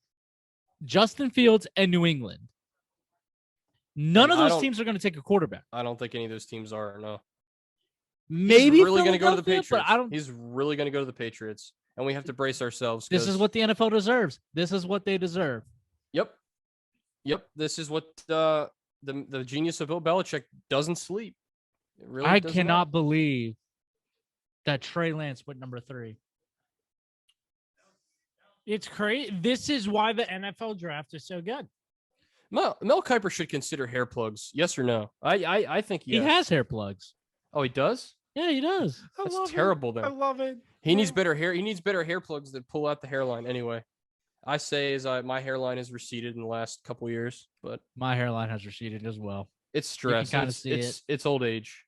Justin Fields and New England. None of those teams are going to take a quarterback. I don't think any of those teams are. No. Maybe he's really going to go to the Philadelphia, Patriots. but I don't. He's really going to go to the Patriots, and we have to brace ourselves. This is what the NFL deserves. This is what they deserve. Yep. This is what the genius of Bill Belichick doesn't sleep. It really I does cannot not. believe that Trey Lance went number 3. It's crazy. This is why the NFL draft is so good. Mel Kiper should consider hair plugs. Yes or no? I think yes. He has hair plugs. Oh, he does? Yeah, he does. That's terrible. I Then love it. he needs better hair. He needs better hair plugs that pull out the hairline. Anyway, I say my hairline has receded in the last couple years, but My hairline has receded as well. it's stress. kinda It's, see it's old age.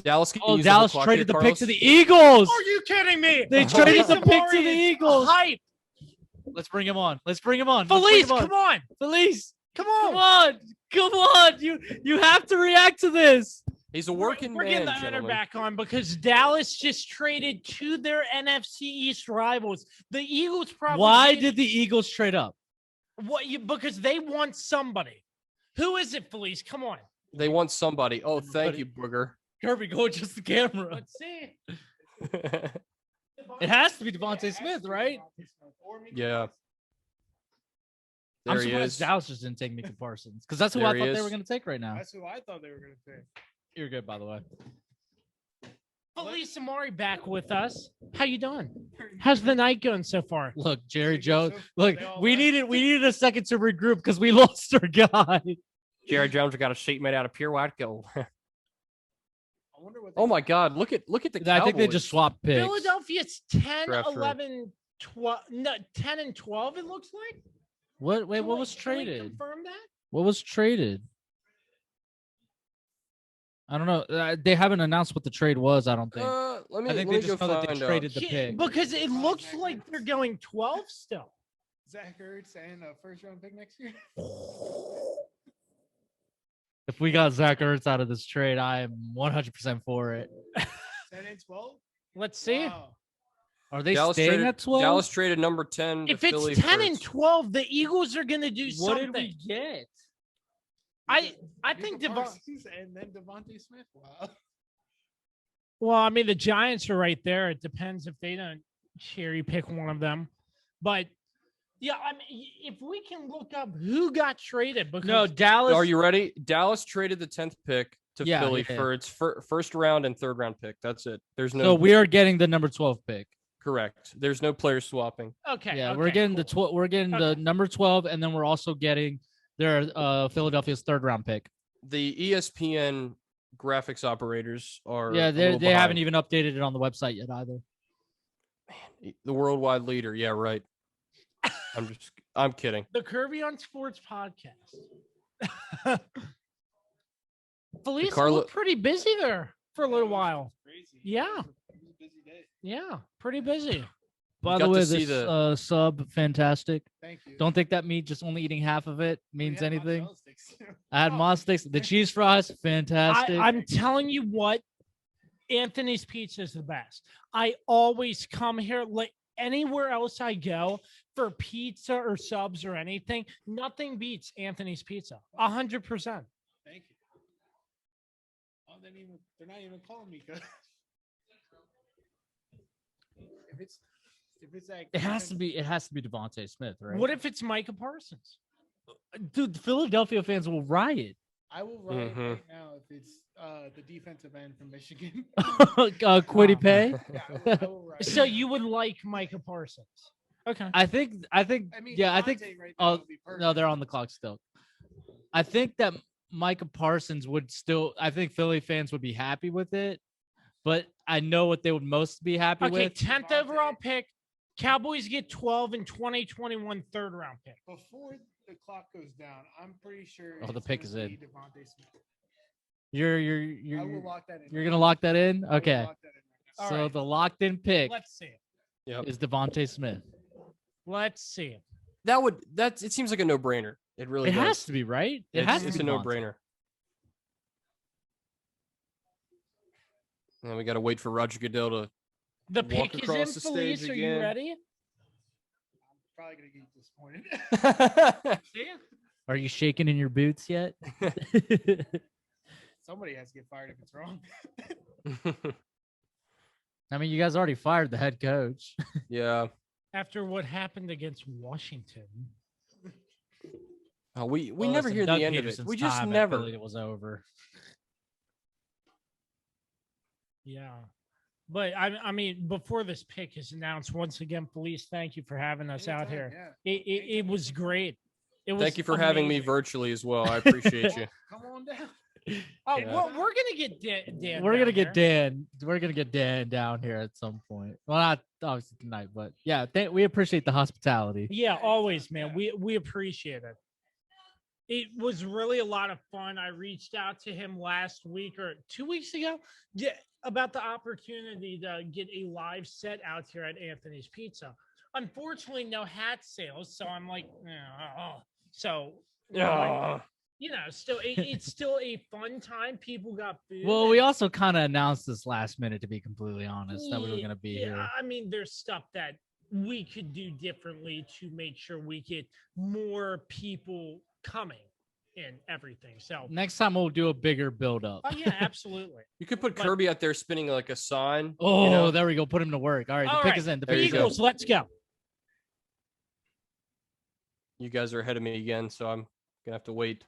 Dallas. Can Oh, use the Dallas whole clock traded here, the pick to Carlos? the Eagles. Are you kidding me? They Oh, traded the Felice pick to Amari the is Eagles. Hype. Let's bring him on. Let's bring him on. Felice, come on. Felice, Come come on. on. Come on. You have to react to this. He's a We're working getting man, the owner gentlemen. back on because Dallas just traded to their NFC East rivals. The Eagles probably. Why did the Eagles trade up? Because they want somebody. Who is it, Felice? Come on. They want somebody. Oh, thank you, Booger. Kirby, go adjust the camera. Let's see. It has to be Devontae Smith, right? Yeah. I'm There he surprised is. Dallas just didn't take Micah Parsons because that's who There I he thought they is. were going to take right now. That's who I thought they were gonna pick. You're good, by the way. Felice Amari back with us. How you doing? How's the night going so far? Look, Jerry Pretty good, Jones. so Look, they all we left. needed a second to regroup because we lost our guy. Jared Jones got a sheet made out of pure white gold. I wonder what. Oh my God! Look at the. I think they Cowboys. just swapped picks. Philadelphia's 10, Draft 11, 12. No, 10 and 12, it looks like. What? Wait, Can what we- was can we traded? confirm that? What was traded? I don't know. They haven't announced what the trade was. I don't think. Let me. I think let they me just go know that they find out. traded the Yeah, pick. because it looks like they're going 12 still. Zach Ertz and a first-round pick next year. If we got Zach Ertz out of this trade, I am 100% for it. 10 and 12. Let's see. Wow. Are they Dallas staying traded, at 12? Dallas traded number 10. If to it's Philly 10 for and 12, the Eagles are going to do What something. did we get? I Micah think Parsons and then Devontae Smith. Wow. Well, I mean, the Giants are right there. It depends if they don't cherry pick one of them. But yeah, I mean, if we can look up who got traded, because No, Dallas. Are you ready? Dallas traded the 10th pick to Yeah, Philly yeah. for its first round and third round pick. That's it. There's no So we are getting the number 12 pick. correct. There's no player swapping. okay, Yeah, okay, we're getting cool. the we're getting the Okay. number 12, and then we're also getting their Philadelphia's third round pick. The ESPN graphics operators are Yeah, a they little haven't behind. even updated it on the website yet either. The worldwide leader. Yeah, right. I'm kidding. The Kirby on Sports podcast. Felice Carlo- looked pretty busy there for a little while. Crazy. Yeah. It was a busy day. Yeah, pretty busy. By got the to way, see this sub fantastic. Thank you. Don't think that me just only eating half of it We means had anything. mozzarella sticks, too. I had moss sticks, the cheese fries, fantastic. I'm telling you what, Anthony's Pizza is the best. I always come here, like anywhere else I go for pizza or subs or anything, nothing beats Anthony's Pizza. 100%. Thank you. Oh, they're not even calling me. If it's If it's like It has to be. It has to be Devontae Smith, right? What if it's Micah Parsons? Dude, the Philadelphia fans will riot. I will riot Mhm. right now if it's the defensive end from Michigan. Quiddy Pay. Yeah, I will riot. So you would like Micah Parsons? Okay. I think. I mean, Yeah, I think. Devontae right now Oh would be perfect. no, they're on the clock still. I think that Micah Parsons would still. I think Philly fans would be happy with it, but I know what they would most be happy Okay, with. 10th overall pick. Cowboys get 12 in 2021 third round pick. Before the clock goes down, I'm pretty sure. Oh, the it's pick gonna is in. be Devontae Smith. You're I will lock that in. you're gonna lock that in. I will Okay, lock that in right now. All so right. the locked in pick Let's see it. Yep. is Devontae Smith. Let's see it. It seems like a no-brainer. It really It does. has to be, right? It has to It's be a Devontae. no-brainer. And we got to wait for Roger Goodell to. The Walk pick is in, across the stage Felice. Are you again. ready? I'm probably gonna get disappointed. See it? Are you shaking in your boots yet? Somebody has to get fired if it's wrong. I mean, you guys already fired the head coach. Yeah. After what happened against Washington. Oh, we Well, never listen, hear Doug the end of it. Peterson's We just time at never. Philly, it was over. Yeah. But I mean, before this pick is announced, once again, Felice, thank you for having us out Anytime, here. yeah. It was great. It was Thank you for having me amazing. virtually as well. I appreciate you. Come on down. Oh, Yeah. we're gonna get Dan. We're gonna down get here. Dan. We're gonna get Dan down here at some point. Well, not obviously tonight, but yeah, we appreciate the hospitality. Yeah, always, man. We appreciate it. It was really a lot of fun. I reached out to him last week or 2 weeks ago about the opportunity to get a live set out here at Anthony's Pizza. Unfortunately, no hat sales, so I'm like, so Yeah. you know, still it's still a fun time. People got food. Well, and- we also kind of announced this last minute, to be completely honest, that we were Yeah, gonna be yeah, here. I mean, there's stuff that we could do differently to make sure we get more people coming and everything. So, Next time we'll do a bigger build up. oh yeah, absolutely. You could put But- Kirby out there spinning like a sign. Oh, you know? there we go. Put him to work. All right, the All pick right, is in. The There pick you is go. in. Eagles, let's go. You guys are ahead of me again, so I'm gonna have to wait.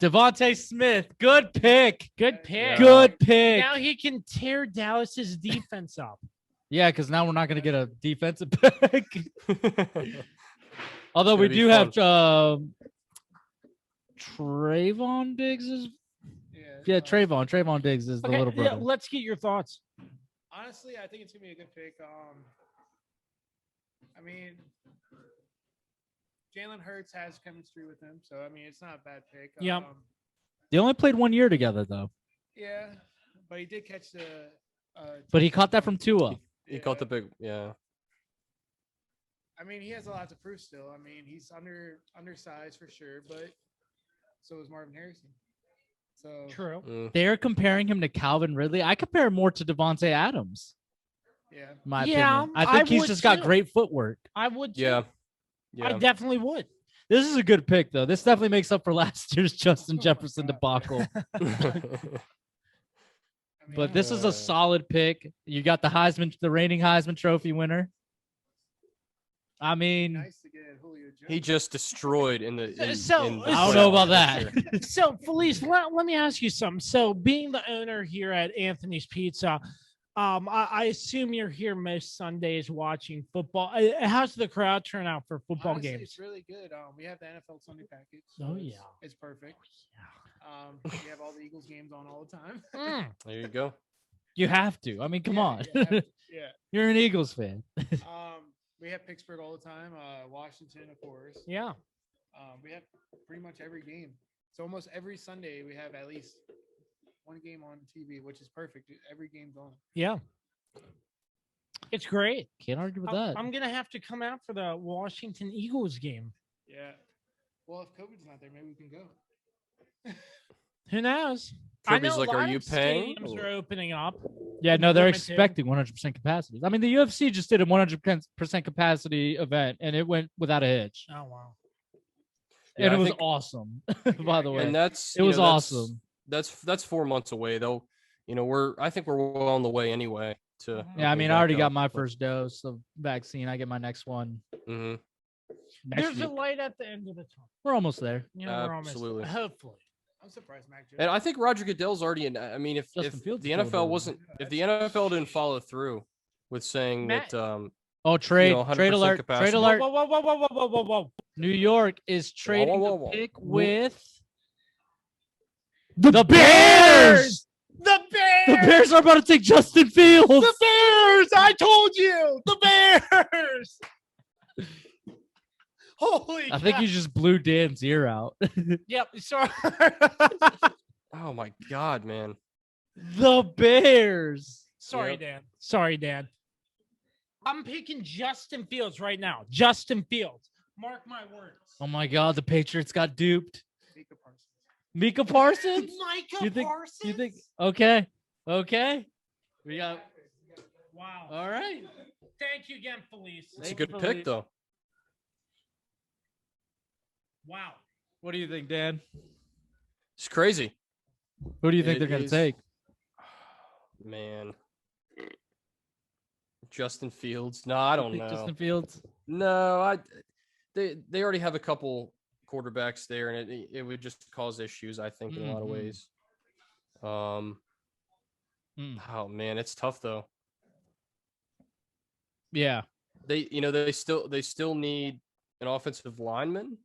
Devontae Smith, good pick. Good pick. Yeah. Good pick. Now he can tear Dallas's defense up. Yeah, because now we're not gonna get a defensive pick. Although we gonna be do have Trayvon Diggs is yeah, Trayvon Diggs is the Okay, little yeah, brother. let's get your thoughts. Honestly, I think it's gonna be a good pick. I mean, Jalen Hurts has chemistry with him, so I mean, it's not a bad pick. Yep. They only played 1 year together though. Yeah, but he did catch the. But he caught that from Tua. You caught the big, yeah. I mean, he has a lot to prove still. I mean, he's undersized for sure, but so is Marvin Harrison. So True. Mm. They're comparing him to Calvin Ridley. I compare him more to Devontae Adams. yeah, In my Yeah, opinion. I I think he's would just got too. great footwork. I would. Too. Yeah. I Yeah. definitely would. This is a good pick though. This definitely makes up for last year's Justin Jefferson debacle. I mean, But this is a solid pick. You got the reigning Heisman Trophy winner. I mean, nice to get Julio Jones. He just destroyed in the. In, So- in the I don't know playoffs about this that. year. So, Felice, let me ask you something. So, being the owner here at Anthony's Pizza, I assume you're here most Sundays watching football. How's the crowd turn out for football Honestly, games? It's really good. We have the NFL Sunday package. Oh, it's- yeah. it's perfect. We have all the Eagles games on all the time. Mm. There you go. you have to. I mean, come Yeah, on. yeah. You're an Eagles fan. We have Pittsburgh all the time. Washington, of course. Yeah. We have pretty much every game. So almost every Sunday we have at least one game on TV, which is perfect. Every game's on. Yeah. It's great. Can't argue with that. I'm going to have to come out for the Washington Eagles game. Yeah. Well, if COVID's not there, maybe we can go. Who knows? Kirby's I know like, a "Are lot you of paying?" stadiums are opening up. Yeah, no, they're Limited. expecting 100% capacity. I mean, the UFC just did a 100% capacity event, and it went without a hitch. Oh, wow. Yeah, And I it was think- awesome, by the way. And that's It you was know, that's- awesome. That's 4 months away though. I think we're well on the way anyway to. Yeah, I opening mean, I already back got up, my but- first dose of vaccine. I get my next one. Mhm. Next There's a week. light at the end of the tunnel. We're almost there. We're Absolutely. almost hopefully. I'm surprised Mac Jones. And I think Roger Goodell's already in. I mean, if Justin Fields the is still NFL available. wasn't, if the NFL didn't follow through with saying Matt- that, Oh, trade 100% alert! capacity. Trade alert! Whoa, whoa, whoa, whoa, whoa, whoa, whoa, whoa. New York is trading whoa, the whoa. pick Wh- with The Bears. The Bears! The Bears are about to take Justin Fields. The Bears! I told you! The Bears! Holy I think cow. you just blew Dan's ear out. Yep, sorry. oh my God, man. The Bears. Sorry, Yep. Dan. Sorry, Dan. I'm picking Justin Fields right now. Justin Fields. Mark my words. Oh my God, the Patriots got duped. Micah Parsons. Micah Parsons? Micah You think? Parsons? You think? Okay. Okay. We got. Wow. All right. Thank you again, Felice. It's a Thank good you, pick Felice. though. Wow. What do you think, Dan? It's crazy, Who do you think It they're going to is- take? man. Justin Fields. No, I don't Think know. Justin Fields. No, they already have a couple quarterbacks there, and it would just cause issues, I think, in a lot of Mhm. ways. Mm. Oh man, it's tough though. Yeah. They still need an offensive lineman.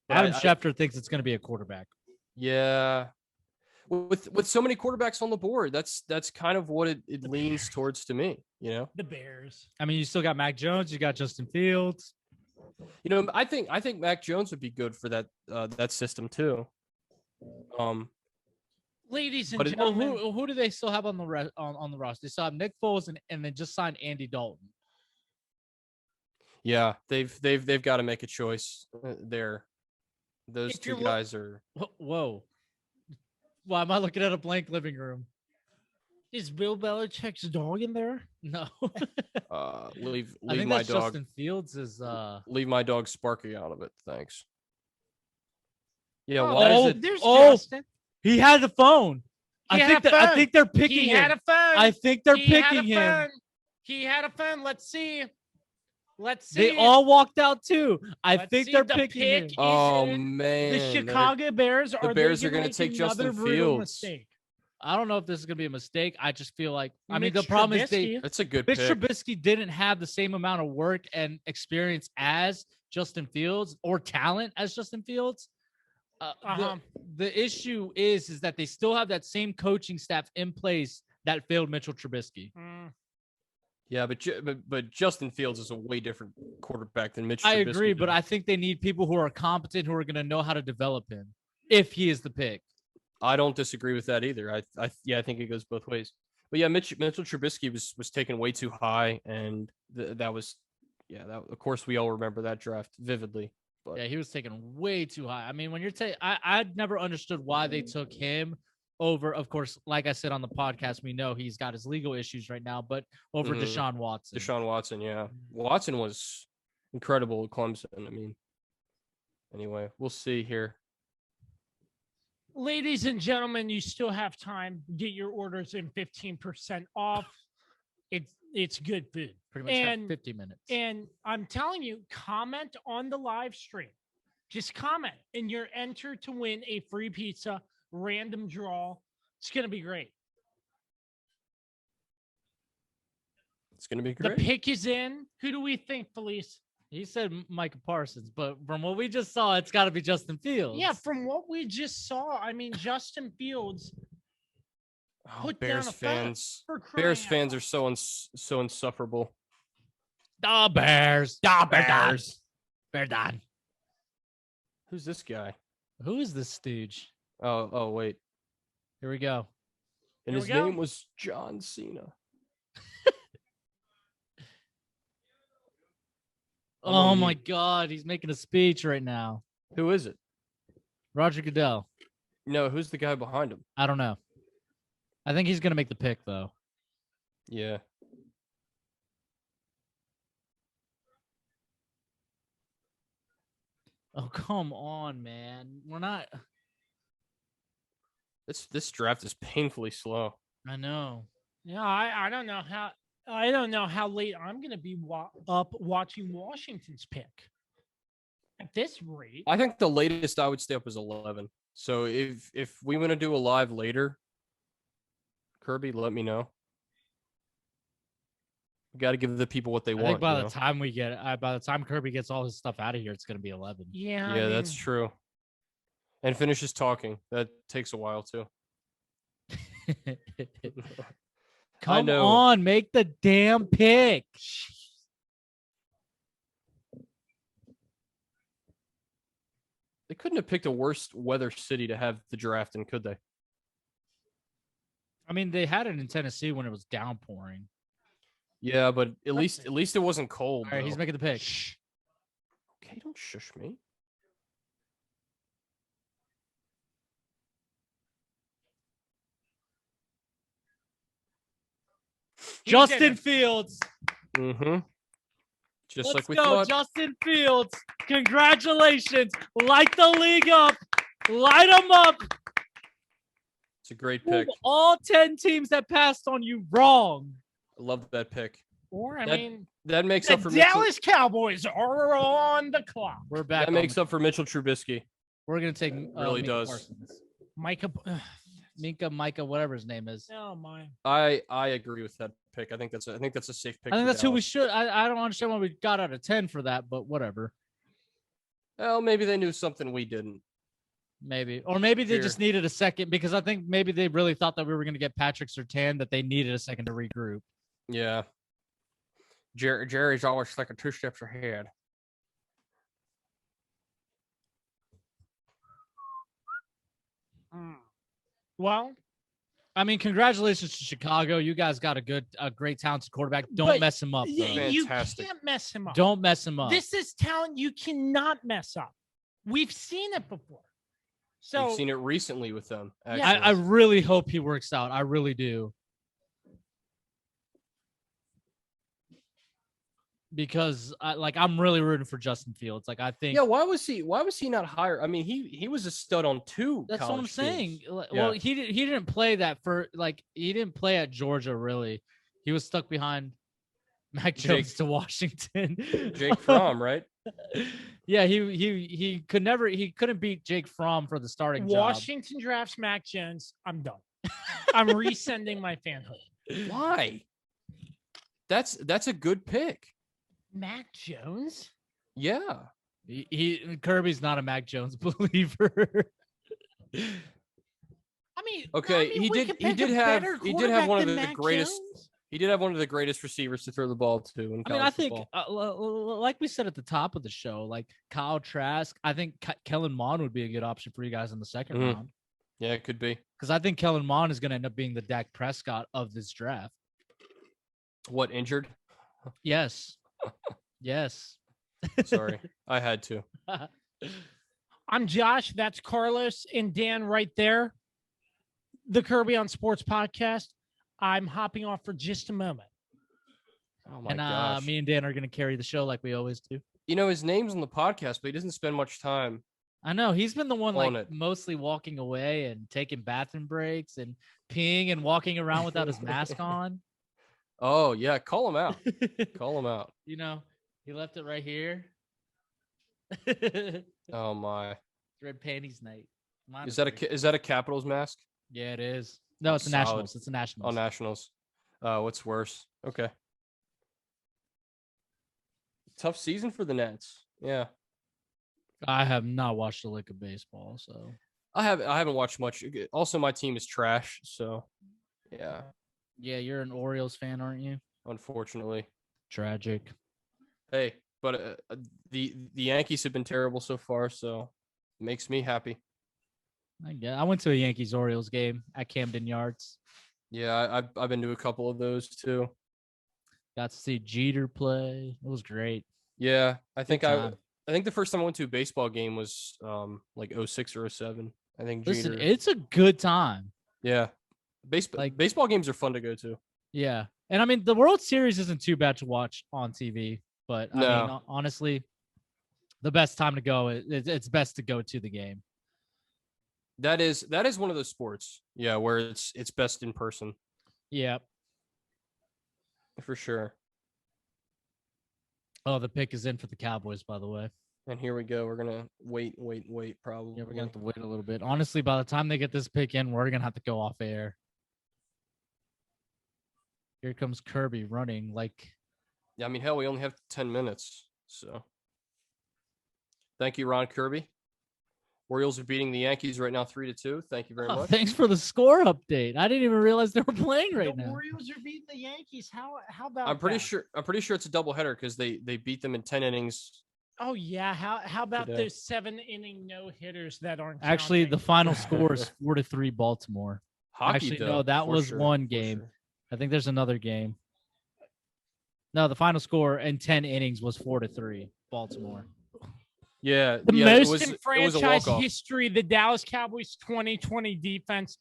But Adam I- Schefter thinks it's going to be a quarterback. Yeah. With so many quarterbacks on the board, that's kind of what it leans towards to me, The Bears. I mean, you still got Mac Jones. You got Justin Fields. I think Mac Jones would be good for that system too. Ladies and But it- Well, gentlemen. who do they still have on the on the roster? They still have Nick Foles and they just signed Andy Dalton. Yeah, they've got to make a choice there. Those If two you're lo- guys are Whoa. Why am I looking at a blank living room? Is Bill Belichick's dog in there? No. leave I think my that's dog Justin Fields is leave my dog Sparky out of it. Thanks. Yeah, Oh, why there's is a- it? There's Oh, Justin. he had the phone. He I had think a I phone. think they're picking He him. had a phone. I think they're He had a picking him. phone. He had a phone. Let's see. Let's see. They all walked out too. I Let's think see. they're The picking pick him. is Oh in. man, The they're- Chicago Bears are Bears they are gonna make take another Justin brutal Fields. mistake? I don't know if this is gonna be a mistake. I just feel like I mean the Mitch problem is Trubisky. That's a good Mitch pick. Trubisky didn't have the same amount of work and experience as Justin Fields or talent as Justin Fields. Uh-huh. The issue is that they still have that same coaching staff in place that failed Mitchell Trubisky. Mm. Yeah, but Justin Fields is a way different quarterback than Mitch. I Trubisky agree, but does. I think they need people who are competent who are going to know how to develop him if he is the pick. I don't disagree with that either. I think it goes both ways. But yeah, Mitchell Trubisky was taken way too high, and that was of course we all remember that draft vividly. But Yeah, he was taken way too high. I mean, when you're taking, I'd never understood why they took him over. Of course, like I said on the podcast, we know he's got his legal issues right now, but over Mhm. Deshaun Watson. Deshaun Watson, yeah, Watson was incredible at Clemson. I mean, anyway, we'll see here. Ladies and gentlemen, you still have time. Get your orders in 15% off. It's good food. Pretty much have And- 50 minutes. And I'm telling you, comment on the live stream. Just comment, and you're entered to win a free pizza, random draw. It's going to be great. It's gonna be The great. pick is in. Who do we think, Felice? He said Micah Parsons, but from what we just saw, it's got to be Justin Fields. Yeah, from what we just saw, I mean, Justin Fields Oh, put down Bears a phone fans. for crying Bears out fans loud. are so insufferable. the Bears. The Bears. Bears. Who's this guy? Who is this stooge? Oh wait. Here we go. And Here his we go. name was John Cena. I'm Oh on my mute. God, he's making a speech right now. Who is it? Roger Goodell. No, who's the guy behind him? I don't know. I think he's gonna make the pick though. Yeah. Oh come on, man. We're not. This draft is painfully slow. I know. Yeah, I don't know how. I don't know how late I'm going to be up watching Washington's pick. At this rate, I think the latest I would stay up is 11. So if we want to do a live later, Kirby, let me know. We got to give the people what they I want. think by you the know? time by the time Kirby gets all his stuff out of here, it's gonna be 11. yeah, Yeah, I that's mean, true. And finishes talking. That takes a while too. Come know. on, make the damn pick. They couldn't have picked a worse weather city to have the draft in, could they? I mean, they had it in Tennessee when it was downpouring. Yeah, but at least it wasn't cold. All right, he's though. making the pick. Okay, don't shush me. Justin Fields. Mm-hmm. Just Let's like we go, thought. Justin Fields. Congratulations. Light the league up. Light them up. It's a great Prove pick. all 10 teams that passed on you wrong. I love that pick. or I That- mean, That makes the up for Mitchell. Dallas Cowboys are on the clock. We're back. That makes up for Mitchell Trubisky. We're gonna take really Micah does. Parsons. Micah. Micah, whatever his name is. Oh my. I agree with that pick. I think that's a safe pick. I think for that's who we Dallas. should. I don't understand why we got out of 10 for that, but whatever. Well, maybe they knew something we didn't. Maybe. Or maybe they Sure. just needed a second because I think maybe they really thought that we were going to get Patrick Surtain, that they needed a second to regroup. Yeah. Jerry's always like 2 steps ahead. Well, I mean, congratulations to Chicago. You guys got a great talented quarterback. Don't But mess him up, though. you Fantastic. can't mess him up. Don't mess him up. This is talent you cannot mess up. We've seen it before. So We've seen it recently with them. Yeah. Actually. I really hope he works out. I really do. Because I'm really rooting for Justin Fields. Like I think Yeah, why was he not higher? I mean, he was a stud on 2 that's what I'm college saying. teams. Well, he didn't play that he didn't play at Georgia really. He was stuck behind Mac Jones to Washington. Jake Fromm, right? Yeah, he couldn't beat Jake Fromm for the starting job. Washington drafts Mac Jones. I'm done. I'm resending my fanhood. Why? That's a good pick. Mac Jones? Yeah. Kirby's not a Mac Jones believer. I mean, Okay, we he did could pick a have better one of quarterback than the Mac greatest Jones. He did have one of the greatest receivers to throw the ball to in college I mean, I think, football. like we said at the top of the show, like Kyle Trask, I think Kellen Mond would be a good option for you guys in the second Mhm. round. Yeah, it could be. Because I think Kellen Mond is going to end up being the Dak Prescott of this draft. What, injured? Yes. Yes. Sorry. I had to. I'm Josh. That's Carlos and Dan right there. The Kirby on Sports podcast. I'm hopping off for just a moment. Oh my And gosh. me and Dan are going to carry the show like we always do. You know, his name's on the podcast, but he doesn't spend much time. I know he's been the one On like it. mostly walking away and taking bathroom breaks and peeing and walking around without his mask on. Oh, yeah. Call him out. Call him out. You know, he left it right here. Oh my. Red panties night. Mine Is that great. is that a Capitals mask? Yeah, it is. No, it's a Solid. Nationals. It's a Nationals. Oh, Nationals. What's worse? Okay. Tough season for the Nets. Yeah. I have not watched a lick of baseball, so I haven't watched much. Also, my team is trash, so yeah, yeah, you're an Orioles fan, aren't you? unfortunately. Tragic. Hey, but the Yankees have been terrible so far, so it makes me happy. I went to a Yankees Orioles game at Camden Yards. Yeah, I've been to a couple of those too. Got to see Jeter play. It was great. Yeah, I think time. I think the first time I went to a baseball game was like 06 or 07. I think Listen, Jeter. it's a good time. Yeah. Baseball games are fun to go to. Yeah. And I mean, the World Series isn't too bad to watch on TV, but I No. mean, honestly, the best time to go, it's best to go to the game. That is one of those sports, yeah, where it's best in person. Yep. for sure. Oh, the pick is in for the Cowboys, by the way. And here we go. We're gonna wait. Probably. Yeah, we're gonna have to wait a little bit. Honestly, by the time they get this pick in, we're gonna have to go off air. Here comes Kirby running like. Yeah, I mean, hell, we only have 10 minutes. So, thank you, Ron Kirby. Orioles are beating the Yankees right now, 3-2. Thank you very Oh, much. thanks for the score update. I didn't even realize they were playing right the now. Orioles are beating the Yankees. How about I'm pretty that? sure. I'm pretty sure it's a doubleheader because they beat them in 10 innings. Oh yeah. How about Today. those 7-inning no hitters that aren't Actually, the counting? final score is 4-3 Baltimore. Hockey, Actually, though, no, that for was sure, one for game. sure. I think there's another game. No, the final score in 10 innings was 4-3 Baltimore. Yeah, The yeah, most it in was a franchise walk-off. history, the Dallas Cowboys 2020 defense,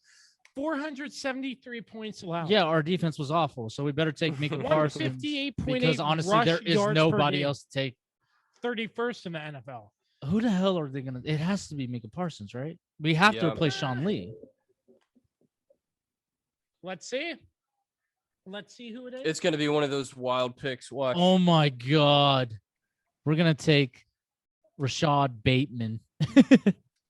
473 points allowed. Yeah, our defense was awful, so we better take Mika Parsons 158.8 because honestly, there rush is yards per nobody game. else to take. 31st in the NFL. Who the hell are they gonna? It has to be Mika Parsons, right? We have to Yeah. replace Sean Lee. Let's see. Let's see who it is. It's going to be one of those wild picks. Watch. Oh my God, we're gonna take Rashad Bateman.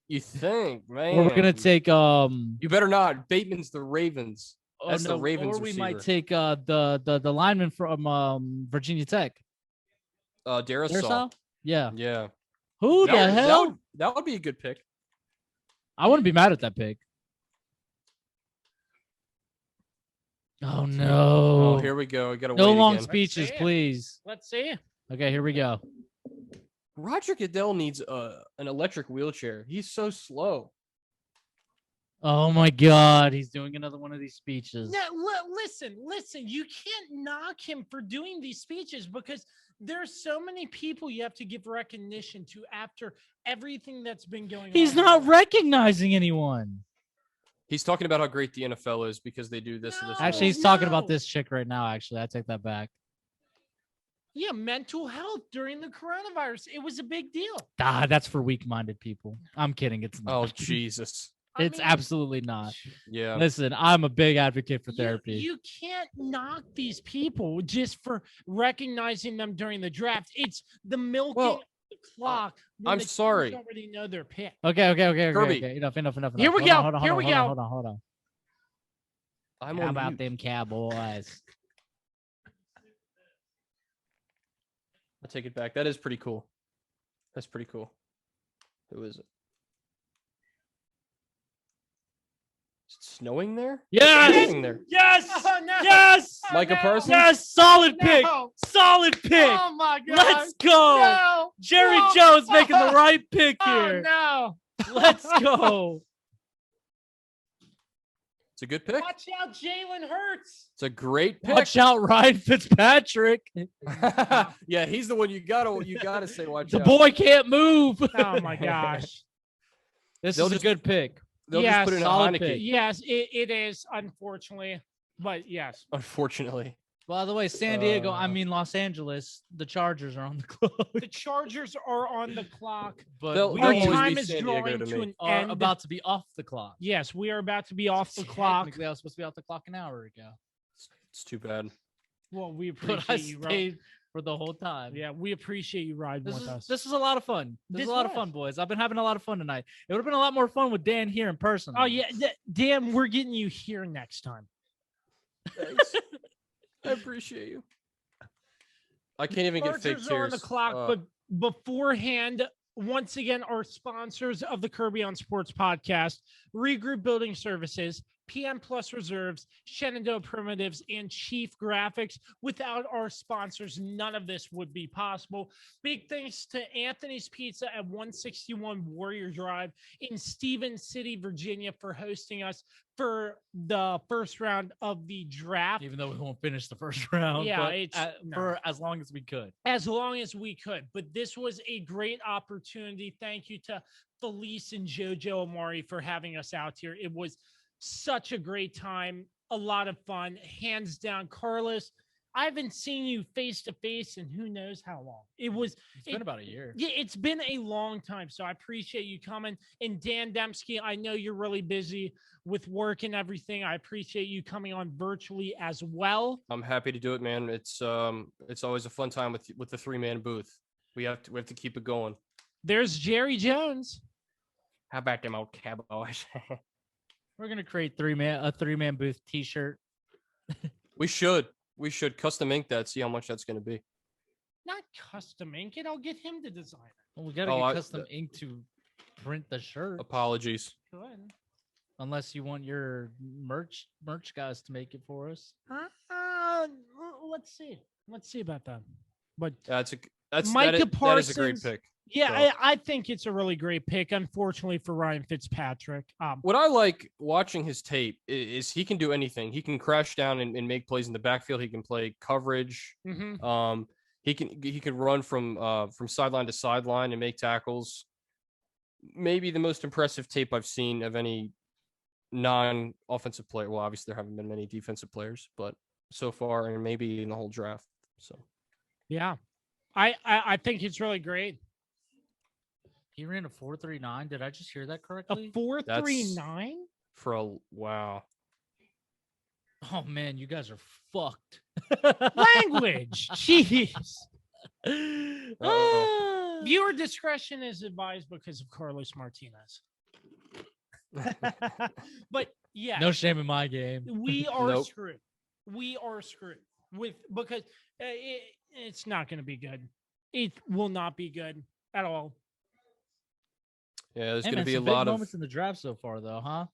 You think, man? Or we're gonna take You better not. Bateman's the Ravens. oh, That's the no, Ravens or we might receiver. take the lineman from Virginia Tech. Darrisaw. Darrisaw? Yeah. Yeah. Who the hell? That would be a good pick. I wouldn't be mad at that pick. Oh no! Oh, here we go. I got to No wait long again. speeches, see it. please. Let's see. Okay, here we go. Roger Goodell needs an electric wheelchair. He's so slow. Oh my God, he's doing another one of these speeches. Now, listen. You can't knock him for doing these speeches because there's so many people you have to give recognition to after everything that's been going on. He's not recognizing anyone. He's talking about how great the NFL is because they do this and this. and Actually, this. he's talking about no. this chick right now. Actually, I take that back. Yeah, mental health during the coronavirus. It was a big deal. Ah, that's for weak-minded people. I'm kidding. It's not. Oh Jesus. It's absolutely not. Yeah. Listen, I'm a big advocate for therapy. You can't knock these people just for recognizing them during the draft. It's the milking Well, of the clock. when I'm the teams sorry. Already know their pick. Okay. Kirby. Enough. Here we Hold go. on, hold on, Here hold we on, go. Hold on. I'm How on about mute. them Cowboys? I take it back. That is pretty cool. That's pretty cool. Who is it? Is it snowing there? Yes! It's snowing there. Yes! Oh, no. Yes! Oh, Micah no. Parsons? Yes! Solid pick! No. Solid pick! Oh my God. Let's go! No. Jerry No. Jones making the right pick Oh here. no. Let's go. It's a good pick. Watch out, Jalen Hurts. It's a great pick. Watch out, Ryan Fitzpatrick. Yeah, he's the one you gotta say watch The out. boy can't move. Oh my gosh. This They'll is just- a good pick. They'll Yes, just put in a solid Heineke. pick. Yes, it is, unfortunately. But yes. Unfortunately. By the way, San Diego, I Uh, mean Los Angeles, the Chargers are on the clock. The Chargers are on the clock. But They'll- we Our always be time is San Diego drawing to to me. an are end. about to be off the clock. Yes, we are about to be off the clock. Technically, I was supposed to be off the clock an hour ago. It's too bad. Well, we But I appreciate you. stayed for the whole time. Yeah, we appreciate you riding with us. This is a lot of fun. This is This a lot of was. fun, boys. I've been having a lot of fun tonight. It would have been a lot more fun with Dan here in person. Oh yeah, damn, we're getting you here next time. Thanks. I appreciate you. I can't even get fake Chargers are on tears. the clock, but beforehand, once again, our sponsors of the Kirby on Sports podcast, Regroup Building Services, PM Plus Reserves, Shenandoah Primitives, and Chief Graphics. Without our sponsors, none of this would be possible. Big thanks to Anthony's Pizza at 161 Warrior Drive in Stevens City, Virginia, for hosting us for the first round of the draft. even though we won't finish the first round. Yeah, but it's- no. for as long as we could. As long as we could. But this was a great opportunity. Thank you to Felice and JoJo Amari for having us out here. It was such a great time, a lot of fun, hands down. Carlos, I haven't seen you face to face in who knows how long. It's been about a year. Yeah, it's been a long time. So I appreciate you coming. And Dan Dembski, I know you're really busy with work and everything. I appreciate you coming on virtually as well. I'm happy to do it, man. It's always a fun time with the 3-man booth. We have to keep it going. There's Jerry Jones. How about them old cowboys? We're gonna create a 3-man booth T-shirt. We should custom ink that. See how much that's going to be. Not custom ink it. I'll get him to design it. Well, we gotta get custom ink to print the shirt. Apologies. Good. Unless you want your merch guys to make it for us. Let's see. Let's see about that. But That is a great pick. yeah, So- I think it's a really great pick. Unfortunately for Ryan Fitzpatrick. What I like watching his tape is he can do anything. He can crash down and make plays in the backfield. He can play coverage. Mhm. He can run from sideline to sideline and make tackles. Maybe the most impressive tape I've seen of any non-offensive player. Well, obviously there haven't been many defensive players, but so far, and maybe in the whole draft. So Yeah. I think it's really great. He ran a 4.39. Did I just hear that A correctly? 4.39? for a wow. Oh man, you guys are fucked. Language. Jeez. Uh-oh. Viewer discretion is advised because of Carlos Martinez. But yeah, No shame in my game. we are Nope. screwed. We are screwed because it's not going to be good. It will not be good at all. Yeah, there's Hey, going to man, be a some big lot of moments in the draft so far, though, huh?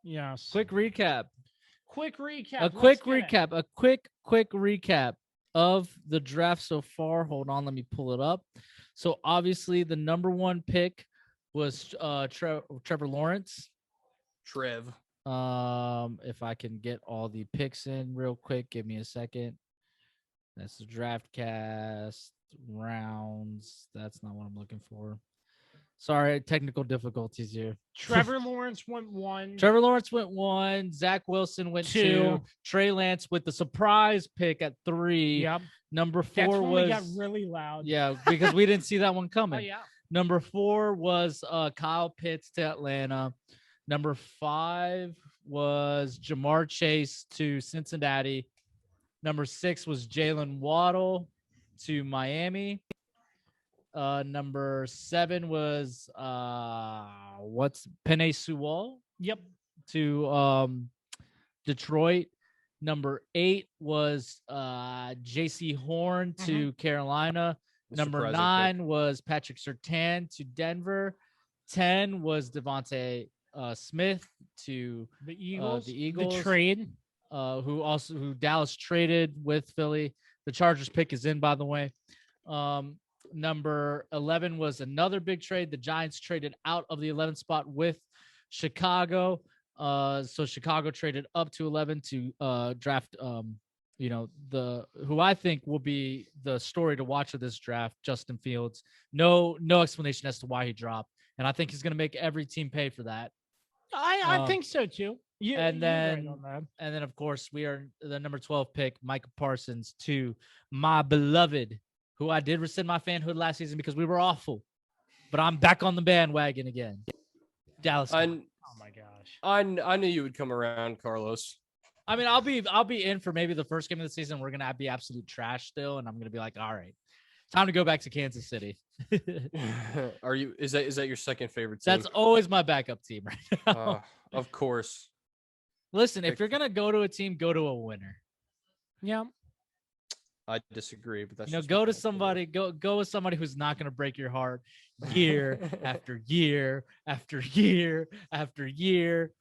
Yes. Quick recap. quick recap. A Let's quick get it. recap. A quick recap of the draft so far. Hold on, let me pull it up. So obviously, the number 1 pick was Trevor Lawrence. Trev. If I can get all the picks in real quick, give me a second. That's the draft cast rounds. That's not what I'm looking for. Sorry, technical difficulties here. Trevor Lawrence went 1. Trevor Lawrence went 1. Zach Wilson went 2. 2. Trey Lance with the surprise pick at 3. Yep. Number 4 That's when was we got really loud. yeah, because we didn't see that one Oh coming. yeah. Number 4 was Kyle Pitts to Atlanta. Number 5 was Jamar Chase to Cincinnati. Number 6 was Jalen Waddle to Miami. Number 7 was Penei Sewell Yep. to Detroit. Number 8 was J.C. Horn to Carolina. Number Surprising 9 was Patrick Surtain to Denver. 10 was Devontae Smith to The Eagles. the Eagles. The trade. who Dallas traded with Philly. The Chargers pick is in, by the way. Number 11 was another big trade. The Giants traded out of the 11th spot with Chicago. So Chicago traded up to 11 to draft, who I think will be the story to watch of this draft, Justin Fields. No explanation as to why he dropped. And I think he's going to make every team pay for that. I think so too. And you're right then, on that. and then, of course, we are the number 12 pick, Micah Parsons, to my beloved, who I did rescind my fanhood last season because we were awful. But I'm back on the bandwagon again. Dallas. Oh my gosh. I knew you would come around, Carlos. I mean, I'll be in for maybe the first game of the season. We're gonna be absolute trash still, and I'm gonna be like, all right, time to go back to Kansas City. Are you? Is that your second favorite team? That's always my backup team right now. Of course. Listen, if you're gonna go to a team, go to a winner. Yeah. I disagree, but that's You know, just go my to opinion. somebody, go with somebody who's not gonna break your heart year after year after year after year.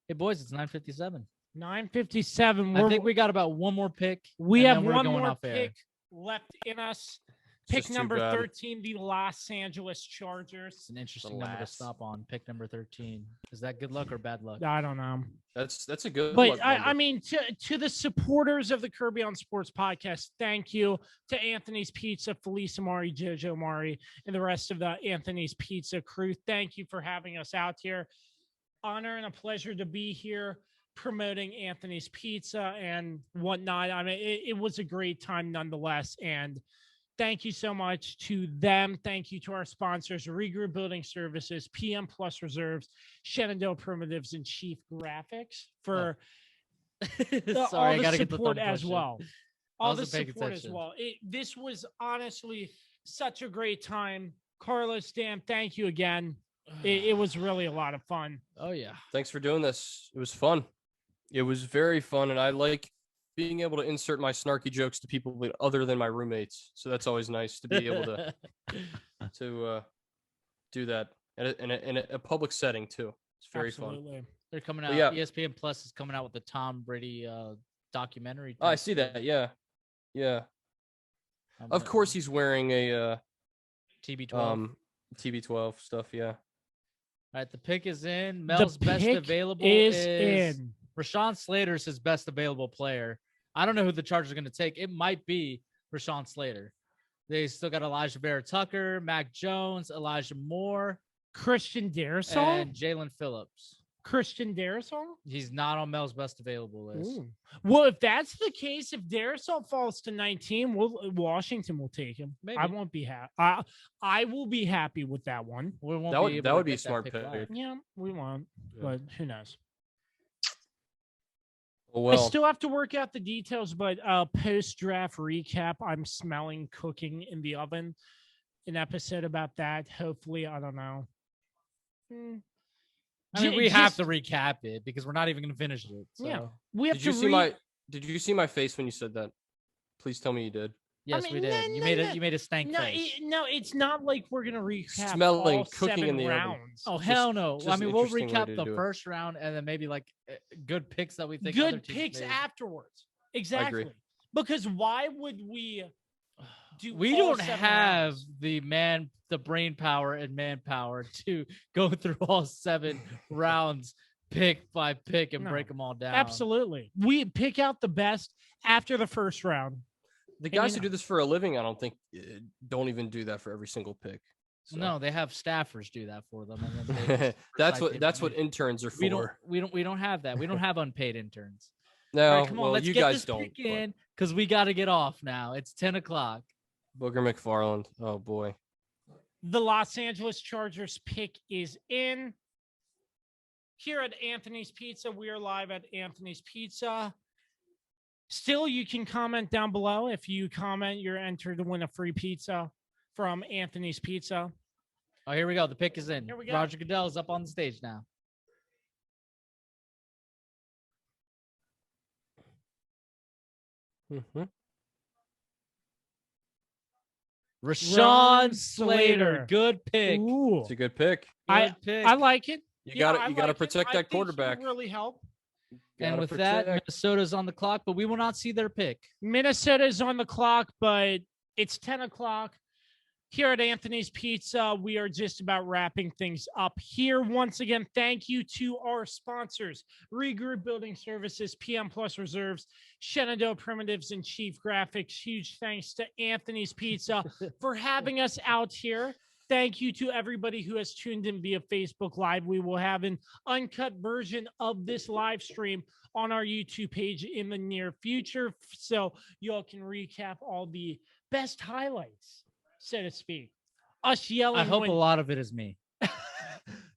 Hey boys, it's 9:57. 9:57. I think we got about one more pick. We and have then we're one going more off air. pick left in us. It's Pick just too number bad. 13, the Los Angeles Chargers. It's an interesting number to last. stop on. Pick number 13. Is that good luck or bad luck? I don't know. That's a good. But luck I number. mean, to the supporters of the Kirby on Sports podcast, thank you to Anthony's Pizza, Felice, Amari, Jojo, Amari, and the rest of the Anthony's Pizza crew. Thank you for having us out here. Honor and a pleasure to be here. promoting Anthony's Pizza and whatnot. I mean, it was a great time nonetheless. And thank you so much to them. Thank you to our sponsors, Regroup Building Services, PM Plus Reserves, Shenandoah Primitives, and Chief Graphics for all Sorry, I the gotta get the support thumb as pushing. well. All the wasn't paying support as attention. well. This was honestly such a great time. Carlos, Dan, thank you again. It was really a lot of fun. Oh yeah. Thanks for doing this. It was fun. It was very fun, and I like being able to insert my snarky jokes to people other than my roommates. So that's always nice to be able to do that in a public setting too. It's very fun. Absolutely. They're coming But out. yeah. ESPN Plus is coming out with the Tom Brady documentary. Oh, I type see thing. that. Yeah. I'm Of gonna- course, he's wearing a TB12. TB12 stuff. Yeah. All right, the pick is in. Mel's best pick available is is in. Rashawn Slater's his best available player. I don't know who the Chargers are going to take. It might be Rashawn Slater. They still got Elijah Tucker, Mac Jones, Elijah Moore, Christian Darrisaw. and Jalen Phillips. Christian Darrisaw. He's not on Mel's best available list. Ooh. Well, if that's the case, if Darrisaw falls to 19, Washington will take him. Maybe. I won't be happy. I will be happy with that one. We won't That be would- able that to would be get a smart pick pick. live. Yeah, we won't, Yeah. but who knows? Well, I still have to work out the details, but post-draft recap, I'm smelling cooking in the oven. An episode about that. Hopefully, I don't know. I mean, we have to recap it because we're not even going to finish it. So. Yeah. We have did you to see Did you see my face when you said that? Please tell me you did. Yes, mean, we did. no, you no, made no. a you made a stank No, face. no, it's not like we're gonna recap Smelling all cooking 7 in the oven. rounds. Oh Just- hell no! I just mean, we'll interesting way recap to the do it. first round and then maybe like good picks that we think. other Good teams picks made. afterwards. Exactly. Because why would we do? We all don't 7 have rounds? the brain power and manpower to go through all 7 rounds pick by pick and No. break them all down. Absolutely. We pick out the best after the first round. The And you guys who know- do this for a living, I don't think, don't even do that for every single pick. So. No, they have staffers do that for them. And then they just that's cite what the interns are for. we don't have that. We don't have unpaid interns. No, All right, come on, well, let's you get guys this don't. pick in because we got to get off now. It's 10 o'clock. Booger McFarland. Oh boy. The Los Angeles Chargers pick is in. Here at Anthony's Pizza, we are live at Anthony's Pizza. Still, you can comment down below. If you comment, you're entered to win a free pizza from Anthony's Pizza. Oh, here we go. The pick is in. Here we go. Roger Goodell is up on the stage now. Mhm. Slater. Rashawn Slater. Good pick. Ooh, It's a good pick. Good pick. I like it. You Yeah, got I to you got to like it. protect I that think he'll quarterback. really help. And Gotta with that, protect. Minnesota's on the clock, but we will not see their pick. Minnesota's on the clock, but it's 10 o'clock. Here at Anthony's Pizza, we are just about wrapping things up here. Once again, thank you to our sponsors, Regroup Building Services, PM Plus Reserves, Shenandoah Primitives, and Chief Graphics. Huge thanks to Anthony's Pizza for having us out here. Thank you to everybody who has tuned in via Facebook Live. We will have an uncut version of this live stream on our YouTube page in the near future, so y'all can recap all the best highlights, so to speak. Us yelling. I hope when, a lot of it is me. I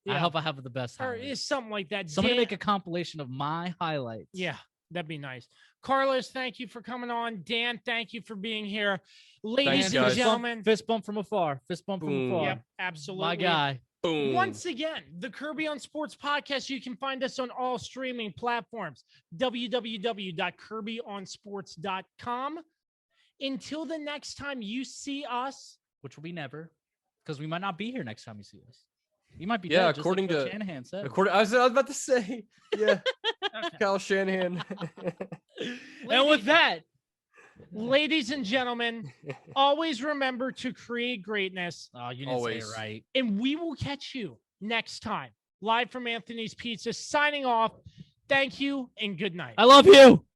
Yeah. hope I have the best or highlights. is something like that. Somebody Dan- make a compilation of my highlights. Yeah, that'd be nice. Carlos, thank you for coming on. Dan, thank you for being here. Ladies Thanks, and guys. gentlemen. Fist bump from afar. Fist bump from Boom. afar. Yep, absolutely. My guy. Boom. Once again, the Kirby on Sports podcast, you can find us on all streaming platforms, www.kirbyonsports.com. Until the next time you see us, Which will be never, because we might not be here next time you see us. You might be Yeah, dead, just according like Coach to- Shanahan said. I was about to say, yeah, Kyle Shanahan. And with that, ladies and gentlemen, always remember to create greatness, oh, you didn't Always. say it right. and we will catch you next time. Live from Anthony's Pizza, signing off. Thank you and good night. I love you.